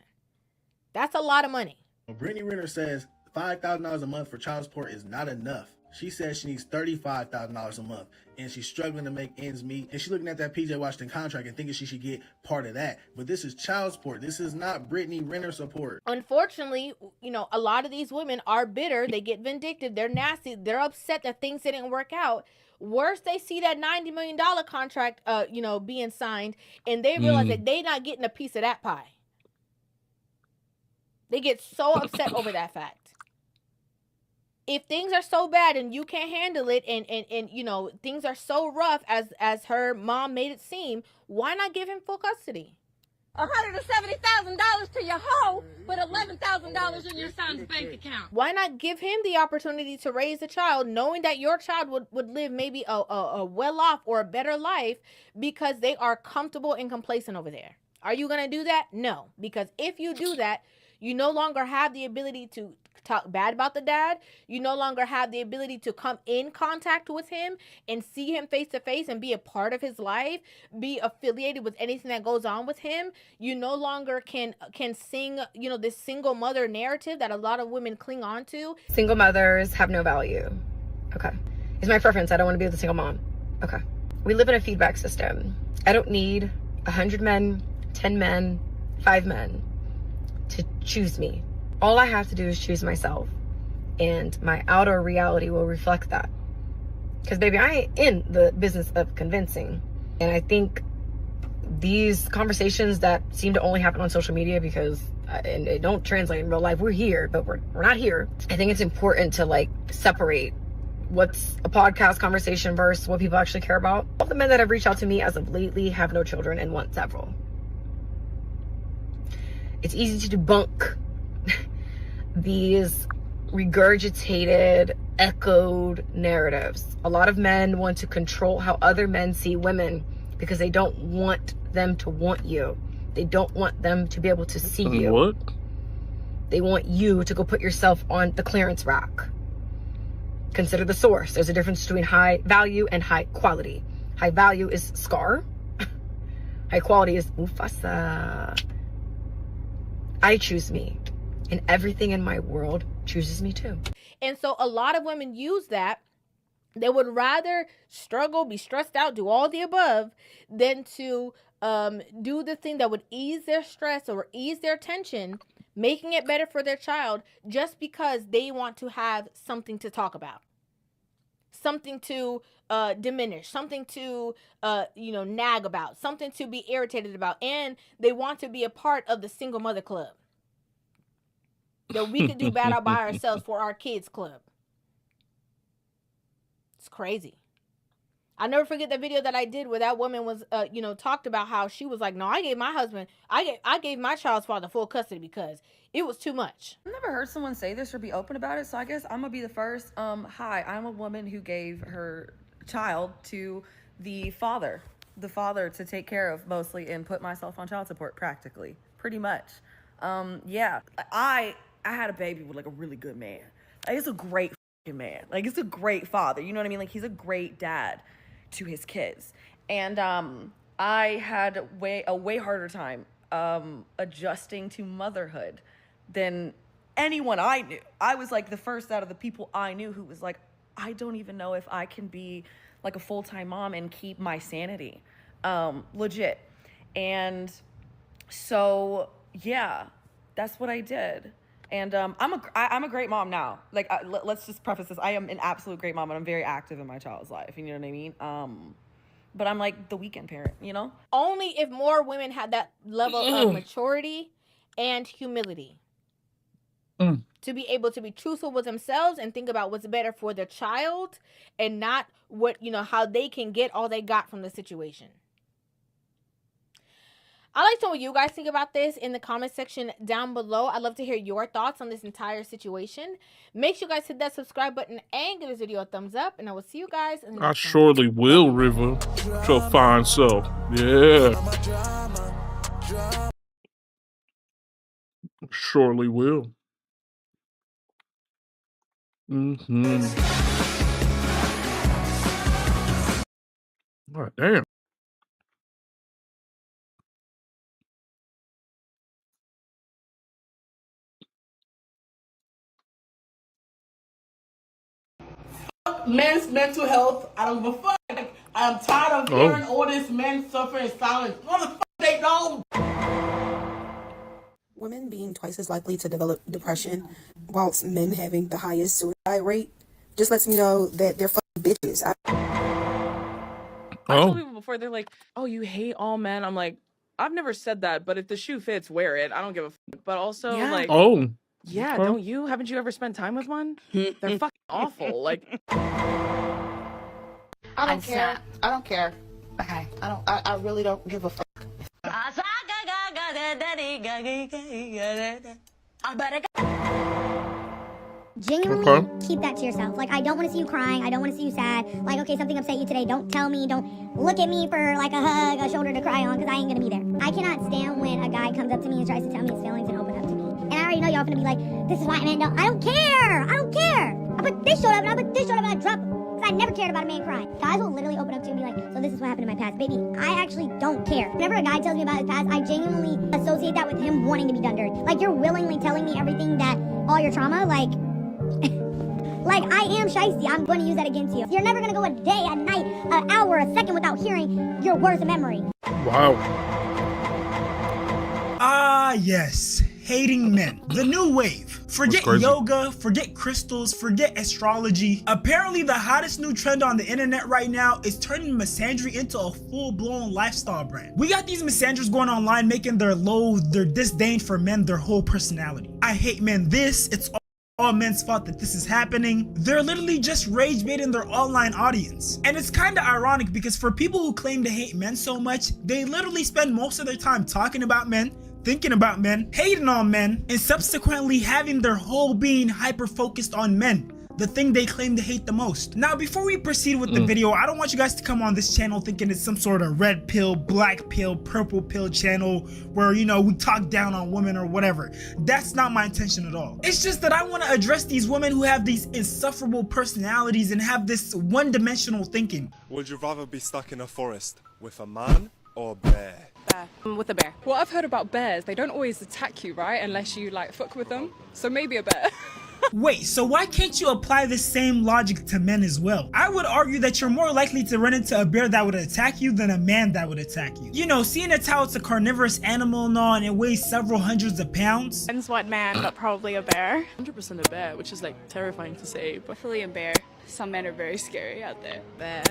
That's a lot of money. Brittany Renner says $5,000 a month for child support is not enough. She says she needs $35,000 a month, and she's struggling to make ends meet. And she's looking at that PJ Washington contract and thinking she should get part of that. But this is child support. This is not Brittany Renner support. Unfortunately, a lot of these women are bitter. They get vindictive. They're nasty. They're upset that things didn't work out. Worse, they see that $90 million contract, being signed, and they realize that they're not getting a piece of that pie. They get so upset over that fact. If things are so bad and you can't handle it, and things are so rough as her mom made it seem, why not give him full custody? $170,000 to your hoe, but $11,000 in your son's bank account. Why not give him the opportunity to raise the child, knowing that your child would live maybe a well-off or a better life because they are comfortable and complacent over there? Are you going to do that? No, because if you do that, you no longer have the ability to talk bad about the dad. You no longer have the ability to come in contact with him and see him face to face and be a part of his life, be affiliated with anything that goes on with him. You no longer can sing, this single mother narrative that a lot of women cling on to. Single mothers have no value. Okay. It's my preference. I don't want to be with a single mom. Okay. We live in a feedback system. I don't need 100 men, 10 men, 5 men to choose me. All I have to do is choose myself, and my outer reality will reflect that. Because baby, I ain't in the business of convincing. And I think these conversations that seem to only happen on social media because and they don't translate in real life, we're here, but we're not here. I think it's important to separate what's a podcast conversation versus what people actually care about. All the men that have reached out to me as of lately have no children and want several. It's easy to debunk these regurgitated, echoed narratives. A lot of men want to control how other men see women because they don't want them to want you. They don't want them to be able to see you. What? They want you to go put yourself on the clearance rack. Consider the source. There's a difference between high value and high quality. High value is Scar. High quality is Mufasa. I choose me, and everything in my world chooses me too. And so a lot of women use that. They would rather struggle, be stressed out, do all the above than to do the thing that would ease their stress or ease their tension, making it better for their child, just because they want to have something to talk about, something to diminish, something to nag about, something to be irritated about, and they want to be a part of the single mother club. That we could do bad all by ourselves for our kids club. It's crazy. I'll never forget the video that I did where that woman was, talked about how she was like, no, I gave my husband, I gave my child's father full custody because it was too much. I've never heard someone say this or be open about it, so I guess I'm gonna be the first. Hi, I'm a woman who gave her child to the father to take care of mostly and put myself on child support practically, pretty much. Yeah, I had a baby with like a really good man. Like, it's a great man. Like, it's a great father. You know what I mean? Like, he's a great dad to his kids. And I had a way harder time adjusting to motherhood than anyone I knew. I was like the first out of the people I knew who was like, I don't even know if I can be like a full-time mom and keep my sanity. Legit. And so, yeah, that's what I did. And I'm a great mom now. Like, let's just preface this. I am an absolute great mom, and I'm very active in my child's life. You know what I mean? But I'm like the weekend parent, you know? Only if more women had that level of maturity and humility. To be able to be truthful with themselves and think about what's better for their child and not how they can get all they got from the situation. I'd like to know what you guys think about this in the comment section down below. I'd love to hear your thoughts on this entire situation. Make sure you guys hit that subscribe button and give this video a thumbs up. And I will see you guys in the next one. Surely will, River. Your fine self. Yeah. Surely will. God damn. Men's mental health. I don't give a fuck. I'm tired of hearing all this men suffer in silence. Motherfucker, they don't. Women being twice as likely to develop depression, whilst men having the highest suicide rate, just lets me know that they're fucking bitches. I told people before, they're like, oh, you hate all men. I'm like, I've never said that, but if the shoe fits, wear it. I don't give a fuck. But also, like, yeah, don't you? Haven't you ever spent time with one? They're fucking awful. Like, I don't care. I don't care. Okay. I really don't give a fuck. Genuinely keep that to yourself. Like, I don't want to see you crying. I don't want to see you sad. Like, okay, something upset you today. Don't tell me. Don't look at me for like a hug, a shoulder to cry on, because I ain't gonna be there. I cannot stand when a guy comes up to me and tries to tell me his feelings and open up to me. And I already know y'all gonna be like, this is why a man don't. I don't care. I don't care. I put this showed up and I put this showed up and I drop him. Because I never cared about a man crying. Guys will literally open up to me and be like, so this is what happened in my past. Baby, I actually don't care. Whenever a guy tells me about his past, I genuinely associate that with him wanting to be done dirty. Like, you're willingly telling me everything that, all your trauma, like, like, I am shiesty. I'm going to use that against you. You're never going to go a day, a night, an hour, a second without hearing your words of memory. Wow. Ah, yes. Hating men. The new wave. Forget yoga, forget crystals, forget astrology. Apparently, the hottest new trend on the internet right now is turning misandry into a full-blown lifestyle brand. We got these misanders going online making their disdain for men their whole personality. I hate men this, it's all men's fault that this is happening. They're literally just rage baiting their online audience. And it's kind of ironic because for people who claim to hate men so much, they literally spend most of their time talking about men, thinking about men, hating on men, and subsequently having their whole being hyper-focused on men, the thing they claim to hate the most. Now, before we proceed with the video, I don't want you guys to come on this channel thinking it's some sort of red pill, black pill, purple pill channel where, you know, we talk down on women or whatever. That's not my intention at all. It's just that I want to address these women who have these insufferable personalities and have this one-dimensional thinking. Would you rather be stuck in a forest with a man or a bear? Bear. With a bear. What I've heard about bears, they don't always attack you, right? Unless you like fuck with them. So maybe a bear. Wait, so why can't you apply the same logic to men as well? I would argue that you're more likely to run into a bear that would attack you than a man that would attack you. You know, seeing as how it's a carnivorous animal and all, and it weighs several hundreds of pounds. Depends what man, but probably a bear. 100% a bear, which is like terrifying to say, but Definitely a bear. Some men are very scary out there. bear.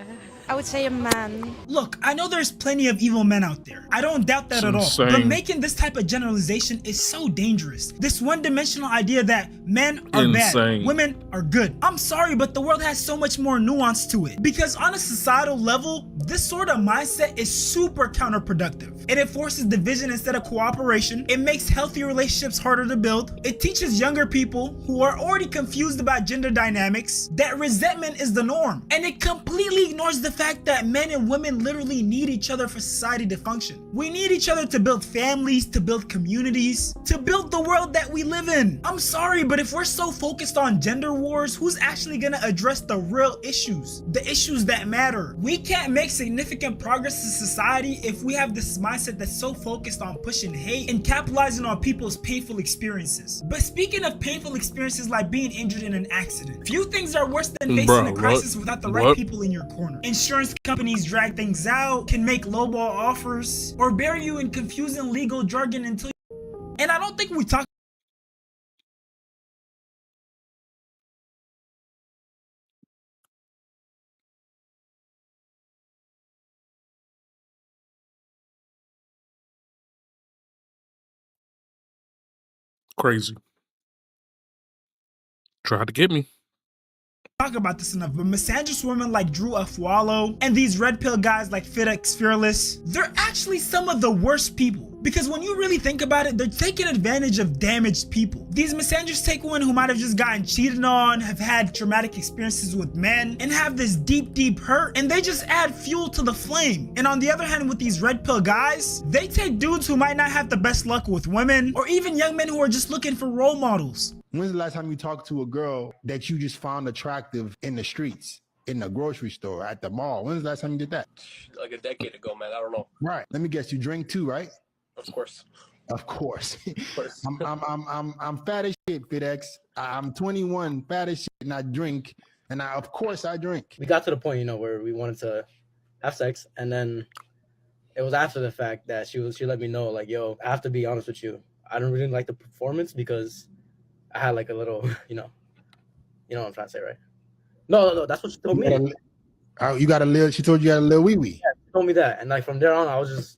I would say a man. Look, I know there's plenty of evil men out there. I don't doubt that at all. Insane. But making this type of generalization is so dangerous. This one-dimensional idea that men are bad, women are good. I'm sorry, but the world has so much more nuance to it. Because on a societal level, this sort of mindset is super counterproductive. And it forces division instead of cooperation. It makes healthy relationships harder to build. It teaches younger people who are already confused about gender dynamics that resentment is the norm. And it completely ignores the fact that men and women literally need each other for society to function. We need each other to build families, to build communities, to build the world that we live in. I'm sorry, but if we're so focused on gender wars, who's actually gonna address the real issues? The issues that matter. We can't make significant progress in society if we have this mindset that's so focused on pushing hate and capitalizing on people's painful experiences. But speaking of painful experiences like being injured in an accident, few things are worse than facing a crisis without the right people in your corner. Insurance companies drag things out, can make lowball offers, or bury you in confusing legal jargon until you... And I don't think we talk Crazy. Tried to get me. about this enough, but misandrous women like Drew Afualo and these red pill guys like FitX Fearless, they're actually some of the worst people. Because when you really think about it, they're taking advantage of damaged people. These misandrous take women who might have just gotten cheated on, have had traumatic experiences with men, and have this deep hurt, and they just add fuel to the flame. And on the other hand, with these red pill guys, they take dudes who might not have the best luck with women, or even young men who are just looking for role models. When's the last time you talked to a girl that you just found attractive in the streets, in the grocery store, at the mall? When's the last time you did that? Like a decade ago, man. I don't know. Right. Let me guess. You drink too, right? Of course. Of course. I'm fat as shit, FitX. I'm 21, fat as shit, and I drink. And of course I drink. We got to the point, you know, where we wanted to have sex, and then it was after the fact that she let me know, like, yo, I have to be honest with you. I don't really like the performance because I had like a little, you know what I'm trying to say, right? No, that's what she told me. You got a little. She told you had a little wee wee. Yeah, she told me that, and like from there on, I was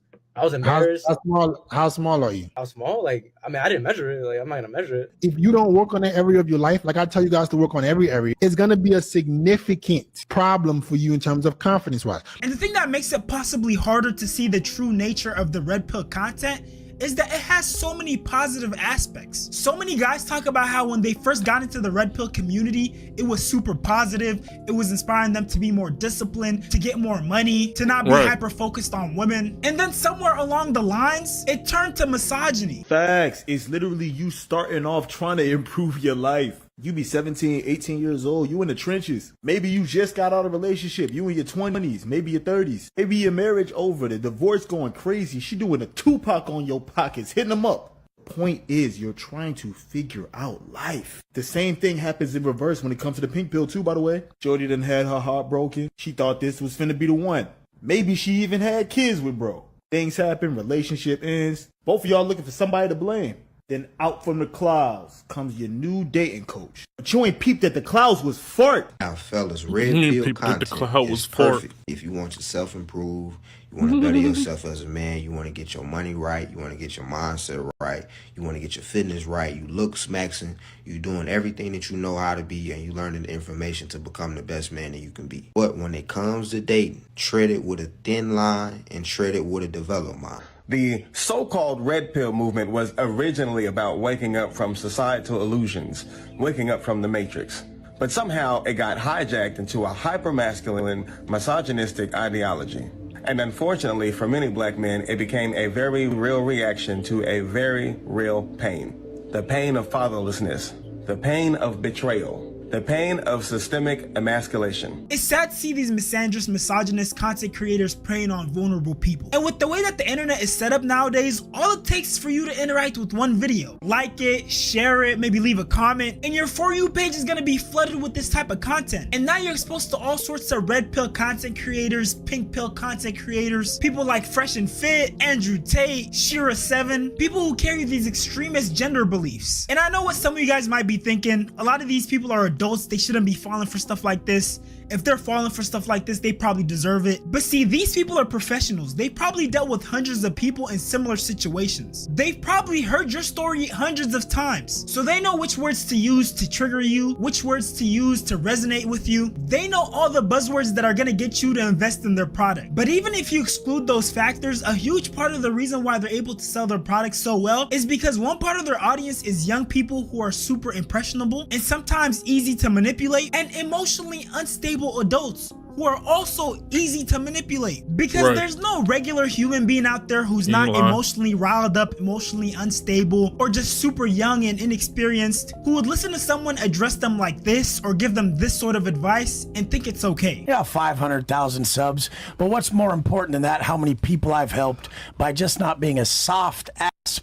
embarrassed. How small are you? How small? Like, I mean, I didn't measure it. Like, I'm not gonna measure it. If you don't work on that area of your life, like I tell you guys to work on every area, it's gonna be a significant problem for you in terms of confidence-wise. And the thing that makes it possibly harder to see the true nature of the red pill content is that it has so many positive aspects. So many guys talk about how when they first got into the red pill community, it was super positive. It was inspiring them to be more disciplined, to get more money, to not be hyper focused on women. And then somewhere along the lines, it turned to misogyny. Facts. It's literally you starting off trying to improve your life. You be 17, 18 years old, you in the trenches. Maybe you just got out of a relationship, you in your 20s, maybe your 30s. Maybe your marriage over, the divorce going crazy. She doing a Tupac on your pockets, hitting them up. Point is, you're trying to figure out life. The same thing happens in reverse when it comes to the pink pill too, by the way. Jody done had her heart broken. She thought this was finna be the one. Maybe she even had kids with bro. Things happen, relationship ends. Both of y'all looking for somebody to blame. Then out from the clouds comes your new dating coach. But you ain't peeped that the clouds was fart. Now, fellas, red pill content is perfect if you want to self-improve, you want to better yourself as a man, you want to get your money right, you want to get your mindset right, you want to get your fitness right, you look smaxing, you doing everything that you know how to be, and you learning the information to become the best man that you can be. But when it comes to dating, tread it with a thin line and tread it with a developed mind. The so-called red pill movement was originally about waking up from societal illusions, waking up from the matrix. But somehow it got hijacked into a hyper-masculine, misogynistic ideology. And unfortunately for many black men, it became a very real reaction to a very real pain. The pain of fatherlessness, the pain of betrayal, the pain of systemic emasculation. It's sad to see these misandrous, misogynist content creators preying on vulnerable people. And with the way that the internet is set up nowadays, all it takes is for you to interact with one video. Like it, share it, maybe leave a comment, and your For You page is gonna be flooded with this type of content. And now you're exposed to all sorts of red pill content creators, pink pill content creators, people like Fresh and Fit, Andrew Tate, Shira7, people who carry these extremist gender beliefs. And I know what some of you guys might be thinking. A lot of these people are adults, they shouldn't be falling for stuff like this. If they're falling for stuff like this, they probably deserve it. But see, these people are professionals. They probably dealt with hundreds of people in similar situations. They've probably heard your story hundreds of times. So they know which words to use to trigger you, which words to use to resonate with you. They know all the buzzwords that are gonna get you to invest in their product. But even if you exclude those factors, a huge part of the reason why they're able to sell their products so well is because one part of their audience is young people who are super impressionable and sometimes easy to manipulate, and emotionally unstable adults who are also easy to manipulate, because there's no regular human being out there who's not emotionally riled up, emotionally unstable, or just super young and inexperienced who would listen to someone address them like this or give them this sort of advice and think it's okay. Yeah, 500,000 subs, but what's more important than that, how many people I've helped by just not being a soft ass.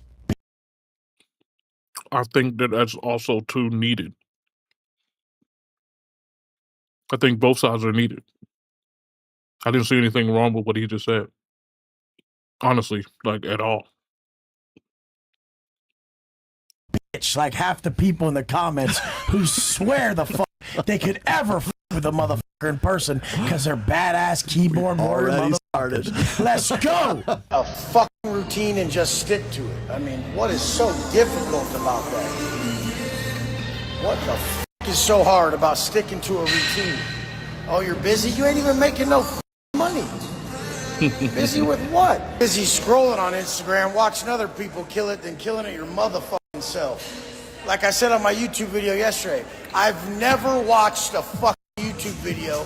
I think that that's also too needed. I think both sides are needed. I didn't see anything wrong with what he just said. Honestly, like at all. Bitch, like half the people in the comments who swear the fuck they could ever fuck with a motherfucker in person because they're badass keyboard warrior motherfuckers. Let's go! A fucking routine and just stick to it. I mean, what is so difficult about that? What the fuck is so hard about sticking to a routine? Oh, you're busy? You ain't even making no money. Busy with what? Busy scrolling on Instagram, watching other people kill it, than killing it your motherfucking self. Like I said on my YouTube video yesterday, I've never watched a fucking YouTube video,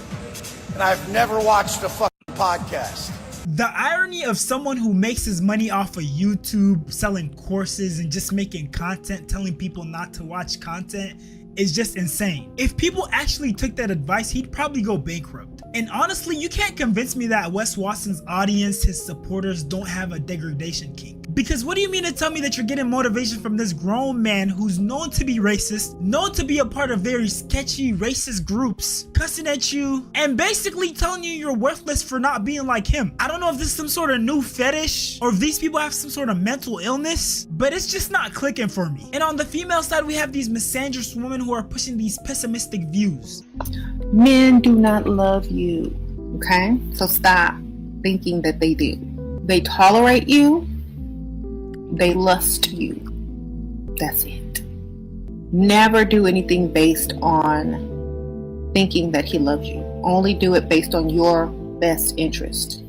and I've never watched a fucking podcast. The irony of someone who makes his money off of YouTube, selling courses and just making content, telling people not to watch content, is just insane. If people actually took that advice, he'd probably go bankrupt. And honestly, you can't convince me that Wes Watson's audience, his supporters, don't have a degradation kink. Because what do you mean to tell me that you're getting motivation from this grown man who's known to be racist, known to be a part of very sketchy racist groups, cussing at you, and basically telling you you're worthless for not being like him? I don't know if this is some sort of new fetish or if these people have some sort of mental illness, but it's just not clicking for me. And on the female side, we have these misandrous women who are pushing these pessimistic views. Men do not love you, okay? So stop thinking that they do. They tolerate you. They lust you. That's it. Never do anything based on thinking that he loves you. Only do it based on your best interest.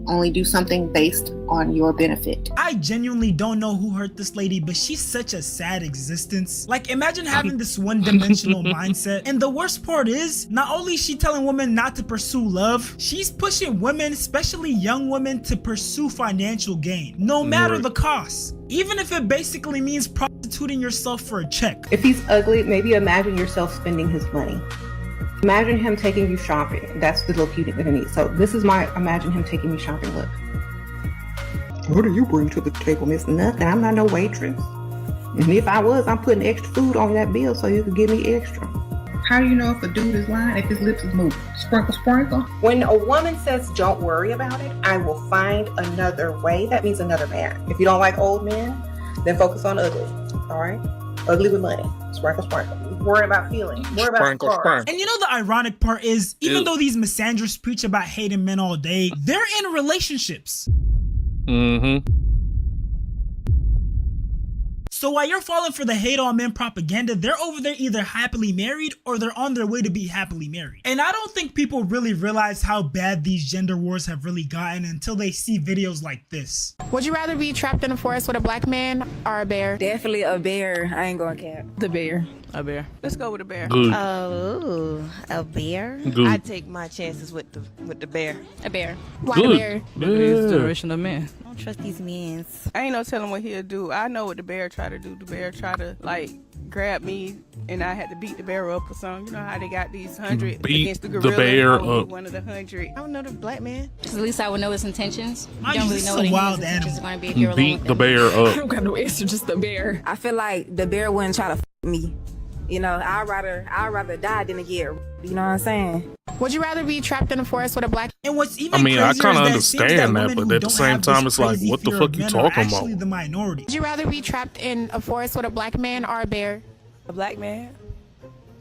Only do something based on your benefit. I genuinely don't know who hurt this lady, but she's such a sad existence. Like, imagine having this one-dimensional mindset. And the worst part is, not only is she telling women not to pursue love, she's pushing women, especially young women, to pursue financial gain, no matter the cost. Even if it basically means prostituting yourself for a check. If he's ugly, maybe imagine yourself spending his money. Imagine him taking you shopping. That's the look you're gonna need. So this is my imagine him taking you shopping look. What do you bring to the table, Miss? Nothing. I'm not no waitress. And if I was, I'm putting extra food on that bill so you can give me extra. How do you know if a dude is lying if his lips is moving? Sprinkle, sprinkle. When a woman says don't worry about it, I will find another way. That means another man. If you don't like old men, then focus on ugly. All right? Ugly with money. Sprinkle, sprinkle. Worry about feelings. Worry about cars. And you know the ironic part is, even though these misandrists preach about hating men all day, they're in relationships. So while you're falling for the hate on men propaganda, they're over there either happily married or they're on their way to be happily married. And I don't think people really realize how bad these gender wars have really gotten until they see videos like this. Would you rather be trapped in a forest with a black man or a bear? Definitely a bear. I ain't going cap. The bear. A bear. Let's go with a bear. Good. Oh, a bear? Good. I take my chances with the bear. A bear. Why Good. a bear? This generation of men. I don't trust these men. I ain't no telling what he'll do. I know what the bear try to do. The bear try to like grab me, and I had to beat the bear up or something. You know how they got these 100 Beat against the the gorilla. bear I would be up. one of the 100. I don't know the black man. At least I would know his intentions. You Mind don't you, really this know is what a his wild intentions animal. are going to be if you're alone Beat with the him. bear I up. don't got no answer, just the bear. I feel like the bear wouldn't try to f me. You know, I'd rather die than to get. You know what I'm saying? Would you rather be trapped in a forest with a black? And what's even I mean, I crazier kind of is that it seems understand that, women but who at the don't same have time, this it's like, crazy what the fear fuck of you men are talking actually about? the minority. Would you rather be trapped in a forest with a black man or a bear? A black man.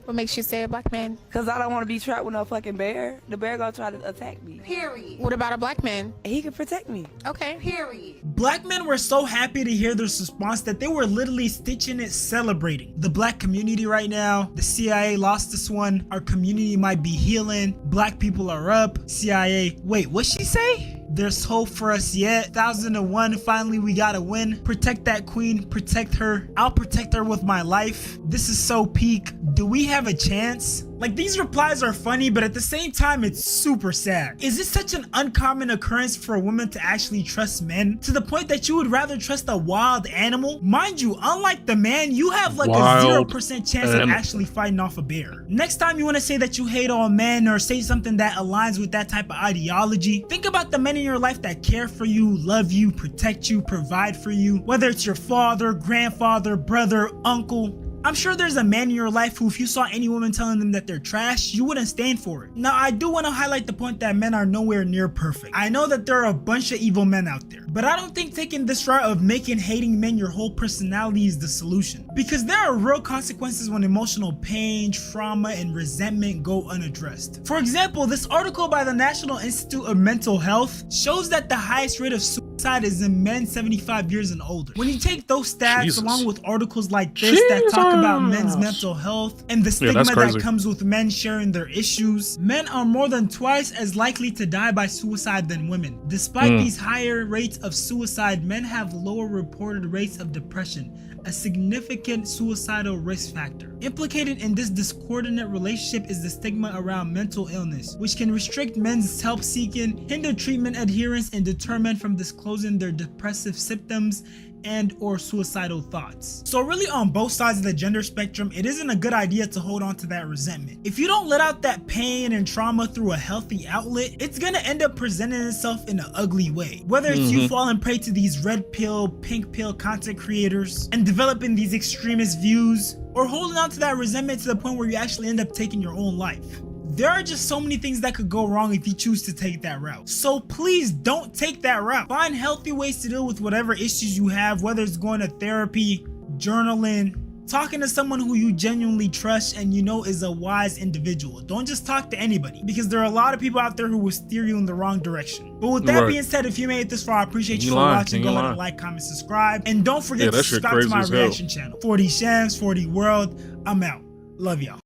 What makes you say a black man? Cause I don't want to be trapped with no fucking bear. The bear gonna try to attack me. Period. What about a black man? He can protect me. Okay. Period. Black men were so happy to hear this response that they were literally stitching it, celebrating. The black community right now, the CIA lost this one. Our community might be healing. Black people are up. CIA, wait, what'd she say? There's hope for us yet. 1001, finally we gotta win. Protect that queen, protect her. I'll protect her with my life. This is so peak. Do we have a chance? Like, these replies are funny, but at the same time, it's super sad. Is this such an uncommon occurrence for a woman to actually trust men? To the point that you would rather trust a wild animal? Mind you, unlike the man, you have like Wild a 0% chance of animal. actually fighting off a bear. Next time you want to say that you hate all men or say something that aligns with that type of ideology, think about the men in your life that care for you, love you, protect you, provide for you. Whether it's your father, grandfather, brother, uncle. I'm sure there's a man in your life who, if you saw any woman telling them that they're trash, you wouldn't stand for it. Now, I do want to highlight the point that men are nowhere near perfect. I know that there are a bunch of evil men out there, but I don't think taking this route of making hating men your whole personality is the solution. Because there are real consequences when emotional pain, trauma, and resentment go unaddressed. For example, this article by the National Institute of Mental Health shows that the highest rate of suicide is in men 75 years and older. When you take those stats Jesus. along with articles like this that talk about men's mental health and the stigma that comes with men sharing their issues, men are more than twice as likely to die by suicide than women. Despite these higher rates of suicide, men have lower reported rates of depression, a significant suicidal risk factor. Implicated in this discordant relationship is the stigma around mental illness, which can restrict men's help seeking, hinder treatment adherence, and deter men from disclosing their depressive symptoms and or suicidal thoughts. So really, on both sides of the gender spectrum, it isn't a good idea to hold on to that resentment. If you don't let out that pain and trauma through a healthy outlet, it's gonna end up presenting itself in an ugly way. Whether it's you falling prey to these red pill, pink pill content creators and developing these extremist views, or holding on to that resentment to the point where you actually end up taking your own life. There are just so many things that could go wrong if you choose to take that route. So please don't take that route. Find healthy ways to deal with whatever issues you have, whether it's going to therapy, journaling, talking to someone who you genuinely trust and you know is a wise individual. Don't just talk to anybody, because there are a lot of people out there who will steer you in the wrong direction. But with that being said, if you made it this far, I appreciate you for watching. Go ahead and like, comment, subscribe, and don't forget to subscribe to my reaction channel. 40 Shams, 40 World. I'm out. Love y'all.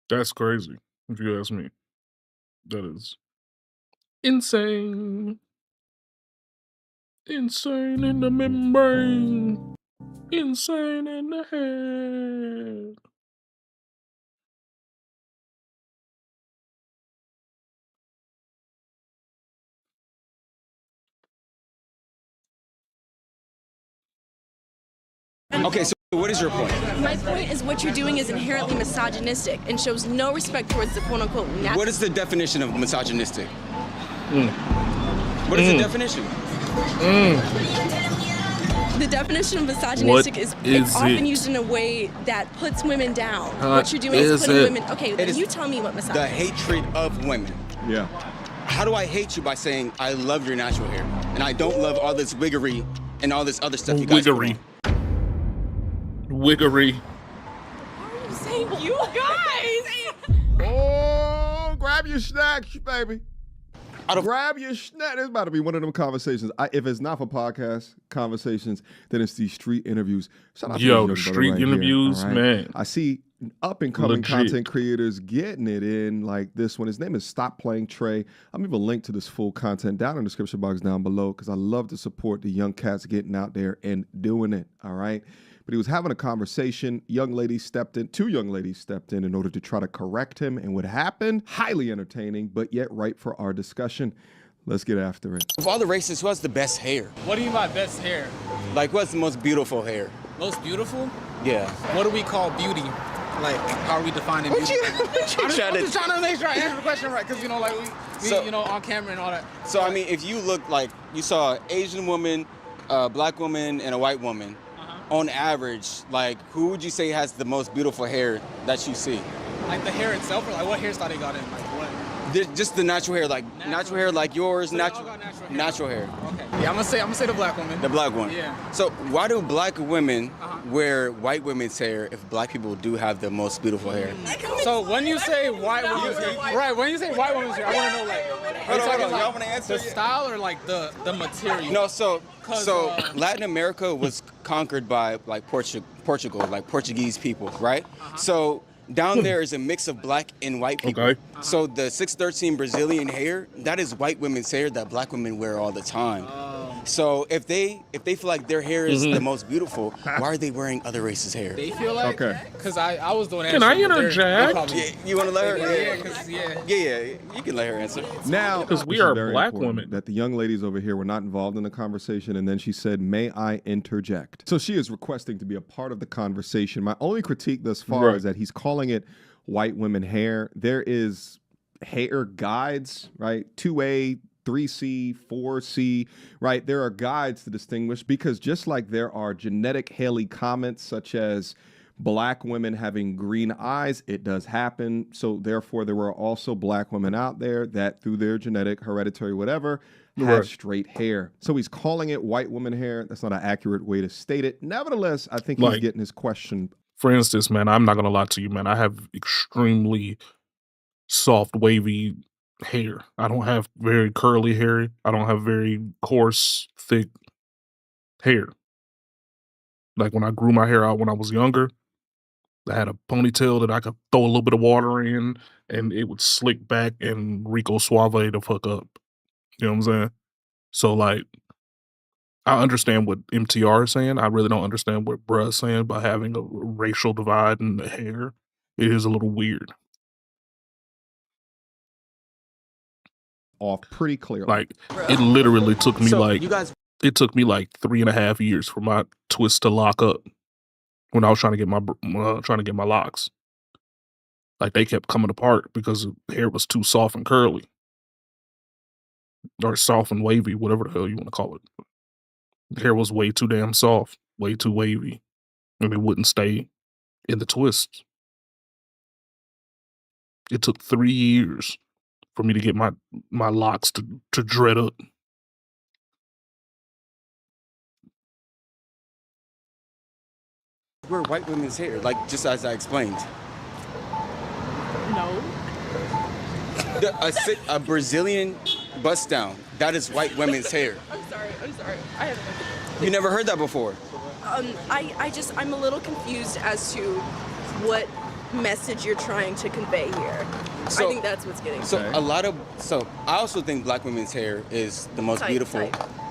That's crazy, if you ask me. That is insane. Insane in the membrane. Insane in the head. Okay, so what is your point? My point is what you're doing is inherently misogynistic and shows no respect towards the quote-unquote natural. What is the definition of misogynistic? What is the definition? The definition of misogynistic is it's often used in a way that puts women down. What you're doing is putting women... Okay, then you tell me what misogyny is. The hatred of women. Yeah. How do I hate you by saying I love your natural hair and I don't love all this wiggery and all this other stuff you guys do? Wiggery. Why are you saying you guys? Oh, grab your snacks, baby. Grab your snap. There's about to be one of them conversations. If it's not for podcast conversations, then it's these street interviews. Shout out to Yo, this young the brother street right here, interviews, all right? man. I see up and coming Legit. content creators getting it in like this one. His name is Stop Playing Trey. I'm leaving a link to this full content down in the description box down below because I love to support the young cats getting out there and doing it. All right. But he was having a conversation. Two young ladies stepped in order to try to correct him. And what happened? Highly entertaining, but yet right for our discussion. Let's get after it. Of all the races, who has the best hair? What do you mean by best hair? Like, what's the most beautiful hair? Most beautiful? Yeah. What do we call beauty? Like, how are we defining beauty? I'm just trying to make sure I answer the question right, because, you know, like, we you know, on camera and all that. So, I mean, if you look like, you saw an Asian woman, a black woman, and a white woman, on average, like, who would you say has the most beautiful hair that you see? Like the hair itself, or like what hairstyle they got in? Like what? Just the natural hair, like natural hair like yours, So natural hair. Okay. Yeah, I'm gonna say the black woman. The black one. Yeah. So why do black women wear white women's hair if black people do have the most beautiful hair? So when you say white women's hair, right? When you say white women's hair, I want to know like, are you talking Y'all like wanna answer? the style or like the material? No, so Latin America was conquered by like Portugal, like Portuguese people, right? So down there is a mix of black and white people. Okay. So the 613 Brazilian hair, that is white women's hair that black women wear all the time. So if they feel like their hair is the most beautiful, why are they wearing other races' hair? They feel like, because I was doing. Can I interject? Yeah, you want to let her? Yeah, you can let her answer. Now, because we this is are very black important women. that the young ladies over here were not involved in the conversation, and then she said, "May I interject?" So she is requesting to be a part of the conversation. My only critique thus far is that he's calling it white women hair. There is hair guides, right? 2A, 3C, 4C, right? There are guides to distinguish because just like there are genetic Haley comments such as black women having green eyes, it does happen. So therefore, there were also black women out there that through their genetic, hereditary, whatever, have straight hair. So he's calling it white woman hair. That's not an accurate way to state it. Nevertheless, I think he's getting his question. For instance, man, I'm not going to lie to you, man. I have extremely soft, wavy hair. I don't have very curly hair. I don't have very coarse, thick hair. Like when I grew my hair out when I was younger, I had a ponytail that I could throw a little bit of water in and it would slick back and Rico Suave the fuck up. You know what I'm saying? So like, I understand what MTR is saying. I really don't understand what bruh is saying by having a racial divide in the hair. It is a little weird. Off pretty clearly. Like it literally took me it took me like 3.5 years for my twist to lock up when I was trying to get my locks. Like they kept coming apart because the hair was too soft and curly. Or soft and wavy, whatever the hell you want to call it. The hair was way too damn soft, way too wavy, and it wouldn't stay in the twist. It took 3 years for me to get my locks to dread up. Wear white women's hair, like just as I explained. No. A Brazilian bust down, that is white women's hair. I'm sorry. I haven't. You never heard that before? I'm a little confused as to what message you're trying to convey here. I think that's what's getting. I also think black women's hair is the most beautiful,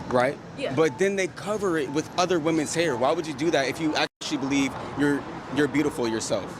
right? Yeah. But then they cover it with other women's hair. Why would you do that if you actually believe you're beautiful yourself?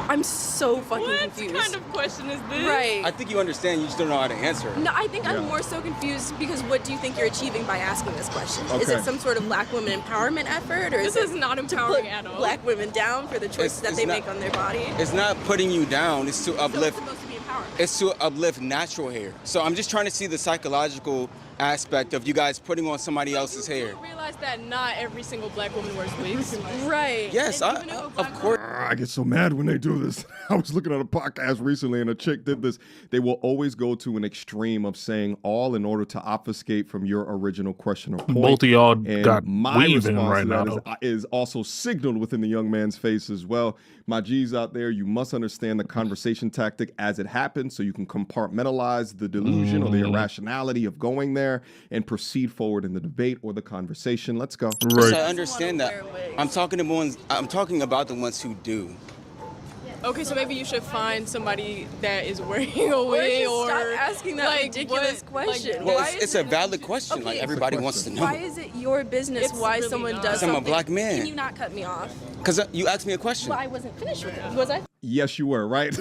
I'm so fucking confused. What kind of question is this? Right. I think you understand, you just don't know how to answer it. No, I think I'm more so confused because what do you think you're achieving by asking this question? Is Okay. it some sort of black women empowerment effort, or is it not empowering at all? Black women down for the choices that they make on their body? It's not putting you down, it's to uplift. So it's supposed to be empowering. It's to uplift natural hair. So I'm just trying to see the psychological aspect of you guys putting on somebody else's hair. Realize that not every single black woman wears wigs. Right. Yes, of course. I get so mad when they do this. I was looking at a podcast recently and a chick did this. They will always go to an extreme of saying all in order to obfuscate from your original question or point. Both of y'all And got my weaving response right to now. that is also signaled within the young man's face as well. My G's out there, you must understand the conversation tactic as it happens so you can compartmentalize the delusion or the irrationality of going there and proceed forward in the debate or the conversation. Let's go. Right. I understand that. I'm talking about the ones who do. Okay, so maybe you should find somebody that is wearing a wig or stop asking that ridiculous question. Well, it's a valid question. Okay. Like everybody wants to know. Why is it your business why really someone not. does 'Cause I'm a something? black man. Can you not cut me off? Because you asked me a question. Well, I wasn't finished with it. Was I? Yes, you were, right?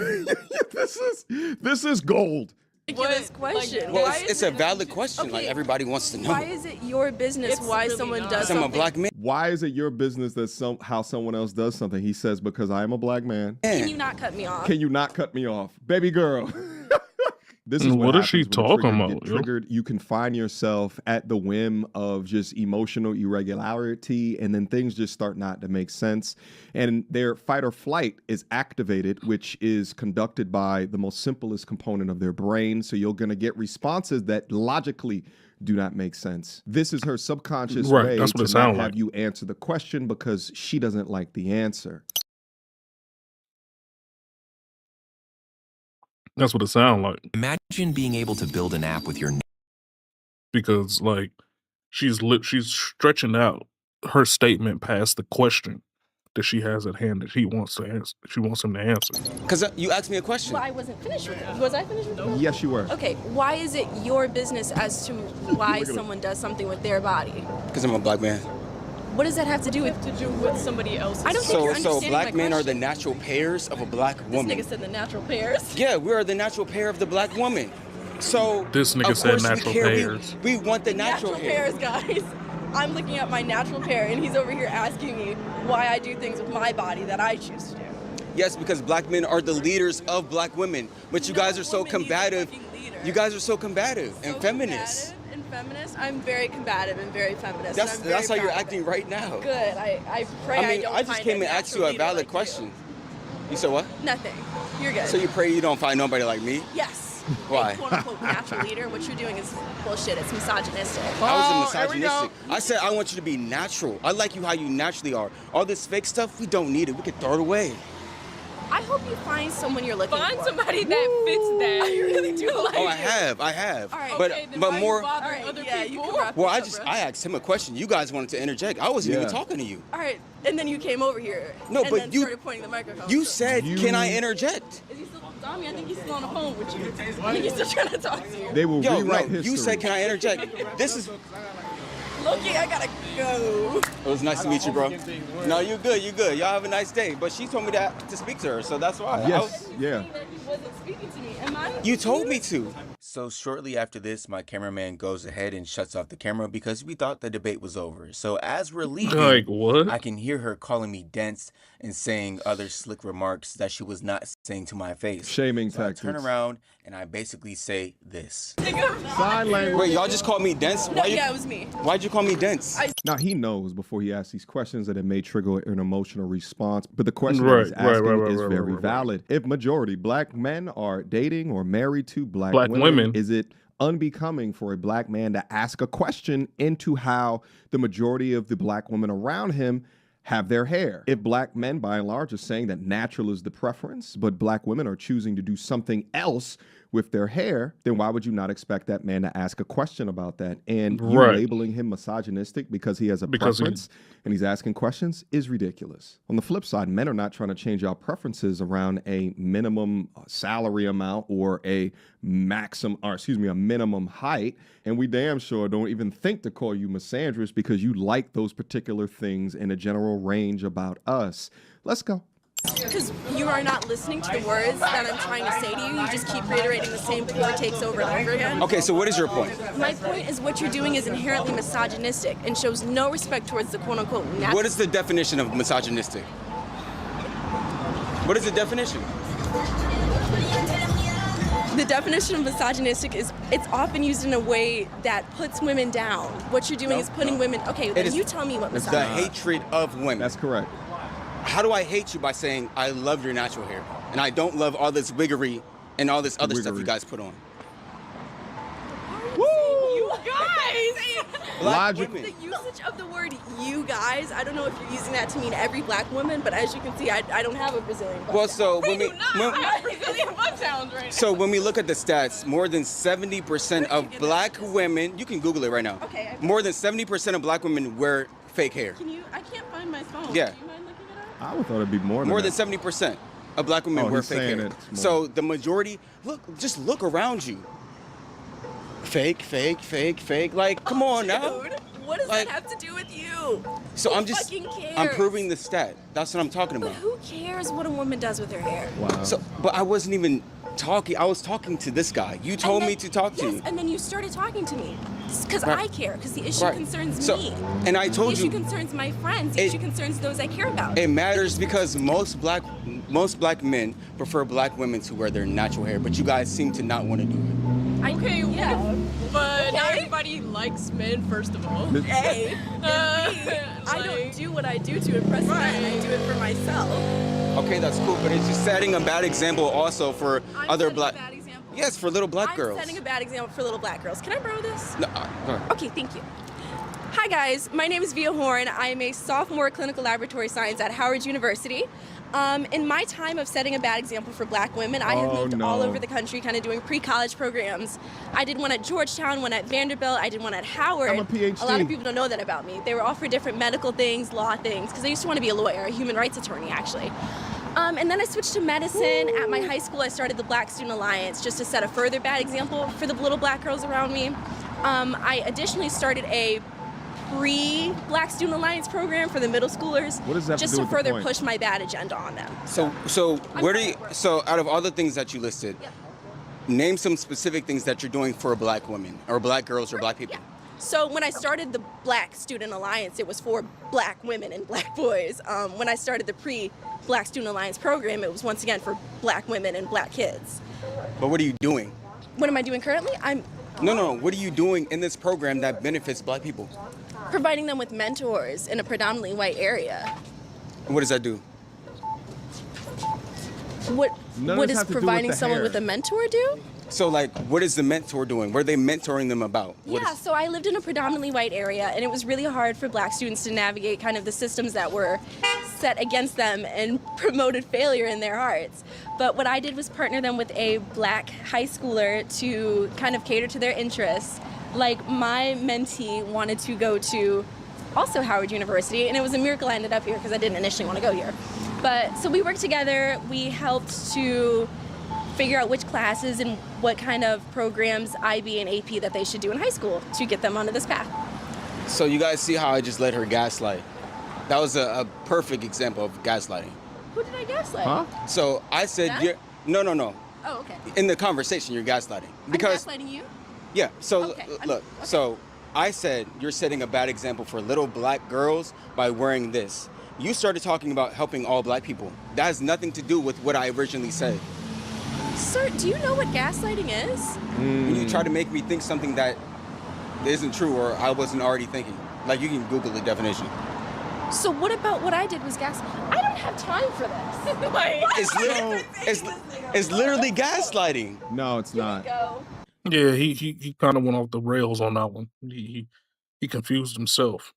This is gold. Ridiculous question. Well, Why it's is a it- valid question. Okay. Like everybody wants to know. Why is it your business why really someone not. does Because I'm a something? black man. Why is it your business that how someone else does something? He says, because I am a black man. Can you not cut me off? Can you not cut me off? Baby girl. This is What is she happens when talking triggered about, get yo? triggered. You can find yourself at the whim of just emotional irregularity, and then things just start not to make sense. And their fight or flight is activated, which is conducted by the most simplest component of their brain. So you're going to get responses that logically do not make sense. This is her subconscious Right, way that's what to it not sound have like. you answer the question because she doesn't like the answer. That's what it sounds like. Imagine being able to build an app with your Because like she's stretching out her statement past the question that she has at hand that she wants to answer. She wants him to answer. Because you asked me a question. Well, I wasn't finished with it. Was I finished with it? Yes, you were. Okay, why is it your business as to why someone does something with their body? Because I'm a black man. What does that have to do with somebody else? I don't think you're So understanding black my men are question. the natural pairs of a black woman. This nigga said the natural pairs. Yeah, we are the natural pair of the black woman. So This nigga of said course natural we care. pairs. We want the natural hair. pairs, guys. I'm looking at my natural pair, and he's over here asking me why I do things with my body that I choose to do. Yes, because black men are the leaders of black women. But you guys are so combative. You guys are so combative and feminist. And feminist. I'm very combative and very feminist. That's and I'm very how you're proud of acting it. right now. Good. I pray I mean, don't I just find came a and asked you natural a leader valid like question. You said what? Nothing. You're good. So you pray you don't find nobody like me? Yes. Why? A quote-unquote natural leader. What you're doing is bullshit. It's misogynistic. I was misogynistic. I said I want you to be natural. I like you how you naturally are. All this fake stuff, we don't need it. We can throw it away. I hope you find someone you're looking for. Find somebody that fits that. I really do like Oh, you. I have. All right, But okay, then but why more. you bothering other people? You can wrap Well, this up, bro. I asked him a question. You guys wanted to interject. I wasn't even talking to you. All right, and then you came over here. No, and but then you- started pointing the microphone. You said, "Can I interject?" Is he still Tommy? I think he's still on the phone with you. I think he's still trying to talk to you. They will Yo, rewrite no, history. you said, "Can I interject?" This is. Loki, I gotta go. It was nice to meet you, bro. No, you good. You good. Y'all have a nice day. But she told me to speak to her, so that's why. Yes, yeah. He wasn't speaking to me. Am I? You told me to. So shortly after this, my cameraman goes ahead and shuts off the camera because we thought the debate was over. So as we're leaving, Like, what? I can hear her calling me dense and saying other slick remarks that she was not saying to my face. Shaming So I tactics. turn around and I basically say this. Sign language. Wait, y'all just called me dense? No, yeah, it was me. Why'd you call me dense? Now he knows before he asks these questions that it may trigger an emotional response, but the question Right, he's right, asking right, is right, very right. valid. If majority black men are dating or married to black Black women. is it unbecoming for a black man to ask a question into how the majority of the black women around him have their hair? If black men, by and large, are saying that natural is the preference, but black women are choosing to do something else with their hair, then why would you not expect that man to ask a question about that? And you Right. labeling him misogynistic because he has a Because he- preference and he's asking questions is ridiculous. On the flip side, men are not trying to change our preferences around a minimum salary amount or a minimum height. And we damn sure don't even think to call you misandrous because you like those particular things in a general range about us. Let's go. Because you are not listening to the words that I'm trying to say to you. You just keep reiterating the same poor takes over and over again. Okay, so what is your point? My point is what you're doing is inherently misogynistic and shows no respect towards the quote-unquote natural. What is the definition of misogynistic? What is the definition? The definition of misogynistic is it's often used in a way that puts women down. What you're doing is putting women. Okay, then you tell me what It's misogyny. the hatred of women. That's correct. How do I hate you by saying I love your natural hair and I don't love all this wiggery and all this other stuff you guys put on? You guys! Logically. The usage of the word "you guys," I don't know if you're using that to mean every black woman, but as you can see, I don't have a Brazilian butt. Well, so when we Brazilian butt sounds right. so when we look at the stats, more than 70% of black women, you can Google it right now. Okay. More than 70% of black women wear fake hair. Can you? I can't find my phone. Yeah. Do you mind looking it up? I would thought it'd be more than More that. than 70% of black women Oh, wear he's fake saying hair. it's more. So the majority, just look around you. Fake, fake, fake, fake. Like, come on now. Dude, what does Like- that have to do with you? So Who I'm just, fucking cares? I'm proving the stat. That's what I'm talking But about. who cares what a woman does with her hair? Wow. So, but I wasn't even talking. I was talking to this guy. You told me to talk to Yes, you. and then you started talking to me. Because Right. I care, because the issue Right. concerns So- me. and I told the issue you- concerns my friends. The issue concerns those I care about. It matters because most black men prefer black women to wear their natural hair, but you guys seem to not want to do it. Okay, yeah. But not everybody likes men, first of all. Hey, I don't do what I do to impress men. I do it for myself. Okay, that's cool, but it's just setting a bad example also for other setting a black. bad example. Yes, for little black girls. I'm setting a bad example for little black girls. Can I borrow this? No, go ahead. Okay, thank you. Hi guys, my name is Via Horn. I am a sophomore clinical laboratory science at Howard University. In my time of setting a bad example for black women, I have moved all over the country kind of doing pre-college programs. I did one at Georgetown, one at Vanderbilt, I did one at Howard. I'm a PhD. A lot of people don't know that about me. They were all for different medical things, law things, because I used to want to be a lawyer, a human rights attorney actually. And then I switched to medicine. At my high school, I started the Black Student Alliance just to set a further bad example for the little black girls around me. I additionally started a pre-Black Student Alliance program for the middle schoolers. What does that have to just do to with the further point? push my bad agenda on them. So where do you? So out of all the things that you listed, name some specific things that you're doing for black women or black girls or black people. So when I started the Black Student Alliance, it was for black women and black boys. When I started the pre-Black Student Alliance program, it was once again for black women and black kids. But what are you doing? What am I doing currently? I'm No. What are you doing in this program that benefits black people? providing them with mentors in a predominantly white area. And what does that do? What None of what this does have to do with providing the someone hair. with a mentor do? So like, what is the mentor doing? What are they mentoring them about? What Yeah, is- so I lived in a predominantly white area, and it was really hard for black students to navigate kind of the systems that were set against them and promoted failure in their hearts. But what I did was partner them with a black high schooler to kind of cater to their interests. Like, my mentee wanted to go to also Howard University, and it was a miracle I ended up here because I didn't initially want to go here. But so we worked together, we helped to figure out which classes and what kind of programs, IB and AP, that they should do in high school to get them onto this path. So you guys see how I just let her gaslight? That was a perfect example of gaslighting. Who did I gaslight? So I said, Them? you're, no. Oh, okay. In the conversation, you're gaslighting. Because, I'm gaslighting you? yeah, so Okay, look, so I said you're setting a bad example for little black girls by wearing this. You started talking about helping all black people. That has nothing to do with what I originally said. Sir, do you know what gaslighting is? When you try to make me think something that isn't true or I wasn't already thinking. Like, you can Google the definition. So what about what I did was I don't have time for this. Like, It's literally gaslighting. No, it's not. Yeah, he kind of went off the rails on that one. He confused himself.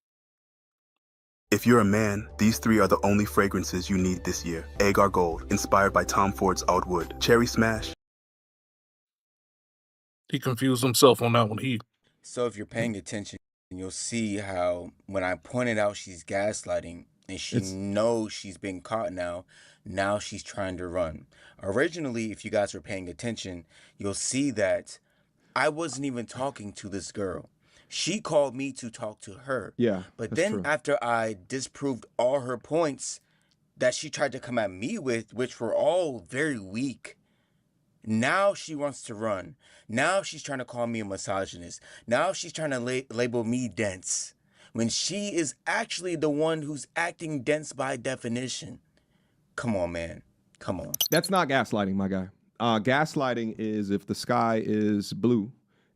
If you're a man, these three are the only fragrances you need this year. Agar Gold, inspired by Tom Ford's Oud Wood. Cherry Smash. He confused himself on that one. So if you're paying attention, you'll see how when I pointed out she's gaslighting and she knows she's been caught now she's trying to run. Originally, if you guys were paying attention, you'll see that I wasn't even talking to this girl. She called me to talk to her. Yeah, But that's then true. after I disproved all her points that she tried to come at me with, which were all very weak, now she wants to run. Now she's trying to call me a misogynist. Now she's trying to label me dense, when she is actually the one who's acting dense by definition. Come on, man. Come on. That's not gaslighting, my guy. Gaslighting is if the sky is blue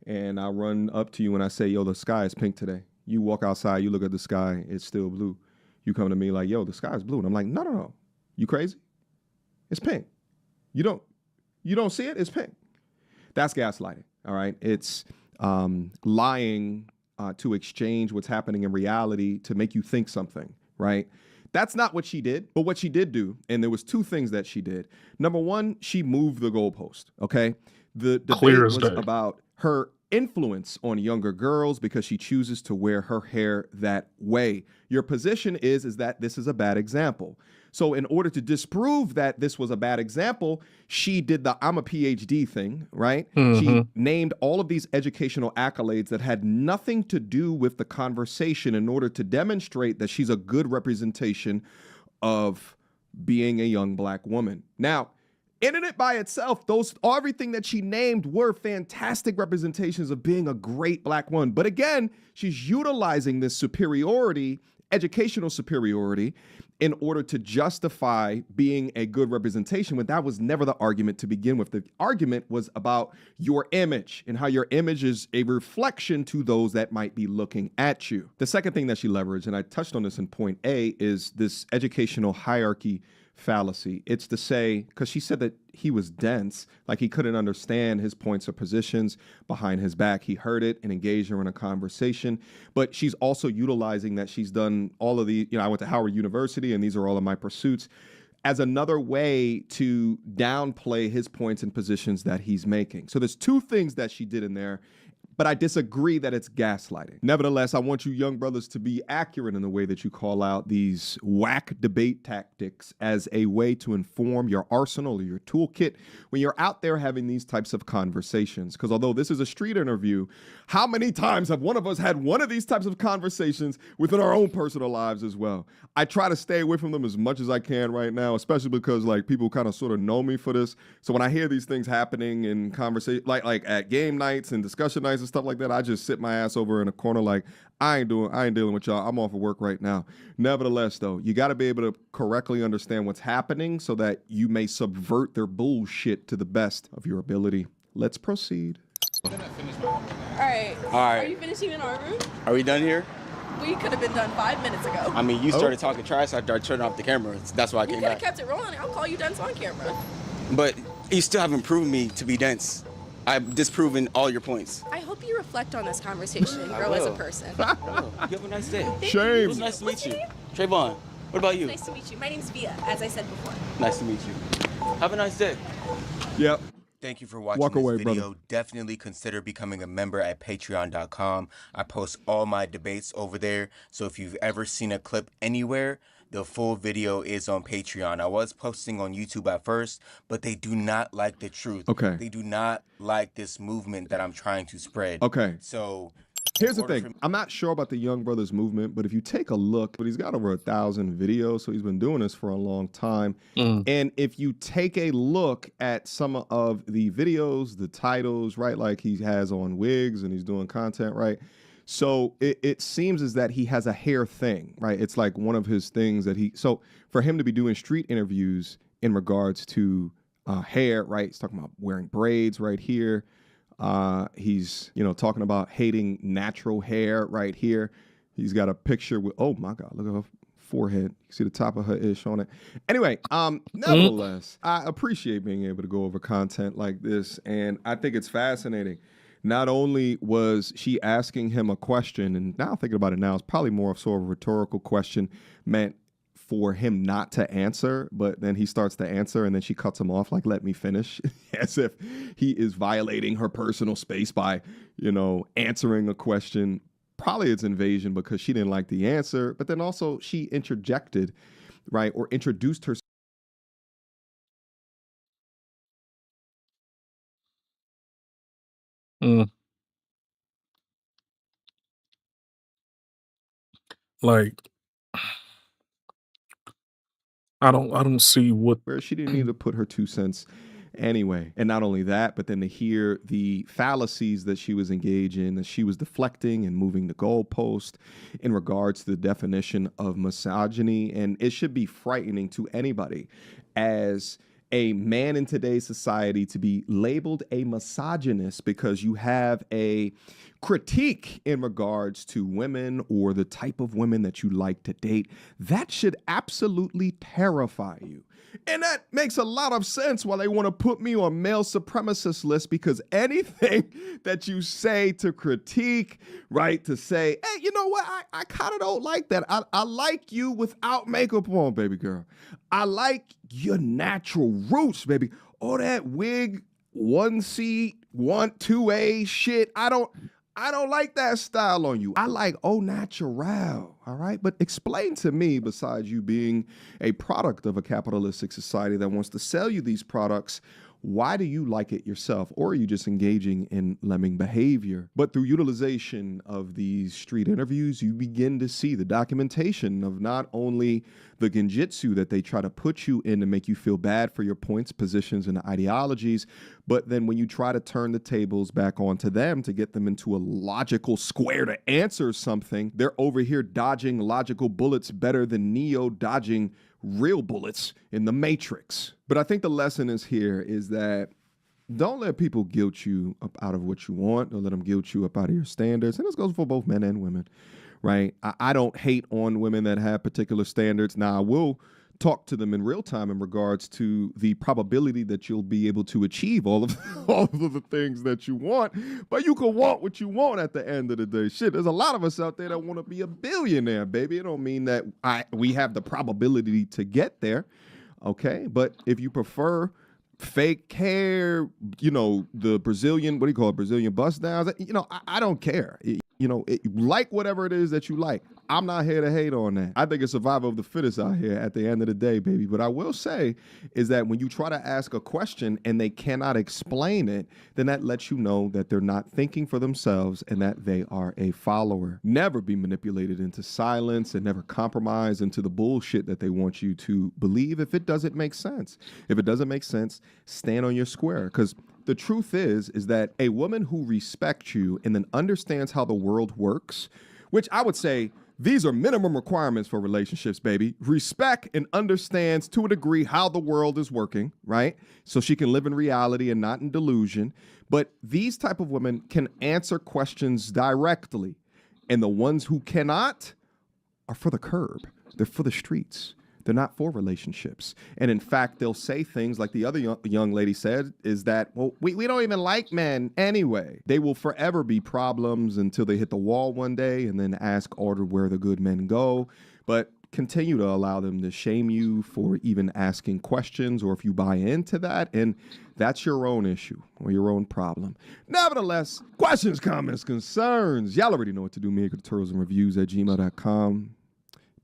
and I run up to you and I say, yo, the sky is pink today. You walk outside, you look at the sky, it's still blue. You come to me like, yo, the sky is blue. And I'm like, no. You crazy? It's pink. You don't see it? It's pink. That's gaslighting, all right? It's lying to exchange what's happening in reality to make you think something, right? That's not what she did, but what she did do, and there was two things that she did. Number one, she moved the goalpost, okay? The debate was about her influence on younger girls because she chooses to wear her hair that way. Your position is that this is a bad example. So in order to disprove that this was a bad example, she did the I'm a PhD thing, right? Mm-hmm. She named all of these educational accolades that had nothing to do with the conversation in order to demonstrate that she's a good representation of being a young black woman. Now, in it by itself, everything that she named were fantastic representations of being a great black woman. But again, she's utilizing this superiority, educational superiority, in order to justify being a good representation when that was never the argument to begin with. The argument was about your image and how your image is a reflection to those that might be looking at you. The second thing that she leveraged, and I touched on this in point A, is this educational hierarchy fallacy. It's to say, because she said that he was dense, like he couldn't understand his points or positions behind his back. He heard it and engaged her in a conversation. But she's also utilizing that she's done all of the, I went to Howard University and these are all of my pursuits as another way to downplay his points and positions that he's making. So there's two things that she did in there, but I disagree that it's gaslighting. Nevertheless, I want you young brothers to be accurate in the way that you call out these whack debate tactics as a way to inform your arsenal or your toolkit when you're out there having these types of conversations. Because although this is a street interview, how many times have one of us had one of these types of conversations within our own personal lives as well? I try to stay away from them as much as I can right now, especially because like people kind of sort of know me for this. So when I hear these things happening in conversation, like at game nights and discussion nights and stuff like that, I just sit my ass over in a corner like I ain't dealing with y'all. I'm off of work right now. Nevertheless, though, you got to be able to correctly understand what's happening so that you may subvert their bullshit to the best of your ability. Let's proceed. All right. Are you finishing in our room? Are we done here? We could have been done 5 minutes ago. I mean, you started talking trash, so I started turning off the camera. That's why I You came could have back. kept it rolling. I'll call you dense on camera. But you still haven't proven me to be dense. I've disproven all your points. I hope you reflect on this conversation and grow as a person. You have a nice day. Shame. It was nice to meet you. Trayvon, what about you? Nice to meet you. My name's Via, as I said before. Nice to meet you. Have a nice day. Yep. Thank you for watching Walk this away, video. brother. Definitely consider becoming a member at patreon.com. I post all my debates over there. So if you've ever seen a clip anywhere, the full video is on Patreon. I was posting on YouTube at first, but they do not like the truth. Okay. They do not like this movement that I'm trying to spread. Okay. So here's the thing. I'm not sure about the Young Brothers movement, but if you take a look, but he's got over 1,000 videos, so he's been doing this for a long time. And if you take a look at some of the videos, the titles, right, like he has on wigs and he's doing content, right? So it seems as that he has a hair thing, right? It's like one of his things that so for him to be doing street interviews in regards to hair, right? He's talking about wearing braids right here. He's, talking about hating natural hair right here. He's got a picture with, oh my God, look at her forehead. You see the top of her ish on it. Anyway, nevertheless, I appreciate being able to go over content like this. And I think it's fascinating. Not only was she asking him a question, and now thinking about it now, it's probably more of sort of a rhetorical question meant for him not to answer, but then he starts to answer and then she cuts him off like, let me finish, as if he is violating her personal space by, answering a question. Probably it's invasion because she didn't like the answer, but then also she interjected, right, or introduced herself. Like, I don't see what. Where she didn't need to put her 2 cents anyway. And not only that, but then to hear the fallacies that she was engaged in, that she was deflecting and moving the goalpost in regards to the definition of misogyny. And it should be frightening to anybody as a man in today's society to be labeled a misogynist because you have a critique in regards to women or the type of women that you like to date, that should absolutely terrify you. And that makes a lot of sense why they want to put me on male supremacist list, because anything that you say to critique, right, to say, hey, you know what, I kind of don't like that. I like you without makeup on, baby girl. I like your natural roots, baby. All that wig, 1C, 2A shit, I don't like that style on you. I like au natural, all right? But explain to me, besides you being a product of a capitalistic society that wants to sell you these products, why do you like it yourself? Or are you just engaging in lemming behavior? But through utilization of these street interviews, you begin to see the documentation of not only the genjutsu that they try to put you in to make you feel bad for your points, positions, and ideologies, but then when you try to turn the tables back onto them to get them into a logical square to answer something, they're over here dodging logical bullets better than Neo dodging real bullets in the Matrix. But I think the lesson is here is that don't let people guilt you up out of what you want. Don't let them guilt you up out of your standards. And this goes for both men and women, right? I don't hate on women that have particular standards. Now, I will talk to them in real time in regards to the probability that you'll be able to achieve all of the things that you want, but you can want what you want at the end of the day. Shit, there's a lot of us out there that want to be a billionaire, baby. It don't mean that we have the probability to get there, okay? But if you prefer fake hair, you know, the Brazilian, what do you call it, Brazilian bust downs, you know, I don't care. You know, like whatever it is that you like. I'm not here to hate on that. I think it's survival of the fittest out here at the end of the day, baby. But I will say is that when you try to ask a question and they cannot explain it, then that lets you know that they're not thinking for themselves and that they are a follower. Never be manipulated into silence and never compromise into the bullshit that they want you to believe if it doesn't make sense. If it doesn't make sense, stand on your square. Because the truth is that a woman who respects you and then understands how the world works, which I would say these are minimum requirements for relationships, baby. Respect and understands to a degree how the world is working, right? So she can live in reality and not in delusion. But these type of women can answer questions directly. And the ones who cannot are for the curb. They're for the streets. They're not for relationships. And in fact, they'll say things like the other young lady said is that, well, we don't even like men anyway. They will forever be problems until they hit the wall one day and then ask order where the good men go. But continue to allow them to shame you for even asking questions or if you buy into that. And that's your own issue or your own problem. Nevertheless, questions, comments, concerns. Y'all already know what to do. MegaTutorialsandReviews@gmail.com.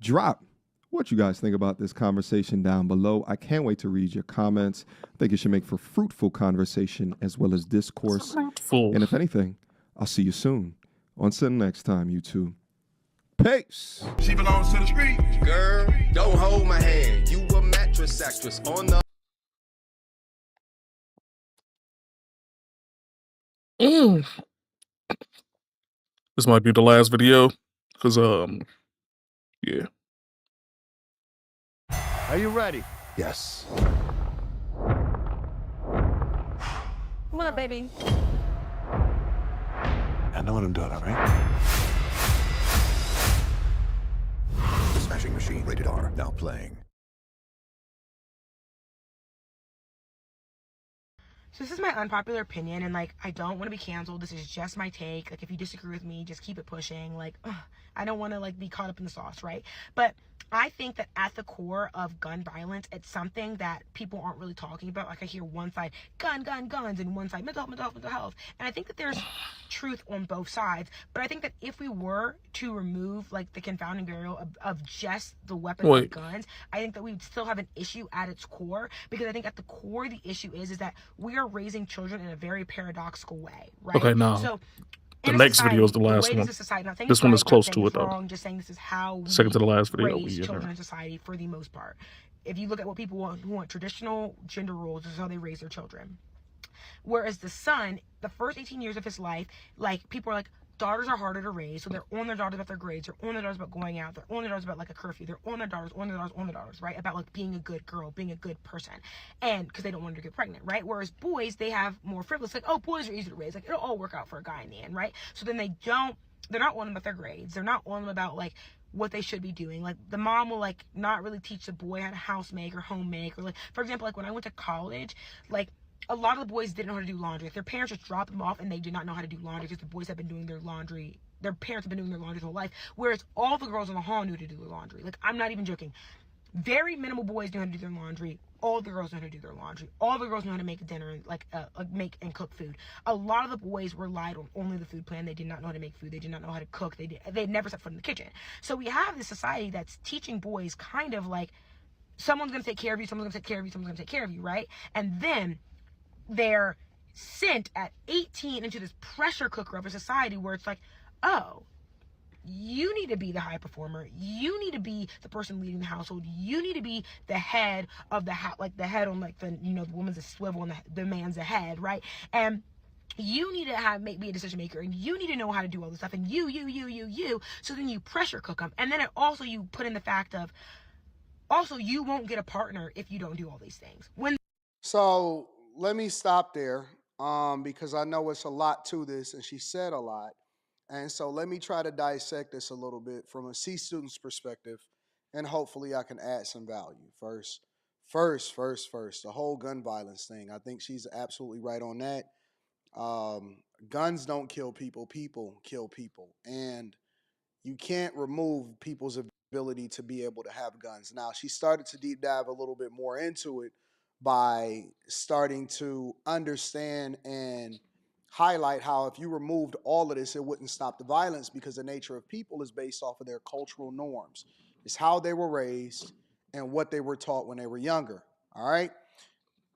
Drop what you guys think about this conversation down below. I can't wait to read your comments. I think it should make for fruitful conversation as well as discourse. Fruitful. And if anything, I'll see you soon. Until next time, you two. Peace. She belongs to the street. Girl, don't hold my hand. You a mattress actress on the... This might be the last video, because, yeah. Are you ready? Yes. What up, baby? I know what I'm doing, all right? The Smashing Machine, rated R, now playing. So this is my unpopular opinion, and like, I don't want to be canceled. This is just my take. Like, if you disagree with me, just keep it pushing. Like, I don't want to like be caught up in the sauce, right? But I think that at the core of gun violence, it's something that people aren't really talking about. Like, I hear one side guns, and one side mental health. And I think that there's truth on both sides. But I think that if we were to remove like the confounding variable of just the weapons of guns, I think that we'd still have an issue at its core. Because I think at the core, the issue is that we are raising children in a very paradoxical way, right? Okay, now. So the next video is the last one. This one is close to it, though. Just saying this is how we second to the last video. raise children in society for the most part. If you look at what people want, who want traditional gender roles, this is how they raise their children. Whereas the son, the first 18 years of his life, like, people are like, daughters are harder to raise, so they're on their daughters about their grades, they're on their daughters about going out, they're on their daughters about like a curfew, they're on their daughters, right? About like being a good girl, being a good person, and because they don't want her to get pregnant, right? Whereas boys, they have more frivolous, like, oh, boys are easy to raise, like it'll all work out for a guy in the end, right? So then they're not on them about their grades, they're not on them about like what they should be doing. Like the mom will like not really teach the boy how to house make or home make, or like, for example, like when I went to college, like a lot of the boys didn't know how to do laundry. Like, their parents just dropped them off and they did not know how to do laundry because the boys have been doing their laundry. Their parents have been doing their laundry their whole life. Whereas all the girls in the hall knew to do their laundry. Like, I'm not even joking. Very minimal boys knew how to do their laundry. All the girls know how to do their laundry. All the girls know how to make dinner and like make and cook food. A lot of the boys relied on only the food plan. They did not know how to make food. They did not know how to cook. They never set foot in the kitchen. So we have this society that's teaching boys kind of like, someone's gonna take care of you, someone's gonna take care of you, someone's gonna take care of you, right? And then they're sent at 18 into this pressure cooker of a society where it's like, oh, you need to be the high performer, you need to be the person leading the household, you need to be the head of the house, like the head on like the, you know, the woman's a swivel and the man's a head, right? And you need to be a decision maker, and you need to know how to do all this stuff, and you. So then you pressure cook them, and then it also, you put in the fact of, also you won't get a partner if you don't do all these things. So let me stop there, because I know it's a lot to this, and she said a lot. And so let me try to dissect this a little bit from a C student's perspective, and hopefully I can add some value. First, the whole gun violence thing. I think she's absolutely right on that. Guns don't kill people, people kill people. And you can't remove people's ability to be able to have guns. Now, she started to deep dive a little bit more into it by starting to understand and highlight how if you removed all of this, it wouldn't stop the violence, because the nature of people is based off of their cultural norms. It's how they were raised and what they were taught when they were younger, all right?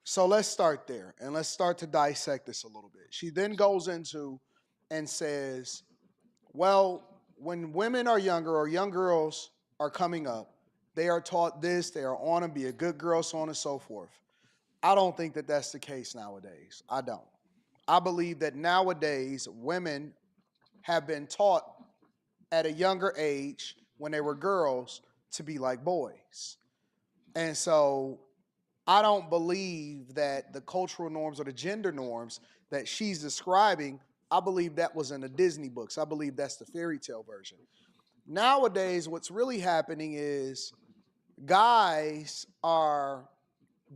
So let's start there, and let's start to dissect this a little bit. She then goes into and says, well, when women are younger or young girls are coming up, they are taught this, they are on to be a good girl, so on and so forth. I don't think that that's the case nowadays. I don't. I believe that nowadays women have been taught at a younger age when they were girls to be like boys. And so I don't believe that the cultural norms or the gender norms that she's describing, I believe that was in the Disney books. I believe that's the fairy tale version. Nowadays, what's really happening is guys are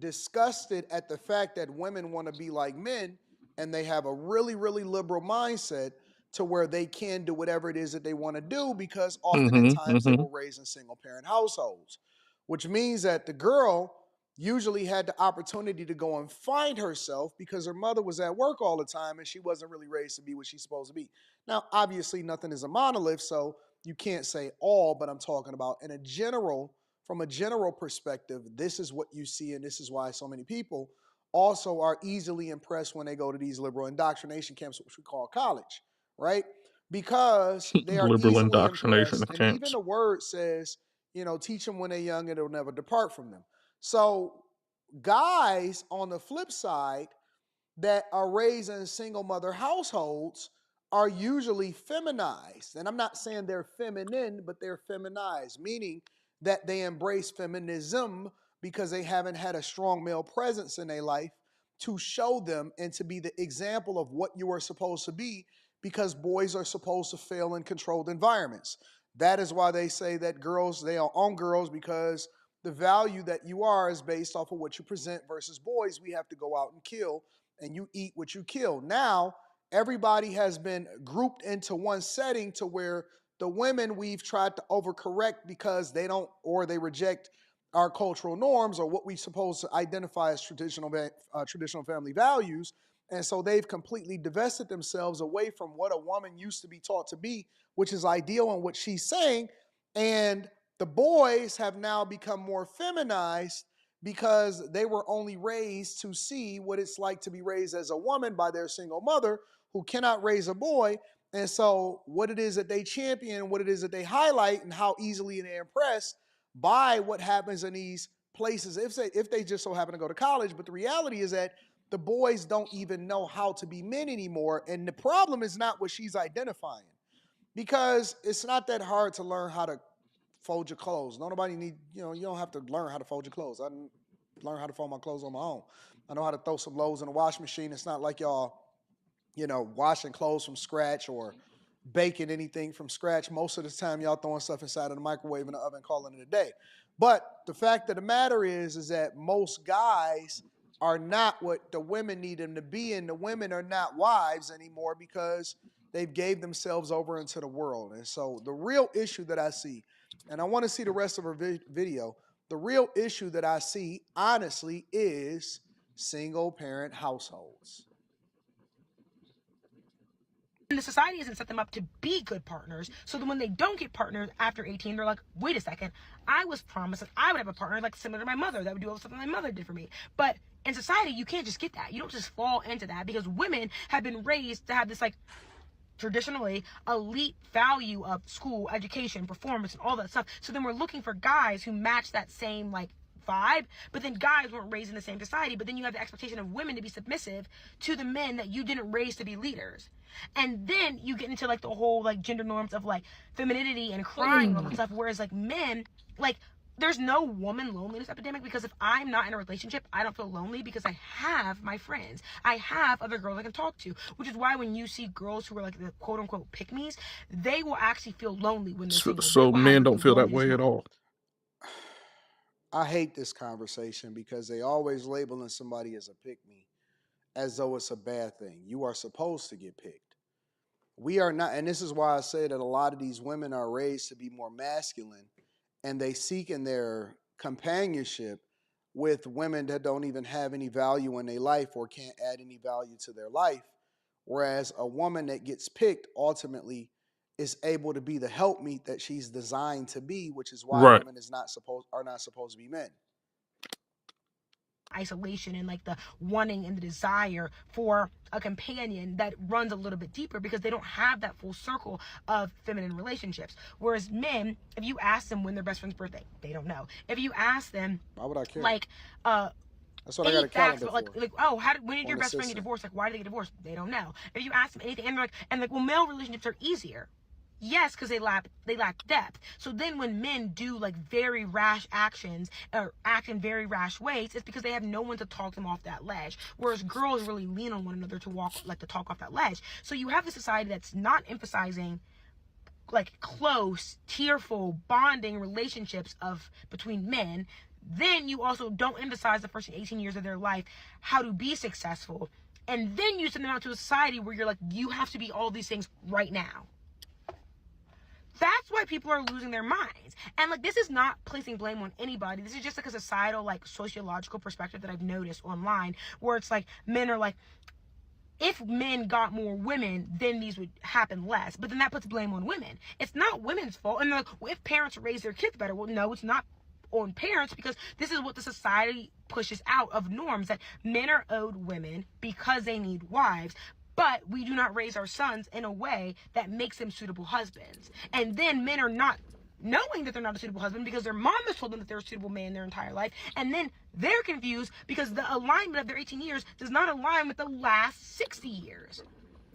disgusted at the fact that women want to be like men, and they have a really, really liberal mindset to where they can do whatever it is that they want to do, because often at times they were raised in single parent households, which means that the girl usually had the opportunity to go and find herself because her mother was at work all the time and she wasn't really raised to be what she's supposed to be. Now, obviously nothing is a monolith, so you can't say all, but I'm talking about from a general perspective, this is what you see, and this is why so many people also are easily impressed when they go to these liberal indoctrination camps, which we call college, right? Because they are liberal easily indoctrination impressed, and camps. even the word says, teach them when they're young and it'll never depart from them. So guys on the flip side that are raised in single mother households are usually feminized. And I'm not saying they're feminine, but they're feminized, meaning that they embrace feminism because they haven't had a strong male presence in their life to show them and to be the example of what you are supposed to be, because boys are supposed to fail in controlled environments. That is why they say that they are on girls, because the value that you are is based off of what you present, versus boys, we have to go out and kill, and you eat what you kill. Now, everybody has been grouped into one setting to where the women we've tried to overcorrect because they don't, or they reject our cultural norms or what we supposed to identify as traditional family values. And so they've completely divested themselves away from what a woman used to be taught to be, which is ideal and what she's saying. And the boys have now become more feminized because they were only raised to see what it's like to be raised as a woman by their single mother who cannot raise a boy. And so what it is that they champion, what it is that they highlight, and how easily they're impressed by what happens in these places if they just so happen to go to college. But the reality is that the boys don't even know how to be men anymore. And the problem is not what she's identifying. Because it's not that hard to learn how to fold your clothes. Nobody need, you don't have to learn how to fold your clothes. I learned how to fold my clothes on my own. I know how to throw some loads in the washing machine. It's not like y'all, washing clothes from scratch or baking anything from scratch. Most of the time, y'all throwing stuff inside of the microwave in the oven, calling it a day. But the fact of the matter is that most guys are not what the women need them to be, and the women are not wives anymore because they've gave themselves over into the world. And so the real issue that I see, and I want to see the rest of her video, the real issue that I see, honestly, is single parent households. And the society hasn't set them up to be good partners. So then when they don't get partners after 18, they're like, wait a second, I was promised that I would have a partner like similar to my mother that would do all the stuff that my mother did for me. But in society, you can't just get that. You don't just fall into that because women have been raised to have this like traditionally elite value of school, education, performance, and all that stuff. So then we're looking for guys who match that same like vibe, but then guys weren't raised in the same society, but then you have the expectation of women to be submissive to the men that you didn't raise to be leaders. And then you get into like the whole like gender norms of like femininity and crying and all that stuff, whereas like men, like there's no woman loneliness epidemic because if I'm not in a relationship, I don't feel lonely because I have my friends. I have other girls I can talk to, which is why when you see girls who are like the quote unquote pick-me's, they will actually feel lonely when they're single. So men don't feel that way at all. I hate this conversation because they always labeling somebody as a pick-me as though it's a bad thing. You are supposed to get picked. We are not, and this is why I say that a lot of these women are raised to be more masculine and they seek in their companionship with women that don't even have any value in their life or can't add any value to their life. Whereas a woman that gets picked ultimately is able to be the helpmeet that she's designed to be, which is why women are not supposed to be men. Isolation and like the wanting and the desire for a companion that runs a little bit deeper because they don't have that full circle of feminine relationships. Whereas men, if you ask them when their best friend's birthday, they don't know. If you ask them, why would I care? Like, that's what I got a calendar for. Like, oh, when did your best friend get divorced? Like, why did they get divorced? They don't know. If you ask them anything, and they're like, well, male relationships are easier. Yes, because they lack depth. So then when men do like very rash actions or act in very rash ways, it's because they have no one to talk them off that ledge. Whereas girls really lean on one another to talk off that ledge. So you have a society that's not emphasizing like close, tearful, bonding relationships between men. Then you also don't emphasize the first 18 years of their life how to be successful. And then you send them out to a society where you're like, you have to be all these things right now. That's why people are losing their minds. And like, this is not placing blame on anybody. This is just like a societal, like sociological perspective that I've noticed online where it's like men are like, if men got more women, then these would happen less. But then that puts blame on women. It's not women's fault. And they're like, well, if parents raise their kids better, well, no, it's not on parents because this is what the society pushes out of norms that men are owed women because they need wives. But we do not raise our sons in a way that makes them suitable husbands. And then men are not knowing that they're not a suitable husband because their mom has told them that they're a suitable man their entire life. And then they're confused because the alignment of their 18 years does not align with the last 60 years.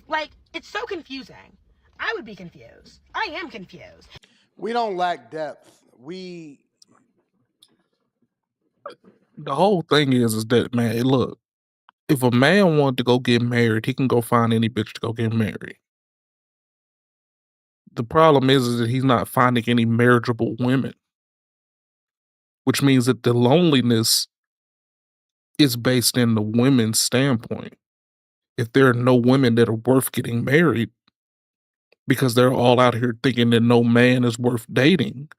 Like, it's so confusing. I would be confused. I am confused. We don't lack depth. The whole thing is that, man, look, if a man wanted to go get married, he can go find any bitch to go get married. The problem is that he's not finding any marriageable women, which means that the loneliness is based in the women's standpoint. If there are no women that are worth getting married because they're all out here thinking that no man is worth dating,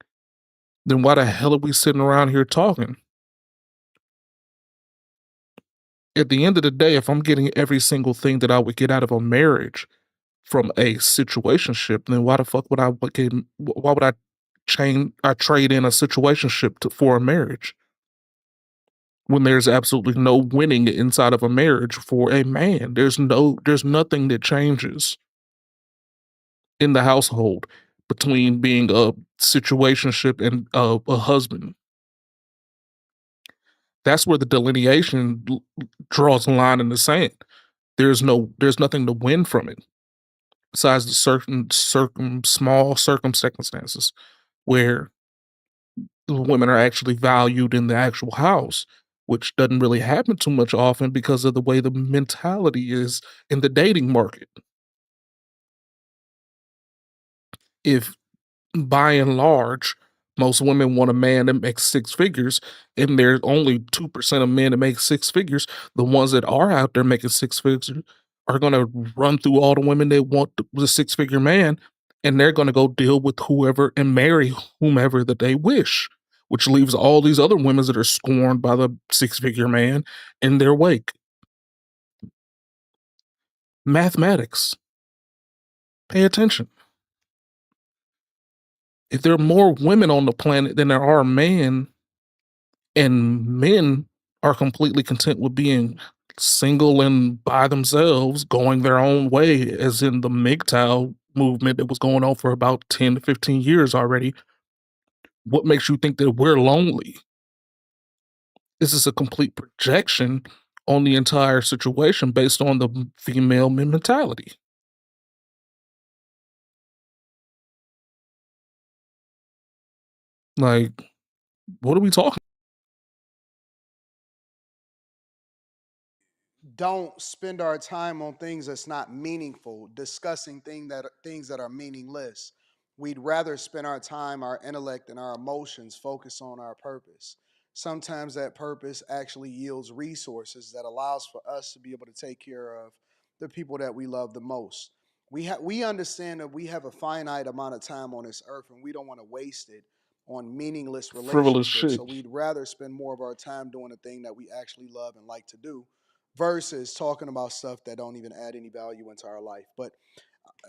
then why the hell are we sitting around here talking? At the end of the day, if I'm getting every single thing that I would get out of a marriage from a situationship, then why the fuck would I trade in a situationship for a marriage when there's absolutely no winning inside of a marriage for a man? There's nothing that changes in the household between being a situationship and a husband. That's where the delineation draws a line in the sand. There's nothing to win from it. besides the small circumstances where the women are actually valued in the actual house, which doesn't really happen too much often because of the way the mentality is in the dating market. If by and large, most women want a man that makes six figures, and there's only 2% of men that make six figures. The ones that are out there making six figures are going to run through all the women that want the six figure man, and they're going to go deal with whoever and marry whomever that they wish, which leaves all these other women that are scorned by the six figure man in their wake. Mathematics. Pay attention. If there are more women on the planet than there are men, and men are completely content with being single and by themselves, going their own way, as in the MGTOW movement that was going on for about 10 to 15 years already, what makes you think that we're lonely? This is a complete projection on the entire situation based on the female mentality. Like, what are we talking? Don't spend our time on things that's not meaningful, discussing things that are meaningless. We'd rather spend our time, our intellect, and our emotions focus on our purpose. Sometimes that purpose actually yields resources that allows for us to be able to take care of the people that we love the most. We understand that we have a finite amount of time on this earth, and we don't want to waste it on meaningless Frivolous relationships. shit. So we'd rather spend more of our time doing the thing that we actually love and like to do versus talking about stuff that don't even add any value into our life. But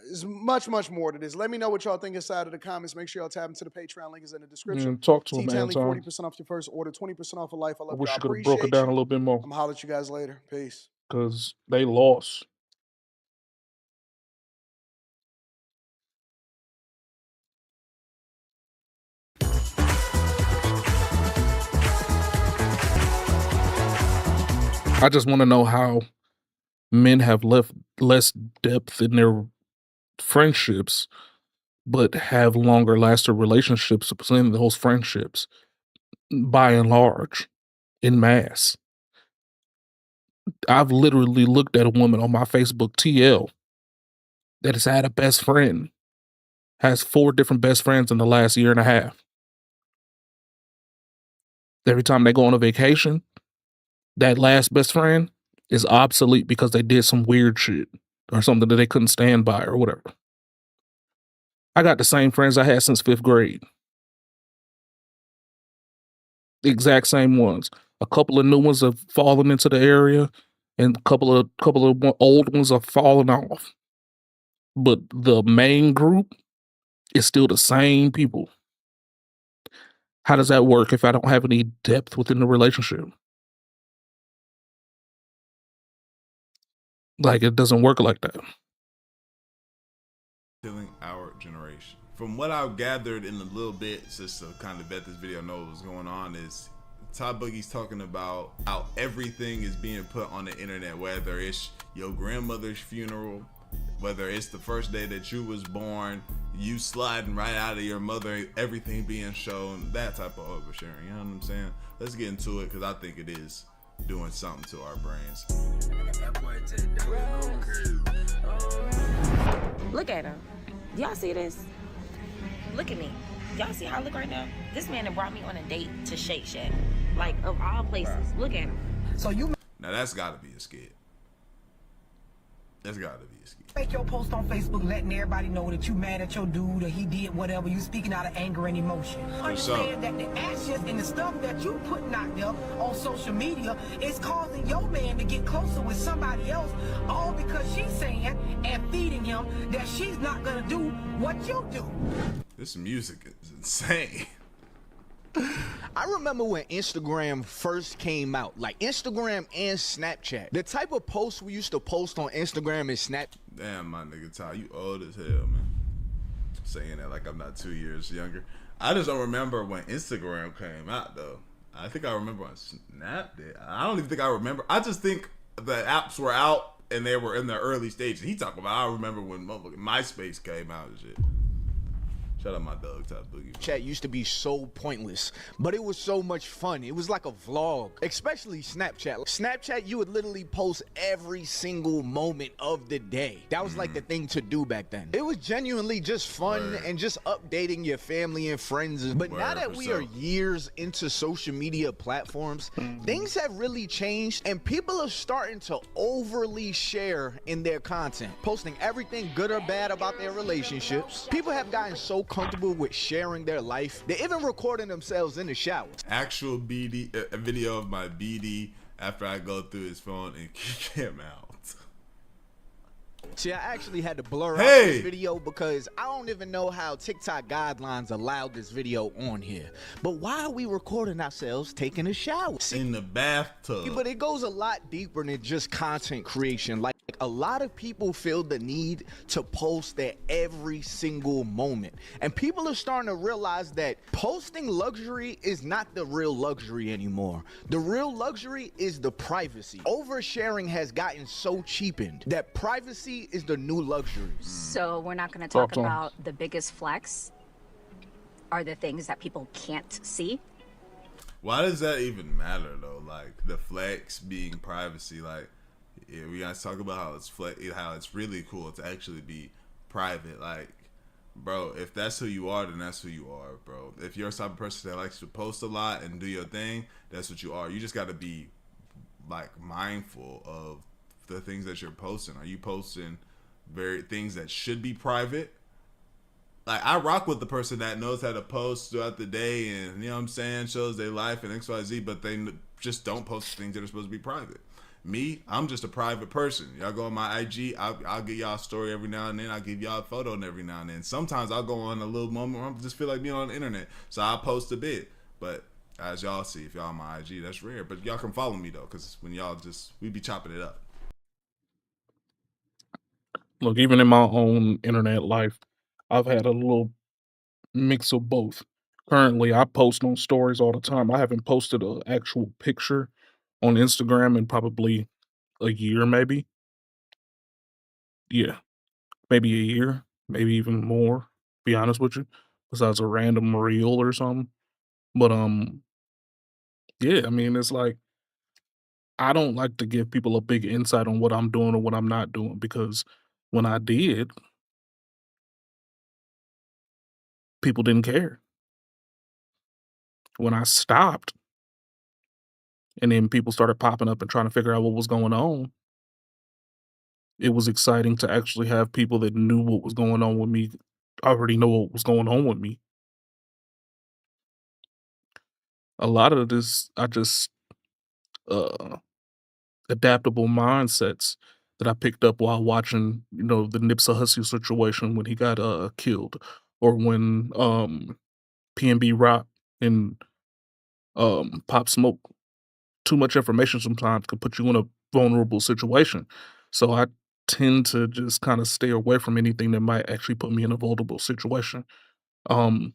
there's much, much more to this. Let me know what y'all think inside of the comments. Make sure y'all tap into the Patreon. Link is in the description. Talk to him, T Tanley, Anton. 40% off your first order, 20% off of life. I I love wish y'all. you could have broke it down a little bit more. I'm gonna holler at you guys later. Peace. Because they lost. I just want to know how men have left less depth in their friendships, but have longer lasting relationships within those friendships, by and large, in mass. I've literally looked at a woman on my Facebook TL that has had a best friend, has 4 different best friends in the last year and a half. Every time they go on a vacation, that last best friend is obsolete because they did some weird shit or something that they couldn't stand by or whatever. I got the same friends I had since 5th grade. The exact same ones. A couple of new ones have fallen into the area, and a couple of old ones are falling off. But the main group is still the same people. How does that work if I don't have any depth within the relationship? Like, it doesn't work like that. Killing our generation. From what I've gathered in a little bit, just to kind of bet this video know what's going on, is Todd Boogie's talking about how everything is being put on the internet, whether it's your grandmother's funeral, whether it's the first day that you was born, you sliding right out of your mother, everything being shown, that type of oversharing. You know what I'm saying? Let's get into it, because I think it is doing something to our brains. Look at him. Y'all see this? Look at me. Y'all see how I look right now? This man that brought me on a date to Shake Shack. Like, of all places. Look at him. So you Now that's gotta be a skit. That's gotta be a skit. Make your post on Facebook letting everybody know that you mad at your dude or he did whatever. You speaking out of anger and emotion. Understand that the actions and the stuff that you putting out there on social media is causing your man to get closer with somebody else, all because she's saying and feeding him that she's not gonna do what you do. This music is insane. I remember when Instagram first came out, like Instagram and Snapchat. The type of posts we used to post on Instagram and Snap. Damn, my nigga Ty, you old as hell, man. Saying that like I'm not 2 years younger. I just don't remember when Instagram came out, though. I think I remember when Snap did. I don't even think I remember. I just think the apps were out and they were in the early stages. He talking about, I remember when MySpace came out and shit. Shout out my dog, Top Boogie. Chat used to be so pointless, but it was so much fun. It was like a vlog, especially Snapchat. Snapchat, you would literally post every single moment of the day. That was like the thing to do back then. It was genuinely just fun and just updating your family and friends. But now that we are years into social media platforms, things have really changed and people are starting to overly share in their content, posting everything good or bad about their relationships. People have gotten so comfortable with sharing their life, they're even recording themselves in the shower. Actual BD, a video of my BD after I go through his phone and kick him out. See, I actually had to blur out this video because I don't even know how TikTok guidelines allowed this video on here. But why are we recording ourselves taking a shower? In the bathtub. But it goes a lot deeper than just content creation. Like a lot of people feel the need to post their every single moment. And people are starting to realize that posting luxury is not the real luxury anymore. The real luxury is the privacy. Oversharing has gotten so cheapened that privacy is the new luxury. So we're not going to talk about the biggest flex are the things that people can't see. Why does that even matter though? Like the flex being privacy, like yeah, we guys talk about how it's really cool to actually be private. Like, bro, if that's who you are, then that's who you are, bro. If you're a type of person that likes to post a lot and do your thing, that's what you are. You just got to be like mindful of the things that you're posting. Are you posting things that should be private? Like, I rock with the person that knows how to post throughout the day and, you know what I'm saying, shows their life and XYZ, but they just don't post things that are supposed to be private. Me, I'm just a private person. Y'all go on my IG, I'll give y'all a story every now and then. I'll give y'all a photo every now and then. Sometimes I'll go on a little moment where I just feel like being on the internet. So I'll post a bit. But as y'all see, if y'all on my IG, that's rare. But y'all can follow me, though, because when y'all we be chopping it up. Look, even in my own internet life, I've had a little mix of both. Currently, I post on stories all the time. I haven't posted an actual picture on Instagram in probably a year, maybe. Yeah, maybe a year, maybe even more, be honest with you, besides a random reel or something. But, yeah, I mean, it's like, I don't like to give people a big insight on what I'm doing or what I'm not doing because when I did, people didn't care. When I stopped, and then people started popping up and trying to figure out what was going on, it was exciting to actually have people that knew what was going on with me already know what was going on with me. A lot of this, adaptable mindsets that I picked up while watching, the Nipsey Hussle situation when he got killed, or when PNB Rock and Pop Smoke. Too much information sometimes can put you in a vulnerable situation. So I tend to just kind of stay away from anything that might actually put me in a vulnerable situation. Now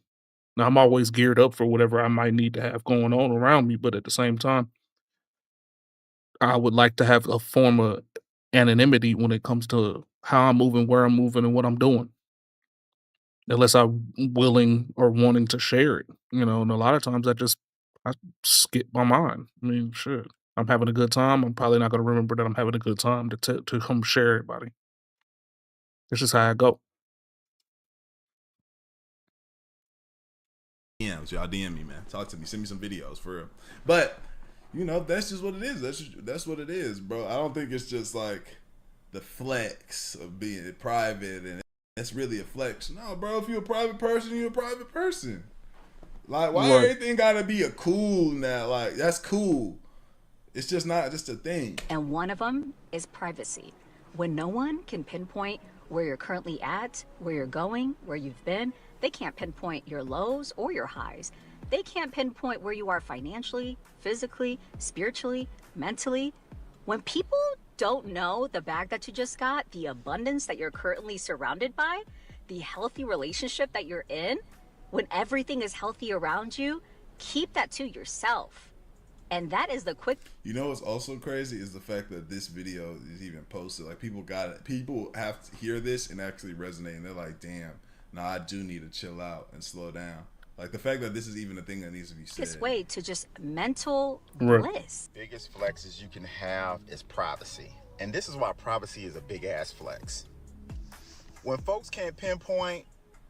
I'm always geared up for whatever I might need to have going on around me, but at the same time, I would like to have a form of anonymity when it comes to how I'm moving, where I'm moving, and what I'm doing. Unless I'm willing or wanting to share it, and a lot of times I skip my mind. I mean, shit. I'm having a good time. I'm probably not gonna remember that I'm having a good time to come share everybody. It's just how I go. DMs, y'all DM me, man. Talk to me. Send me some videos for real. But that's just what it is. That's what it is, bro. I don't think it's just like the flex of being private and that's really a flex. No, bro. If you're a private person, you're a private person. Like, why everything gotta be a cool now? Like, that's cool. It's just not just a thing. And one of them is privacy. When no one can pinpoint where you're currently at, where you're going, where you've been, they can't pinpoint your lows or your highs. They can't pinpoint where you are financially, physically, spiritually, mentally. When people don't know the bag that you just got, the abundance that you're currently surrounded by, the healthy relationship that you're in, when everything is healthy around you, keep that to yourself. And that is the quick. You know what's also crazy is the fact that this video is even posted. Like people got it. People have to hear this and actually resonate. And they're like, "Damn, nah, I do need to chill out and slow down." Like the fact that this is even a thing that needs to be said. This way to just mental bliss. Biggest flexes you can have is privacy, and this is why privacy is a big ass flex. When folks can't pinpoint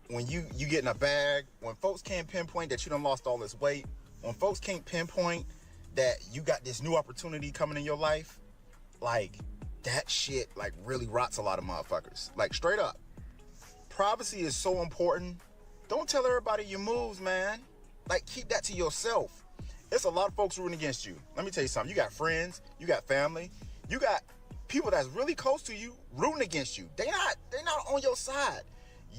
when you get in a bag, when folks can't pinpoint that you done lost all this weight, when folks can't pinpoint that you got this new opportunity coming in your life, like that shit like really rots a lot of motherfuckers. Like straight up. Privacy is so important. Don't tell everybody your moves, man. Like keep that to yourself. It's a lot of folks rooting against you. Let me tell you something. You got friends, you got family, you got people that's really close to you rooting against you. They're not on your side.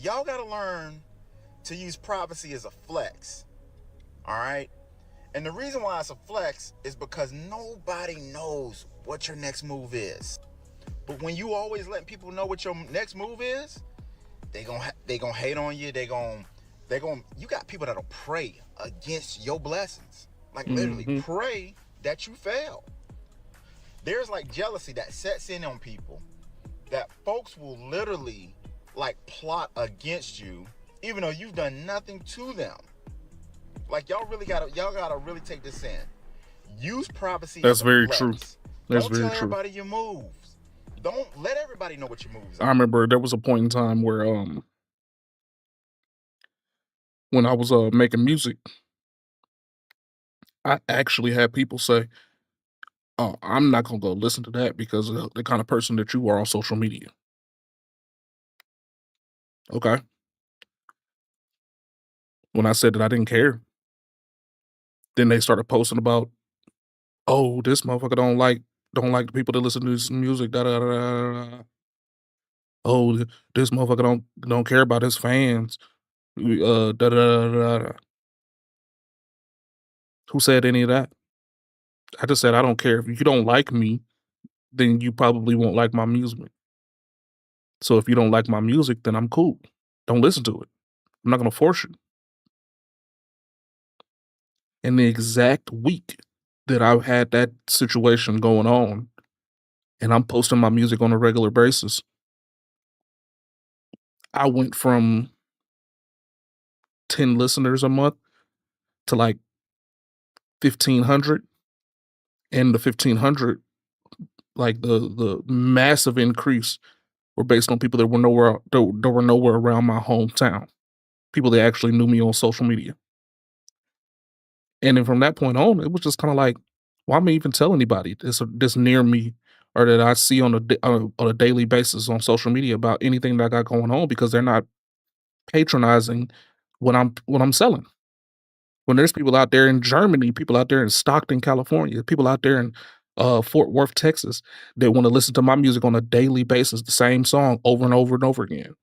Y'all gotta learn to use privacy as a flex. All right? And the reason why it's a flex is because nobody knows what your next move is. But when you always letting people know what your next move is, they gonna hate on you. You got people that'll pray against your blessings. Like literally pray that you fail. There's like jealousy that sets in on people that folks will literally like plot against you even though you've done nothing to them. Like y'all gotta really take this in. Use privacy. That's very true. That's Don't very tell true. everybody your moves. Don't let everybody know what your moves are. I remember there was a point in time where when I was making music, I actually had people say, "Oh, I'm not gonna go listen to that because of the kind of person that you are on social media." Okay. When I said that I didn't care, then they started posting about, "Oh, this motherfucker don't like the people that listen to this music." Da da da da. Da. Oh, this motherfucker don't care about his fans. Da da da da. Da. Who said any of that? I just said I don't care. If you don't like me, then you probably won't like my music. So if you don't like my music, then I'm cool. Don't listen to it. I'm not gonna force you. In the exact week that I had that situation going on, and I'm posting my music on a regular basis, I went from 10 listeners a month to like 1,500, and the 1,500, like the massive increase, were based on people that were nowhere around my hometown, people that actually knew me on social media. And then from that point on, it was just kind of like, why am I even tell anybody this near me or that I see on a daily basis on social media about anything that I got going on, because they're not patronizing what I'm selling. When there's people out there in Germany, people out there in Stockton, California, people out there in Fort Worth, Texas, that want to listen to my music on a daily basis, the same song over and over and over again.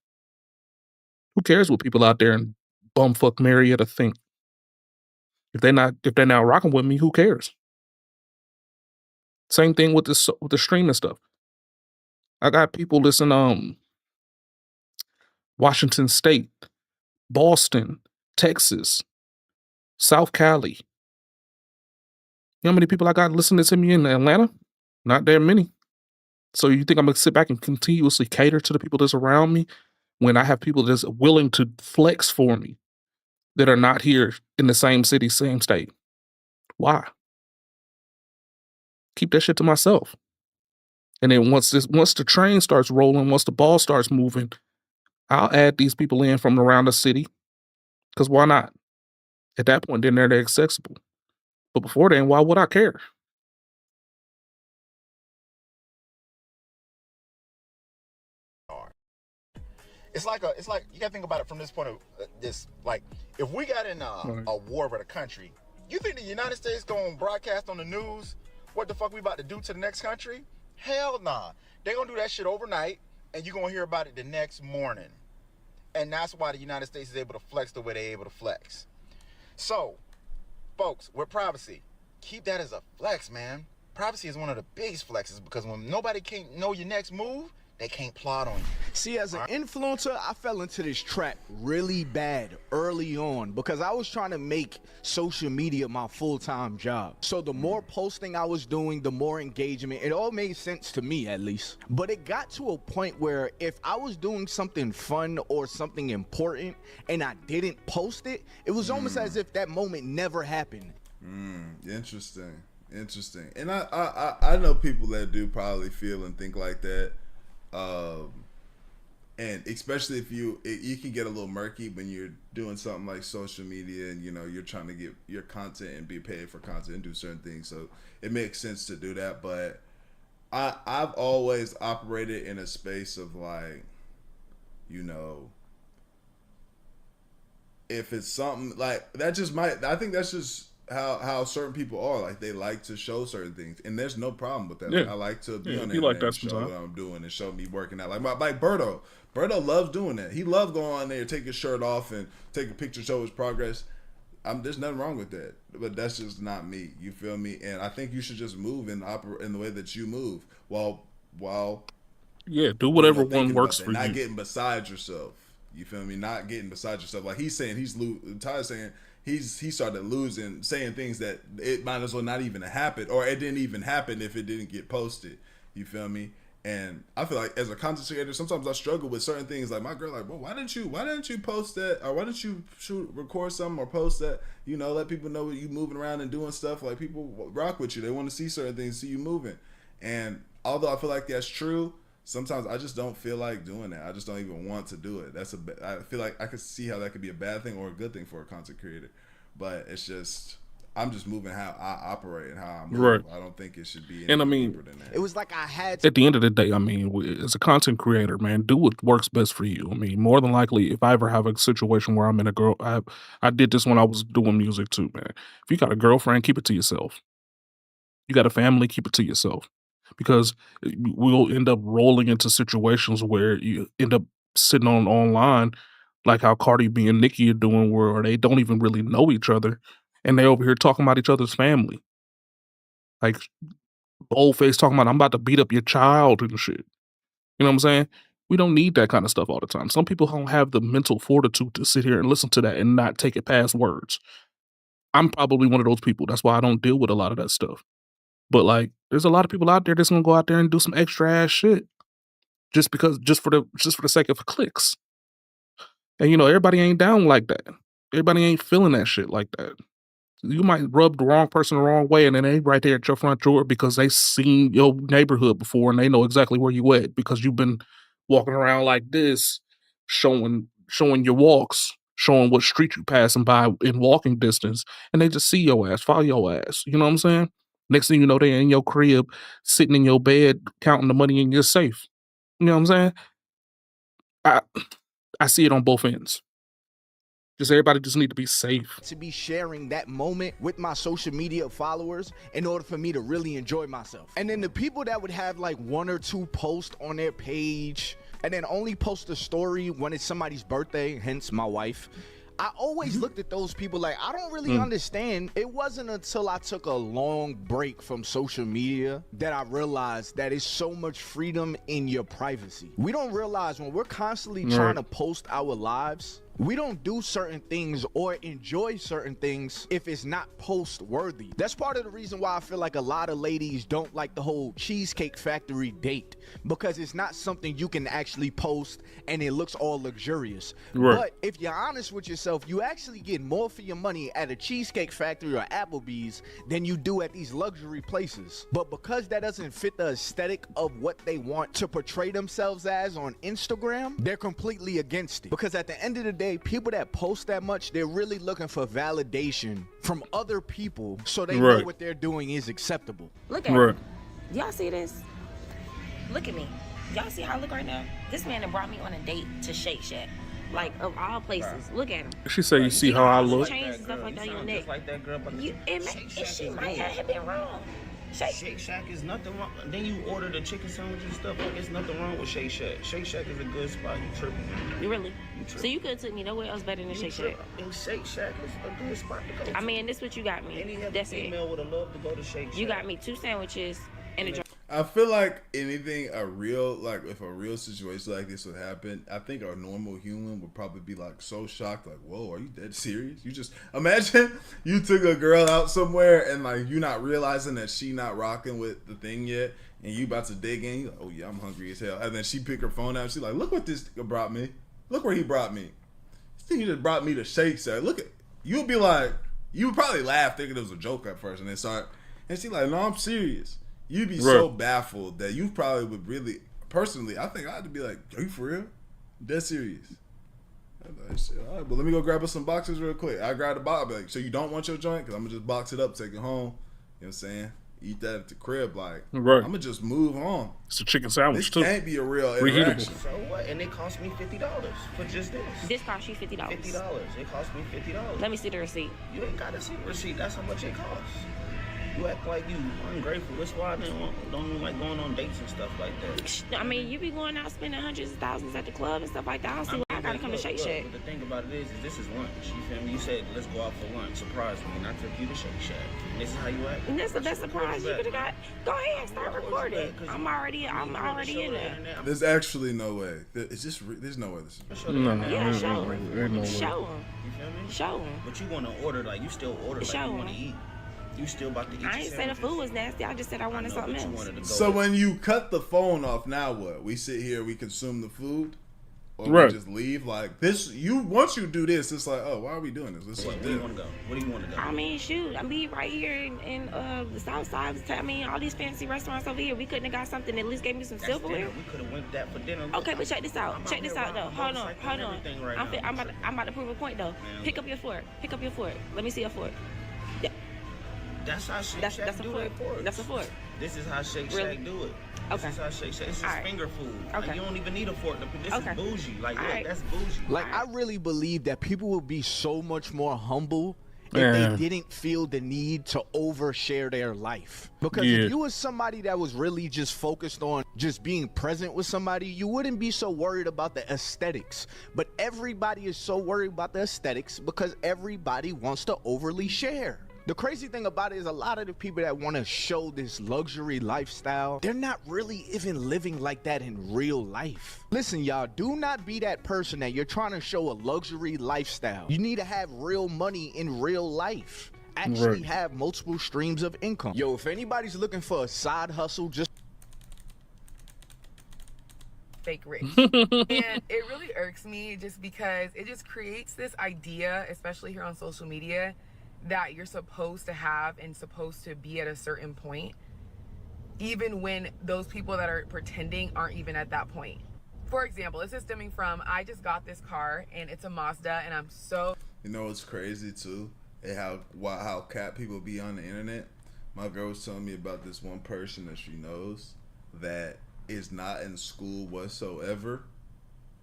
Who cares what people out there in bumfuck Marietta think? If they're not rocking with me, who cares? Same thing with the streaming stuff. I got people listen Washington State, Boston, Texas, South Cali. You know how many people I got listening to me in Atlanta? Not that many. So you think I'm gonna sit back and continuously cater to the people that's around me when I have people that's willing to flex for me that are not here in the same city, same state? Why? Keep that shit to myself. And then once the train starts rolling, once the ball starts moving, I'll add these people in from around the city. Because why not? At that point, then they're accessible. But before then, why would I care? It's like you gotta think about it from this point of this. Like, if we got in a war with a country, you think the United States gonna broadcast on the news what the fuck we about to do to the next country? Hell nah. They gonna do that shit overnight, and you gonna hear about it the next morning. And that's why the United States is able to flex the way they're able to flex. So, folks, with privacy, keep that as a flex, man. Privacy is one of the biggest flexes, because when nobody can't know your next move, they can't plot on you. See, as an influencer, I fell into this trap really bad early on because I was trying to make social media my full-time job. So the more posting I was doing, the more engagement. It all made sense to me, at least. But it got to a point where if I was doing something fun or something important and I didn't post it, it was almost as if that moment never happened. Interesting. And I know people that do probably feel and think like that. And especially if you can get a little murky when you're doing something like social media and, you know, you're trying to get your content and be paid for content and do certain things. So it makes sense to do that. But I've always operated in a space of like, you know, if it's something like that, I think that's just how certain people are. Like, they like to show certain things, and there's no problem with that. Yeah. Like, I like to be on there like and that show sometimes. what I'm doing and show me working out. Like Berto loves doing that. He loves going on there, take his shirt off and take a picture, show his progress. There's nothing wrong with that, but that's just not me. You feel me? And I think you should just move and operate in the way that you move while do whatever one works for not you. getting beside yourself. You feel me? Not getting beside yourself. Like he's saying, Ty's saying he started losing, saying things that it might as well not even happen, or it didn't even happen if it didn't get posted. You feel me? And I feel like as a content creator, sometimes I struggle with certain things. Like my girl, like, well, why didn't you post that, or why didn't you record something or post that? You know, let people know you moving around and doing stuff. Like, people rock with you. They want to see certain things, see you moving. And although I feel like that's true, sometimes I just don't feel like doing that. I just don't even want to do it. I feel like I could see how that could be a bad thing or a good thing for a content creator. But it's just, I'm just moving how I operate and how I move. Right. I don't think it should be And I any mean, deeper than that. It was like I had to. At the end of the day, I mean, as a content creator, man, do what works best for you. I mean, more than likely, if I ever have a situation where I'm in I did this when I was doing music too, man. If you got a girlfriend, keep it to yourself. You got a family, keep it to yourself. Because we'll end up rolling into situations where you end up sitting online, like how Cardi B and Nicki are doing, where they don't even really know each other, and they over here talking about each other's family. Like, boldface talking about, I'm about to beat up your child and shit. You know what I'm saying? We don't need that kind of stuff all the time. Some people don't have the mental fortitude to sit here and listen to that and not take it past words. I'm probably one of those people. That's why I don't deal with a lot of that stuff. But like, there's a lot of people out there that's gonna go out there and do some extra ass shit just for the sake of clicks. And you know, everybody ain't down like that. Everybody ain't feeling that shit like that. You might rub the wrong person the wrong way, and then they right there at your front door because they seen your neighborhood before and they know exactly where you at because you've been walking around like this, showing your walks, showing what street you passing by in walking distance, and they just see your ass, follow your ass. You know what I'm saying? Next thing you know, they're in your crib, sitting in your bed, counting the money in your safe. You know what I'm saying? I see it on both ends. Just everybody just need to be safe. To be sharing that moment with my social media followers in order for me to really enjoy myself. And then the people that would have like 1 or 2 posts on their page and then only post a story when it's somebody's birthday, hence my wife, I always looked at those people like, I don't really understand. It wasn't until I took a long break from social media that I realized that it's so much freedom in your privacy. We don't realize when we're constantly trying to post our lives, we don't do certain things or enjoy certain things if it's not post worthy. That's part of the reason why I feel like a lot of ladies don't like the whole Cheesecake Factory date, because it's not something you can actually post and it looks all luxurious. Right. But if you're honest with yourself, you actually get more for your money at a Cheesecake Factory or Applebee's than you do at these luxury places. But because that doesn't fit the aesthetic of what they want to portray themselves as on Instagram, they're completely against it. Because at the end of the day, people that post that much, they're really looking for validation from other people so they know what they're doing is acceptable. Look at him. Y'all see this? Look at me. Y'all see how I look right now? This man that brought me on a date to Shake Shack. Like, of all places. Look at him. She said, you see how I look? Chains and stuff like that on your neck. Just like that girl, but She might have been wrong. Shake Shack is nothing wrong. Then you order the chicken sandwich and stuff, like it's nothing wrong with Shake Shack. Shake Shack is a good spot. You tripping. You really? So you could have took me nowhere else better than Shake Shack. And Shake Shack is a good spot to go to. I mean, this what you got me. Any That's it. female would have loved to go to Shake Shack. You got me 2 sandwiches and a drink. I feel like if a real situation like this would happen, I think a normal human would probably be like so shocked, like, whoa, are you dead serious? You just imagine you took a girl out somewhere and like you not realizing that she not rocking with the thing yet, and you about to dig in, you like, oh yeah, I'm hungry as hell. And then she pick her phone out and she's like, look what this nigga brought me. Look where he brought me. This thing just brought me to Shake Shack. Look at, you would be like, you would probably laugh thinking it was a joke at first, and then start, and she like, no, I'm serious. You'd be so baffled that you probably would really, personally, I think I'd be like, are you for real? Dead serious. I'm like, shit, all right, but let me go grab us some boxes real quick. I grab the box, I'll be like, so you don't want your joint? Because I'm going to just box it up, take it home. You know what I'm saying? Eat that at the crib. Like, I'm going to just move on. It's a chicken sandwich, too. This can't be a real interaction. So what? And it cost me $50 for just this. This cost you $50. $50. It cost me $50. Let me see the receipt. You ain't got to see the receipt. That's how much it costs. You act like you ungrateful. That's why I don't like going on dates and stuff like that. I mean, you be going out spending hundreds of thousands at the club and stuff like that. I don't see why I gotta come to Shake Shack. But the thing about it is this is lunch. You feel me? You said, let's go out for lunch. Surprise me. And I took you to Shake Shack. And this is how you act? And that's the best surprise you could have got. Go ahead, start recording. I'm already in there. There's actually no way. There's no way this is. Yeah, show him. There's no way. Show him. You feel me? Show him. But you want to order, like, you still order like you want to eat. You still about to eat. I ain't say the food was nasty. I just said I wanted something else. So when you cut the phone off, now what? We sit here, we consume the food, or we just leave? Like this, once you do this, it's like, oh, why are we doing this? Where do you want to go? Where do you want to go? I mean, shoot, I mean, right here in the South Side. I mean, all these fancy restaurants over here. We couldn't have got something that at least gave me some silverware. We could have went that for dinner. Okay, but check this out. Check this out though. Hold on. I'm about to prove a point though. Pick up your fork. Let me see your fork. That's how Shake Shack do it. That's a fork. This is how Shake Shack do it. Okay. This is how Shake Shack. This is finger food. Okay. Like, you don't even need a fork. This is bougie. Like, look, that's bougie. Like, I really believe that people would be so much more humble if they didn't feel the need to overshare their life. Because if you was somebody that was really just focused on just being present with somebody, you wouldn't be so worried about the aesthetics. But everybody is so worried about the aesthetics because everybody wants to overly share. The crazy thing about it is a lot of the people that want to show this luxury lifestyle, they're not really even living like that in real life. Listen, y'all, do not be that person that you're trying to show a luxury lifestyle. You need to have real money in real life. Actually have multiple streams of income. Yo, if anybody's looking for a side hustle, just fake rich. And it really irks me just because it just creates this idea, especially here on social media, that you're supposed to have and supposed to be at a certain point, even when those people that are pretending aren't even at that point. For example, this is stemming from, I just got this car and it's a Mazda and I'm so... You know what's crazy too? And how cat people be on the internet? My girl was telling me about this one person that she knows that is not in school whatsoever,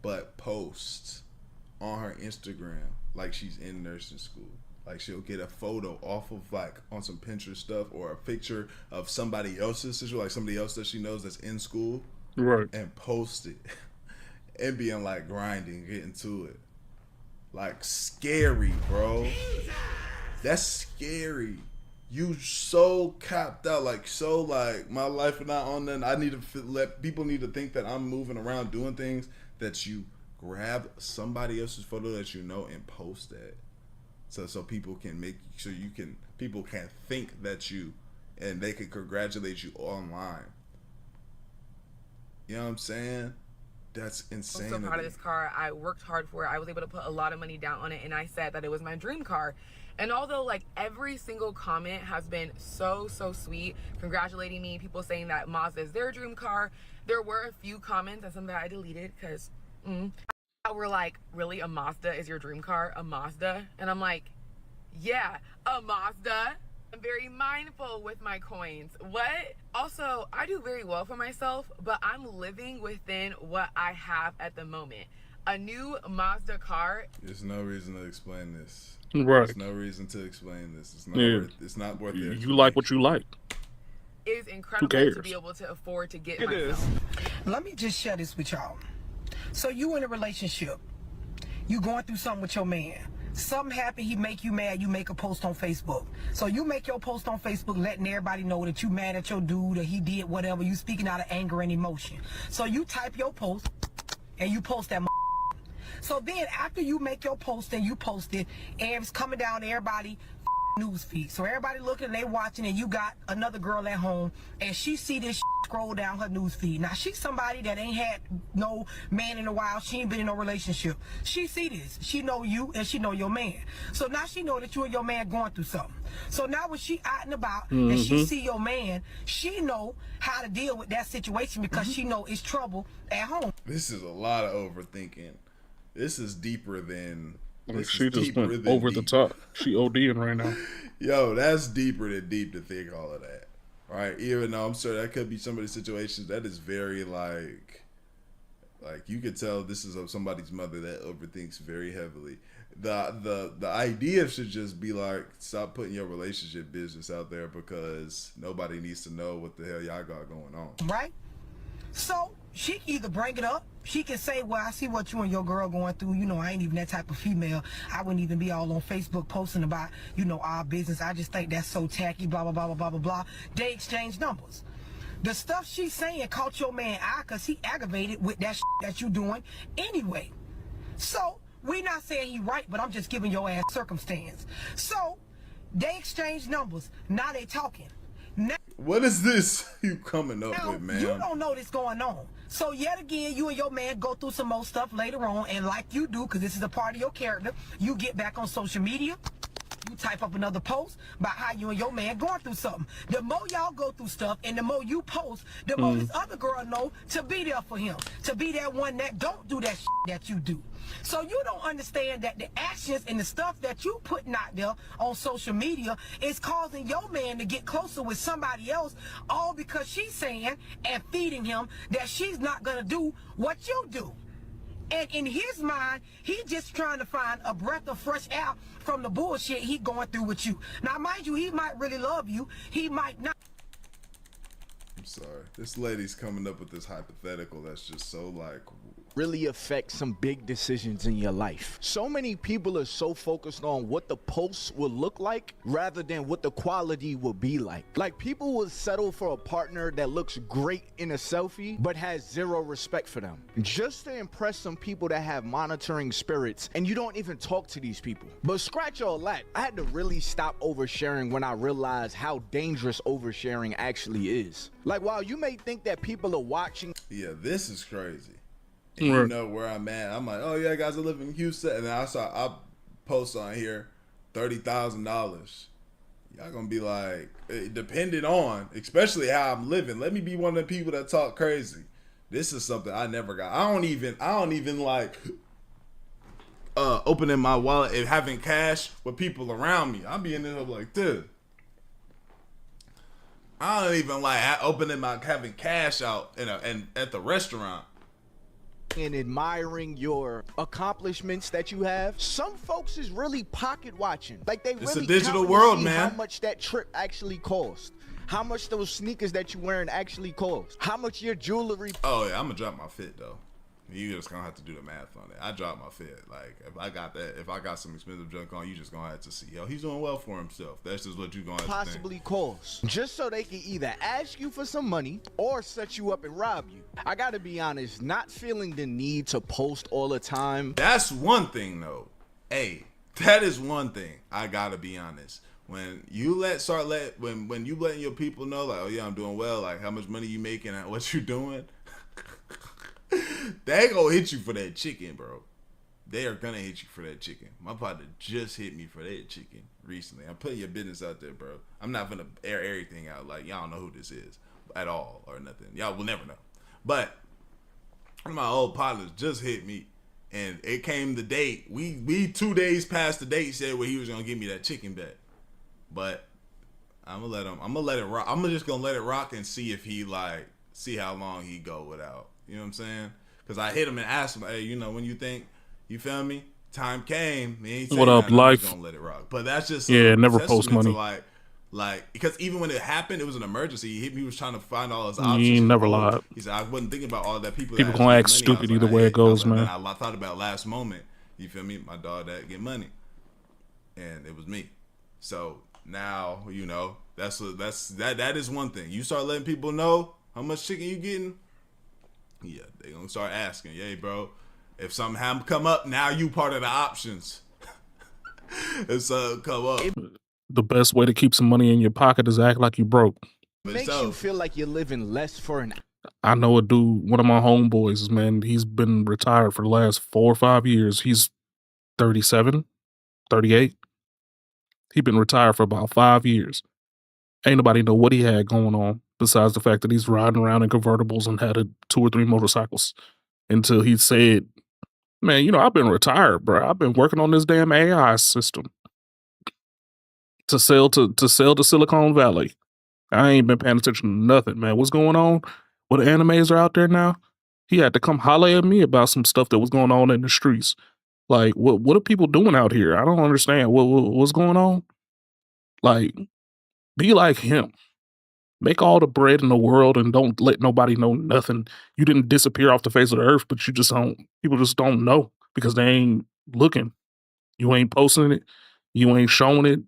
but posts on her Instagram like she's in nursing school. Like she'll get a photo off of like on some Pinterest stuff or a picture of somebody else's sister, like somebody else that she knows that's in school, and post it and being like grinding, getting to it. Like scary, bro. That's scary. You so capped out, like so like my life is not on that. I need to let people need to think that I'm moving around doing things that you grab somebody else's photo that you know and post that. So people can people can think that you, and they can congratulate you online. You know what I'm saying? That's insane. I'm so proud of this car. I worked hard for it. I was able to put a lot of money down on it, and I said that it was my dream car. And although like every single comment has been so sweet, congratulating me, people saying that Mazda is their dream car, there were a few comments and some that I deleted because were like, really, a Mazda is your dream car? A Mazda? And I'm like, yeah, a Mazda. I'm very mindful with my coins. What? Also, I do very well for myself, but I'm living within what I have at the moment. A new Mazda car. There's no reason to explain this. Right. There's no reason to explain this. It's not worth it. You like what you like. It is incredible to be able to afford to get myself. Let me just share this with y'all. So you in a relationship, you going through something with your man. Something happened, he make you mad, you make a post on Facebook. So you make your post on Facebook letting everybody know that you mad at your dude or he did whatever. You speaking out of anger and emotion. So you type your post and you post that. So then after you make your post and you post it, and it's coming down to everybody news feed. So everybody looking and they watching, and you got another girl at home and she see this scroll down her news feed. Now she's somebody that ain't had no man in a while. She ain't been in no relationship. She see this. She know you and she know your man. So now she know that you and your man going through something. So now when she out and about and she see your man, she know how to deal with that situation because she know it's trouble at home. This is a lot of overthinking. This is deeper than... She just went over the top. She ODing right now. Yo, that's deeper than deep to think all of that. Right? Even though I'm sure that could be some of the situations that is very like you could tell this is of somebody's mother that overthinks very heavily. The idea should just be like, stop putting your relationship business out there because nobody needs to know what the hell y'all got going on. Right? So she can either bring it up. She can say, well, I see what you and your girl going through. You know, I ain't even that type of female. I wouldn't even be all on Facebook posting about, you know, our business. I just think that's so tacky, blah, blah, blah, blah, blah, blah, blah. They exchange numbers. The stuff she's saying caught your man eye because he aggravated with that that you doing anyway. So we not saying he right, but I'm just giving your ass circumstance. So they exchange numbers. Now they talking. Now, what is this you coming up with, man? You don't know this going on. So yet again, you and your man go through some more stuff later on, and like you do, because this is a part of your character, you get back on social media, you type up another post about how you and your man going through something. The more y'all go through stuff and the more you post, the more this other girl know to be there for him, to be that one that don't do that that you do. So you don't understand that the actions and the stuff that you putting out there on social media is causing your man to get closer with somebody else, all because she's saying and feeding him that she's not gonna do what you do. And in his mind, he just trying to find a breath of fresh air from the bullshit he going through with you. Now, mind you, he might really love you. He might not. I'm sorry. This lady's coming up with this hypothetical that's just so like... really affect some big decisions in your life. So many people are so focused on what the posts will look like rather than what the quality will be like. Like, people will settle for a partner that looks great in a selfie but has zero respect for them just to impress some people that have monitoring spirits, and you don't even talk to these people. But scratch all that, I had to really stop oversharing when I realized how dangerous oversharing actually is. Like, while you may think that people are watching... Yeah, this is crazy. And you know where I'm at. I'm like, oh yeah, guys, I live in Houston, and then I post on here $30,000. Y'all gonna be like, depending on, especially how I'm living. Let me be one of the people that talk crazy. This is something I never got. I don't even like opening my wallet and having cash with people around me. I'm being up like this. I don't even like having cash out and at the restaurant. And admiring your accomplishments that you have. Some folks is really pocket watching. Like, they it's really a digital world, man. How much that trip actually cost. How much those sneakers that you wearing actually cost. How much your jewelry. Oh yeah, I'm gonna drop my fit though. You just gonna have to do the math on it. I drop my fit. Like, if I got some expensive junk on, you just gonna have to see, yo, he's doing well for himself. That's just what you gonna have possibly to cost. Just so they can either ask you for some money or set you up and rob you. I gotta be honest, not feeling the need to post all the time. That's one thing though. Hey, that is one thing. I gotta be honest. When you when you letting your people know, like, oh yeah, I'm doing well, like how much money you making and what you doing, they gonna hit you for that chicken, bro. They are gonna hit you for that chicken. My partner just hit me for that chicken recently. I'm putting your business out there, bro. I'm not gonna air everything out. Like, y'all don't know who this is at all or nothing. Y'all will never know. But one of my old partners just hit me, and it came the date. We 2 days past the date said where he was gonna give me that chicken back. But I'm gonna let it rock. I'm just gonna let it rock and see if he see how long he go without. You know what I'm saying? Because I hit him and asked him, hey, you know, when you think, you feel me? Time came. What up, life? Gonna let it rock. But that's just never post money. Like, because even when it happened, it was an emergency. He hit me. He was trying to find all his options. You ain't never lied. He said, I wasn't thinking about all that. People gonna act stupid either way it goes, man. I thought about last moment. You feel me? My dog that get money. and it was me. So now, you know, that is one thing. You start letting people know how much chicken you getting, yeah, they gonna start asking, "Hey, bro, if something happen come up, now you part of the options." If something come up, The best way to keep some money in your pocket is act like you broke. It makes you feel like you're living less for an. I know a dude, one of my homeboys, man, he's been retired for the last 4 or 5 years. He's 37, 38. He been retired for about 5 years. Ain't nobody know what he had going on besides the fact that he's riding around in convertibles and had 2 or 3 motorcycles until he said, "Man, you know, I've been retired, bro. I've been working on this damn AI system to sell to Silicon Valley. I ain't been paying attention to nothing, man. What's going on? What animes are out there now?" He had to come holler at me about some stuff that was going on in the streets. Like, what are people doing out here? I don't understand. What's going on? Like, be like him. Make all the bread in the world and don't let nobody know nothing. You didn't disappear off the face of the earth, but you just don't. People just don't know because they ain't looking. You ain't posting it. You ain't showing it.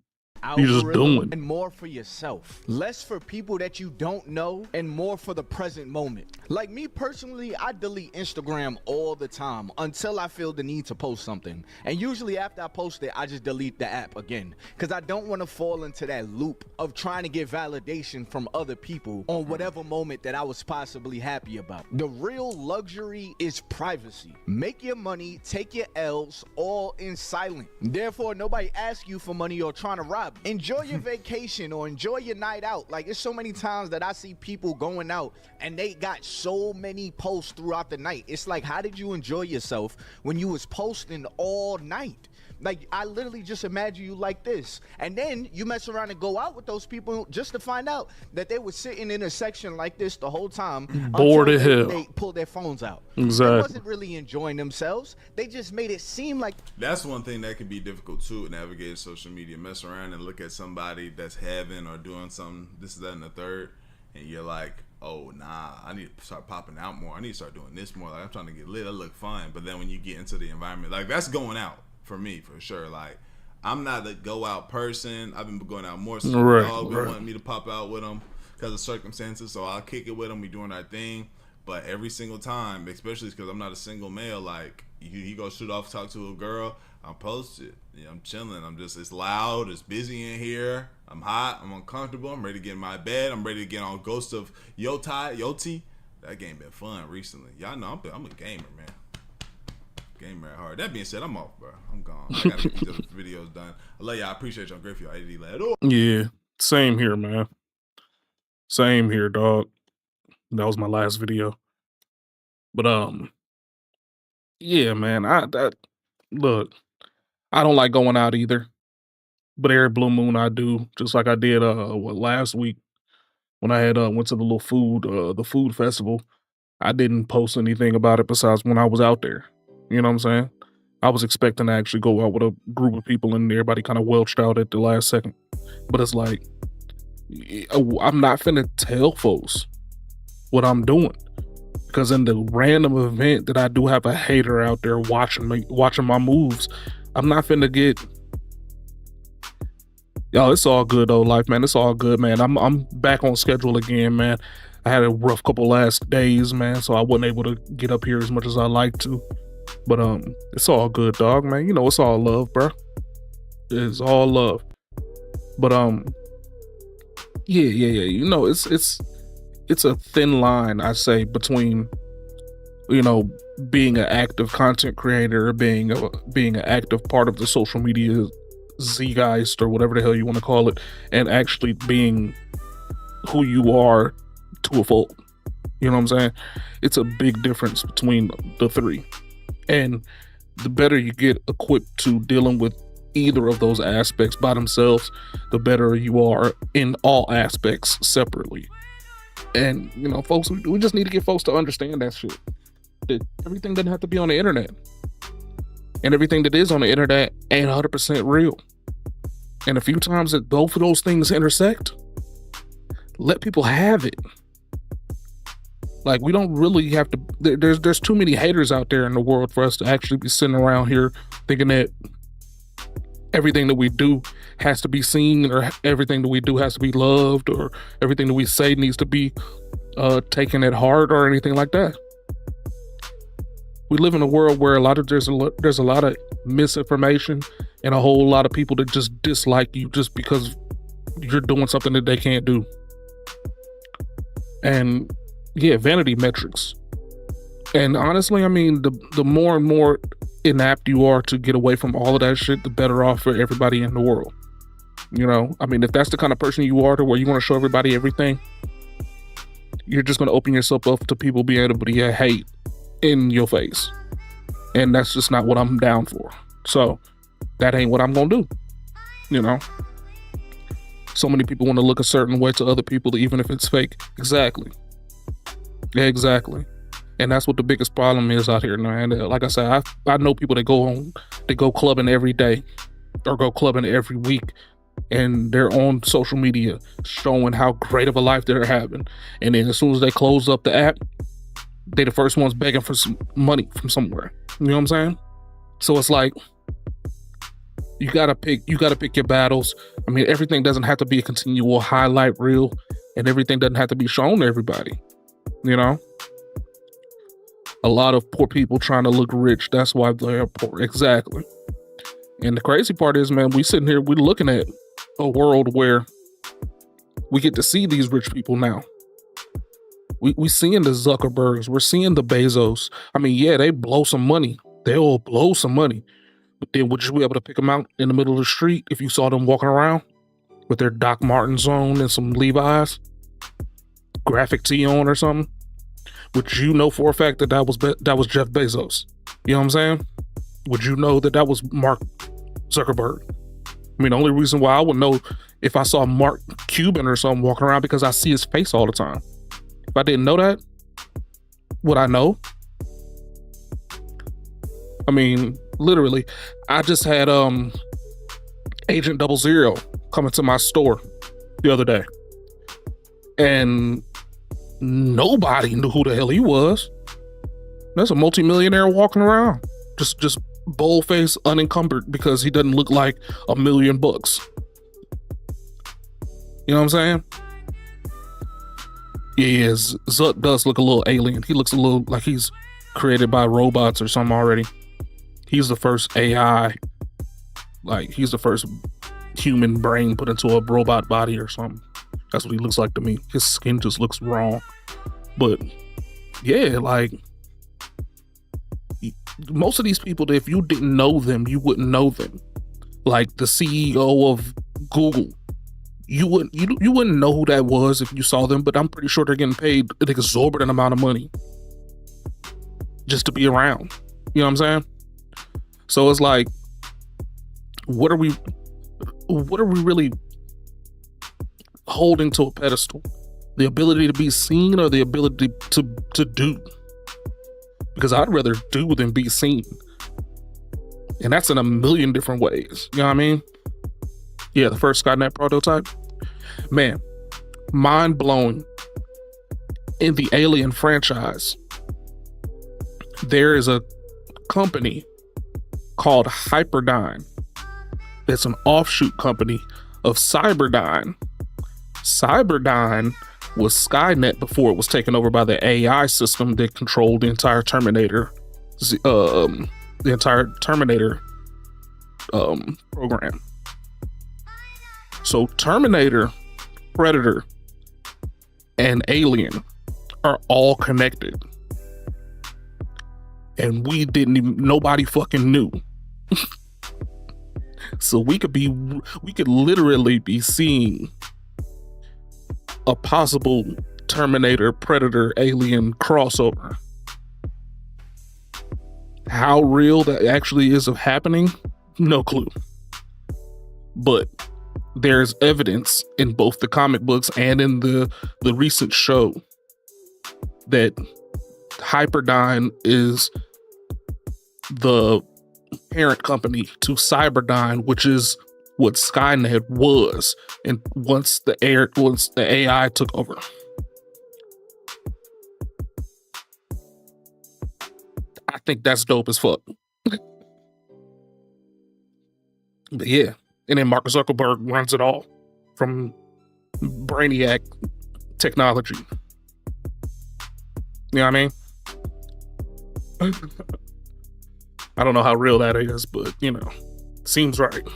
You just doing. And more for yourself. Less for people that you don't know and more for the present moment. Like me personally, I delete Instagram all the time until I feel the need to post something. And usually after I post it, I just delete the app again. Because I don't want to fall into that loop of trying to get validation from other people on whatever moment that I was possibly happy about. The real luxury is privacy. Make your money, take your L's, all in silent. Therefore, nobody asks you for money or trying to rob. Enjoy your vacation or enjoy your night out. Like, it's so many times that I see people going out and they got so many posts throughout the night. It's like, how did you enjoy yourself when you was posting all night? Like, I literally just imagine you like this. And then you mess around and go out with those people just to find out that they were sitting in a section like this the whole time. Bored as hell. They pulled their phones out. Exactly. They wasn't really enjoying themselves. They just made it seem like. That's one thing that can be difficult too, navigating social media. Mess around and look at somebody that's having or doing something, this, that, and the third, and you're like, oh, nah, I need to start popping out more. I need to start doing this more. Like, I'm trying to get lit. I look fun. But then when you get into the environment, like, that's going out. For me, for sure. Like, I'm not a go out person. I've been going out more. So dog been wanting me to pop out with them because of circumstances. So I'll kick it with them. We doing our thing. But every single time, especially because I'm not a single male, like, he go shoot off, talk to a girl, I'm posted. Yeah, I'm chilling. I'm just, it's loud. It's busy in here. I'm hot. I'm uncomfortable. I'm ready to get in my bed. I'm ready to get on Ghost of Yoti. That game been fun recently. Y'all know I'm a gamer, man. Gamer at heart. That being said, I'm off, bro. I'm gone. I gotta get these videos done. I love y'all. I appreciate y'all. Great for y'all. AD lad. Yeah, same here, man. Same here, dog. That was my last video. But yeah, man. Look, I don't like going out either. But every blue moon I do, just like I did last week when I had went to the food festival. I didn't post anything about it besides when I was out there. You know what I'm saying? I was expecting to actually go out with a group of people and everybody kind of welched out at the last second. But it's like, I'm not finna tell folks what I'm doing. Because in the random event that I do have a hater out there watching my moves, I'm not finna get... Yo, it's all good though, life, man. It's all good, man. I'm back on schedule again, man. I had a rough couple last days, man, so I wasn't able to get up here as much as I like to. But it's all good, dog, man. You know, it's all love, bro. It's all love. But yeah. You know, it's a thin line, I say, between, you know, being an active content creator, being an active part of the social media zeitgeist or whatever the hell you want to call it, and actually being who you are to a fault. You know what I'm saying? It's a big difference between the three. And the better you get equipped to dealing with either of those aspects by themselves, the better you are in all aspects separately. And, you know, folks, we just need to get folks to understand that shit. That everything doesn't have to be on the internet. And everything that is on the internet ain't 100% real. And a few times that both of those things intersect, let people have it. Like, we don't really have to, there's too many haters out there in the world for us to actually be sitting around here thinking that everything that we do has to be seen, or everything that we do has to be loved, or everything that we say needs to be taken at heart, or anything like that. We live in a world where there's a lot of misinformation and a whole lot of people that just dislike you just because you're doing something that they can't do. And yeah, vanity metrics. And honestly, I mean, the more and more inapt you are to get away from all of that shit, the better off for everybody in the world. You know, I mean, if that's the kind of person you are to where you want to show everybody everything, you're just going to open yourself up to people being able to hate in your face. And that's just not what I'm down for. So that ain't what I'm going to do. You know, so many people want to look a certain way to other people, even if it's fake. Exactly. And that's what the biggest problem is out here, man. Like I said, I know people that go clubbing every day or go clubbing every week, and they're on social media showing how great of a life they're having. And then as soon as they close up the app, they the first ones begging for some money from somewhere. You know what I'm saying? So it's like, you gotta pick your battles. I mean, everything doesn't have to be a continual highlight reel, and everything doesn't have to be shown to everybody. You know? A lot of poor people trying to look rich. That's why they're poor. Exactly. And the crazy part is, man, we sitting here, we looking at a world where we get to see these rich people now. We seeing the Zuckerbergs, we're seeing the Bezos. I mean, yeah, they blow some money. They'll blow some money. But then would you be able to pick them out in the middle of the street if you saw them walking around with their Doc Martens on and some Levi's, graphic tee on or something? Would you know for a fact that that was Jeff Bezos? You know what I'm saying? Would you know that was Mark Zuckerberg? I mean, the only reason why I would know if I saw Mark Cuban or something walking around, because I see his face all the time. If I didn't know that, would I know? I mean, literally, I just had Agent 00 come into my store the other day, and nobody knew who the hell he was. That's a multimillionaire walking around, just bold-faced, unencumbered, because he doesn't look like $1 million bucks. You know what I'm saying? Yeah, Zuck does look a little alien. He looks a little like he's created by robots or something already. He's the first AI, like he's the first human brain put into a robot body or something. That's what he looks like to me. His skin just looks wrong. But yeah, like most of these people, if you didn't know them, you wouldn't know them. Like the CEO of Google, you wouldn't know who that was if you saw them, but I'm pretty sure they're getting paid an exorbitant amount of money just to be around. You know what I'm saying? So it's like, what are we really holding to a pedestal? The ability to be seen or the ability to do? Because I'd rather do than be seen. And that's in a million different ways. You know what I mean? Yeah, the first Skynet prototype. Man, mind blowing. In the Alien franchise, there is a company called Hyperdyne. It's an offshoot company of Cyberdyne. Cyberdyne was Skynet before it was taken over by the AI system that controlled the entire Terminator, program. So Terminator, Predator, and Alien are all connected. And nobody fucking knew. So we could literally be seeing a possible Terminator, Predator, Alien crossover. How real that actually is of happening, no clue. But there's evidence in both the comic books and in the recent show that Hyperdyne is the parent company to Cyberdyne, which is what Skynet was, and once the AI took over. I think that's dope as fuck. But yeah, and then Mark Zuckerberg runs it all from Brainiac technology. You know what I mean? I don't know how real that is, but you know, seems right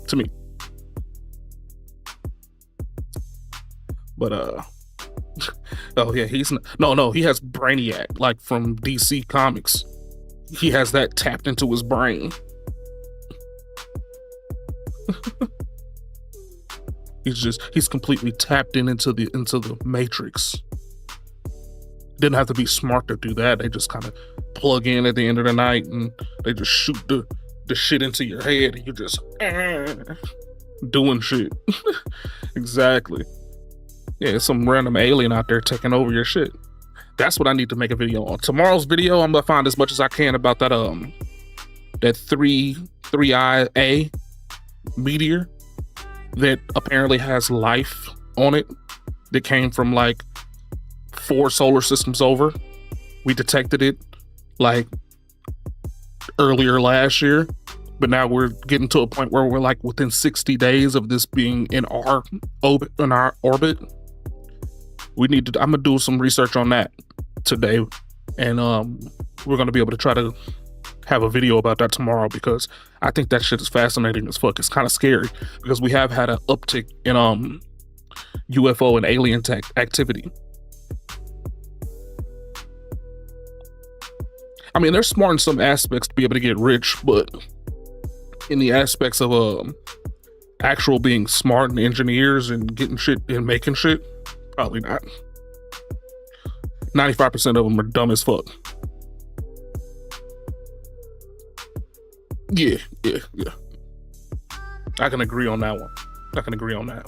to me. But oh yeah, he has Brainiac, like from DC Comics. He has that tapped into his brain. he's completely tapped into the Matrix. Didn't have to be smart to do that. They just kind of plug in at the end of the night and they just shoot the shit into your head and you're just doing shit. Exactly. Yeah, some random alien out there taking over your shit. That's what I need to make a video on. Tomorrow's video, I'm gonna find as much as I can about that that 3I meteor that apparently has life on it that came from like 4 solar systems over. We detected it like earlier last year, but now we're getting to a point where we're like within 60 days of this being in our orbit. I'm gonna do some research on that today, and we're gonna be able to try to have a video about that tomorrow, because I think that shit is fascinating as fuck. It's kind of scary because we have had an uptick in UFO and alien activity. I mean, they're smart in some aspects to be able to get rich, but in the aspects of actual being smart and engineers and getting shit and making shit, probably not. 95% of them are dumb as fuck. Yeah. I can agree on that one. I can agree on that.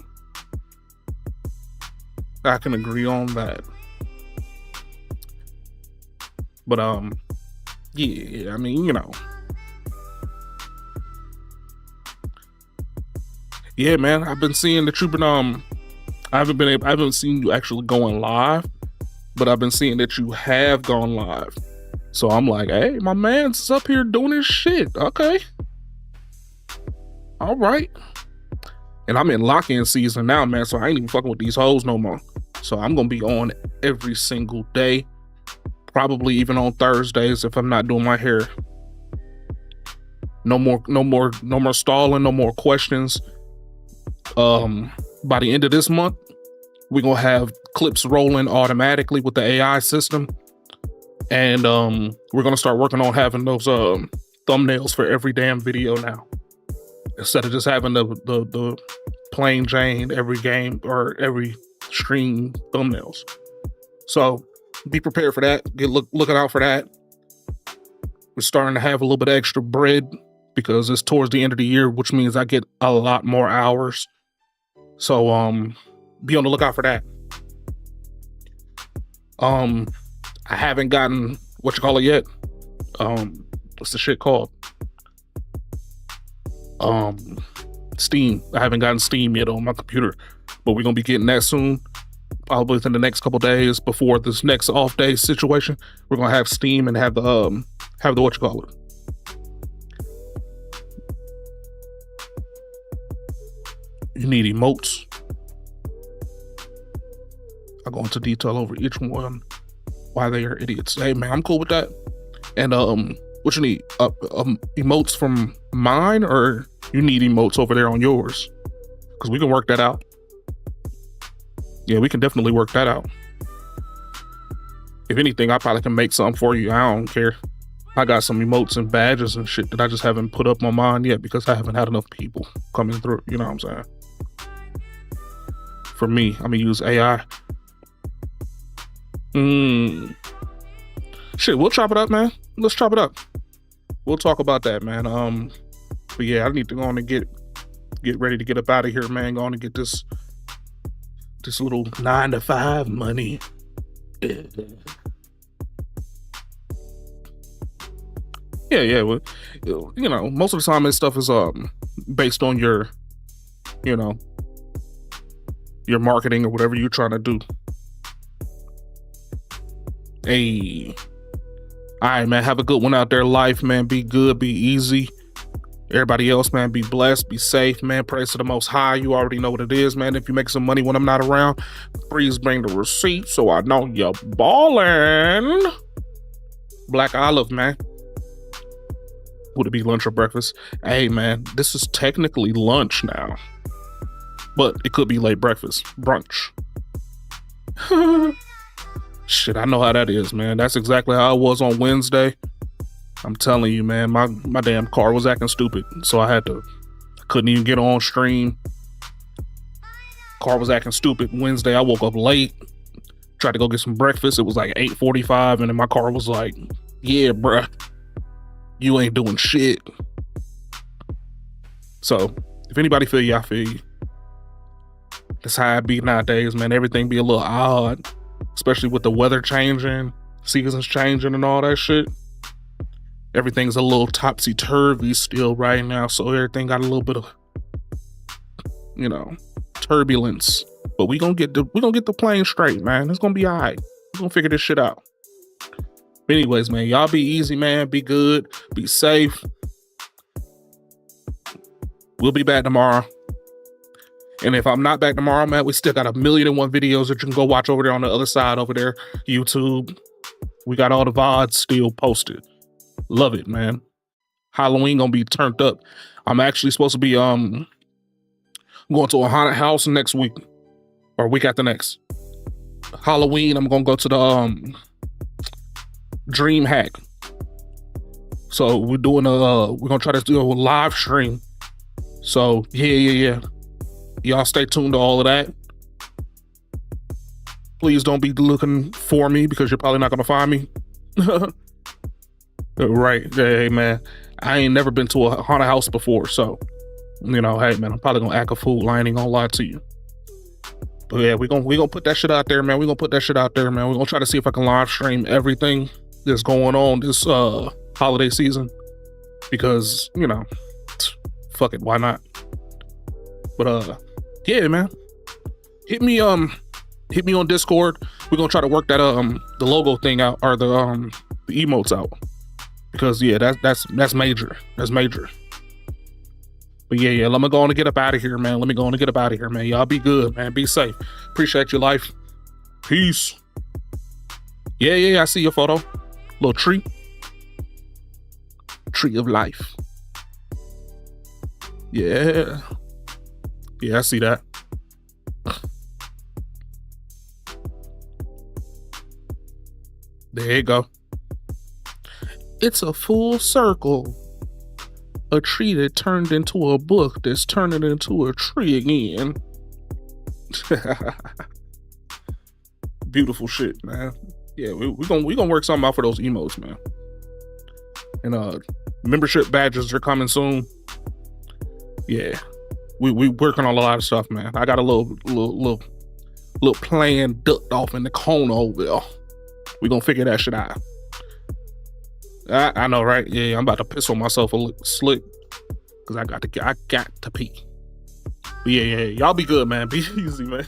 But yeah, I mean, you know. Yeah, man, I've been seeing that you've been I haven't seen you actually going live, but I've been seeing that you have gone live. So I'm like, hey, my man's up here doing his shit. Okay. All right. And I'm in lock-in season now, man, so I ain't even fucking with these hoes no more. So I'm gonna be on every single day, probably even on Thursdays if I'm not doing my hair. No more stalling, no more questions. By the end of this month, we're gonna have clips rolling automatically with the AI system. And we're gonna start working on having those thumbnails for every damn video now, instead of just having the plain Jane every game or every stream thumbnails. So be prepared for that. Looking out for that. We're starting to have a little bit of extra bread because it's towards the end of the year, which means I get a lot more hours. So be on the lookout for that. I haven't gotten yet. What's the shit called? Steam. I haven't gotten Steam yet on my computer, but we're gonna be getting that soon. Probably within the next couple days before this next off day situation. We're gonna have Steam and have the You need emotes. I'll go into detail over each one, why they are idiots. Hey man, I'm cool with that. And what you need? Emotes from mine, or you need emotes over there on yours? Because we can work that out. Yeah, we can definitely work that out. If anything, I probably can make something for you. I don't care. I got some emotes and badges and shit that I just haven't put up on mine yet because I haven't had enough people coming through. You know what I'm saying? For me, I'm gonna use AI. Shit, we'll chop it up, man. Let's chop it up. We'll talk about that, man. But yeah, I need to go on and get ready to get up out of here, man. Go on and get this little 9-to-5 money. Yeah. Well, you know, most of the time this stuff is based on your marketing or whatever you're trying to do. Hey, all right, man. Have a good one out there, life, man. Be good, be easy. Everybody else, man, be blessed, be safe, man. Praise to the Most High. You already know what it is, man. If you make some money when I'm not around, please bring the receipt so I know you're ballin'. Black Olive, man. Would it be lunch or breakfast? Hey, man, this is technically lunch now, but it could be late breakfast, brunch. Shit, I know how that is, man. That's exactly how I was on Wednesday. I'm telling you, man, my damn car was acting stupid, so I couldn't even get on stream. Car was acting stupid. Wednesday, I woke up late, tried to go get some breakfast. It was like 8:45, and then my car was like, yeah, bruh, you ain't doing shit. So, if anybody feel you, I feel you. That's how it be nowadays, man. Everything be a little odd, especially with the weather changing, seasons changing, and all that shit. Everything's a little topsy-turvy still right now, so everything got a little bit of, turbulence. But we gonna get the plane straight, man. It's gonna be all right. We're gonna figure this shit out. But anyways, man, y'all be easy, man. Be good. Be safe. We'll be back tomorrow. And if I'm not back tomorrow, man, we still got 1,000,001 videos that you can go watch over there on the other side over there, YouTube. We got all the VODs still posted. Love it, man. Halloween gonna be turned up. I'm actually supposed to be going to a haunted house next week or week after next. Halloween, I'm gonna go to the Dream Hack. So we're gonna try to do a live stream. So yeah. Y'all stay tuned to all of that. Please don't be looking for me because you're probably not gonna find me. Right. Hey, man. I ain't never been to a haunted house before, so, hey, man, I'm probably gonna act a fool. I ain't gonna lie to you. But yeah, we gonna put that shit out there, man. We're gonna try to see if I can live stream everything that's going on this holiday season. Because, fuck it, why not? But yeah, man. Hit me on Discord. We're gonna try to work that the logo thing out, or the emotes out. Because yeah, that's major. That's major. But yeah, let me go on and get up out of here, man. Y'all be good, man. Be safe. Appreciate your life. Peace. Yeah, I see your photo. Little tree. Tree of life. Yeah. Yeah, I see that. There you go. It's a full circle. A tree that turned into a book that's turning into a tree again. Beautiful shit, man. Yeah, we gonna work something out for those emotes, man. And membership badges are coming soon. Yeah, we working on a lot of stuff, man. I got a little plan ducked off in the corner over there. We gonna figure that shit out. I know, right? Yeah, I'm about to piss on myself a little slick because I got to pee. But yeah, y'all be good, man. Be easy, man.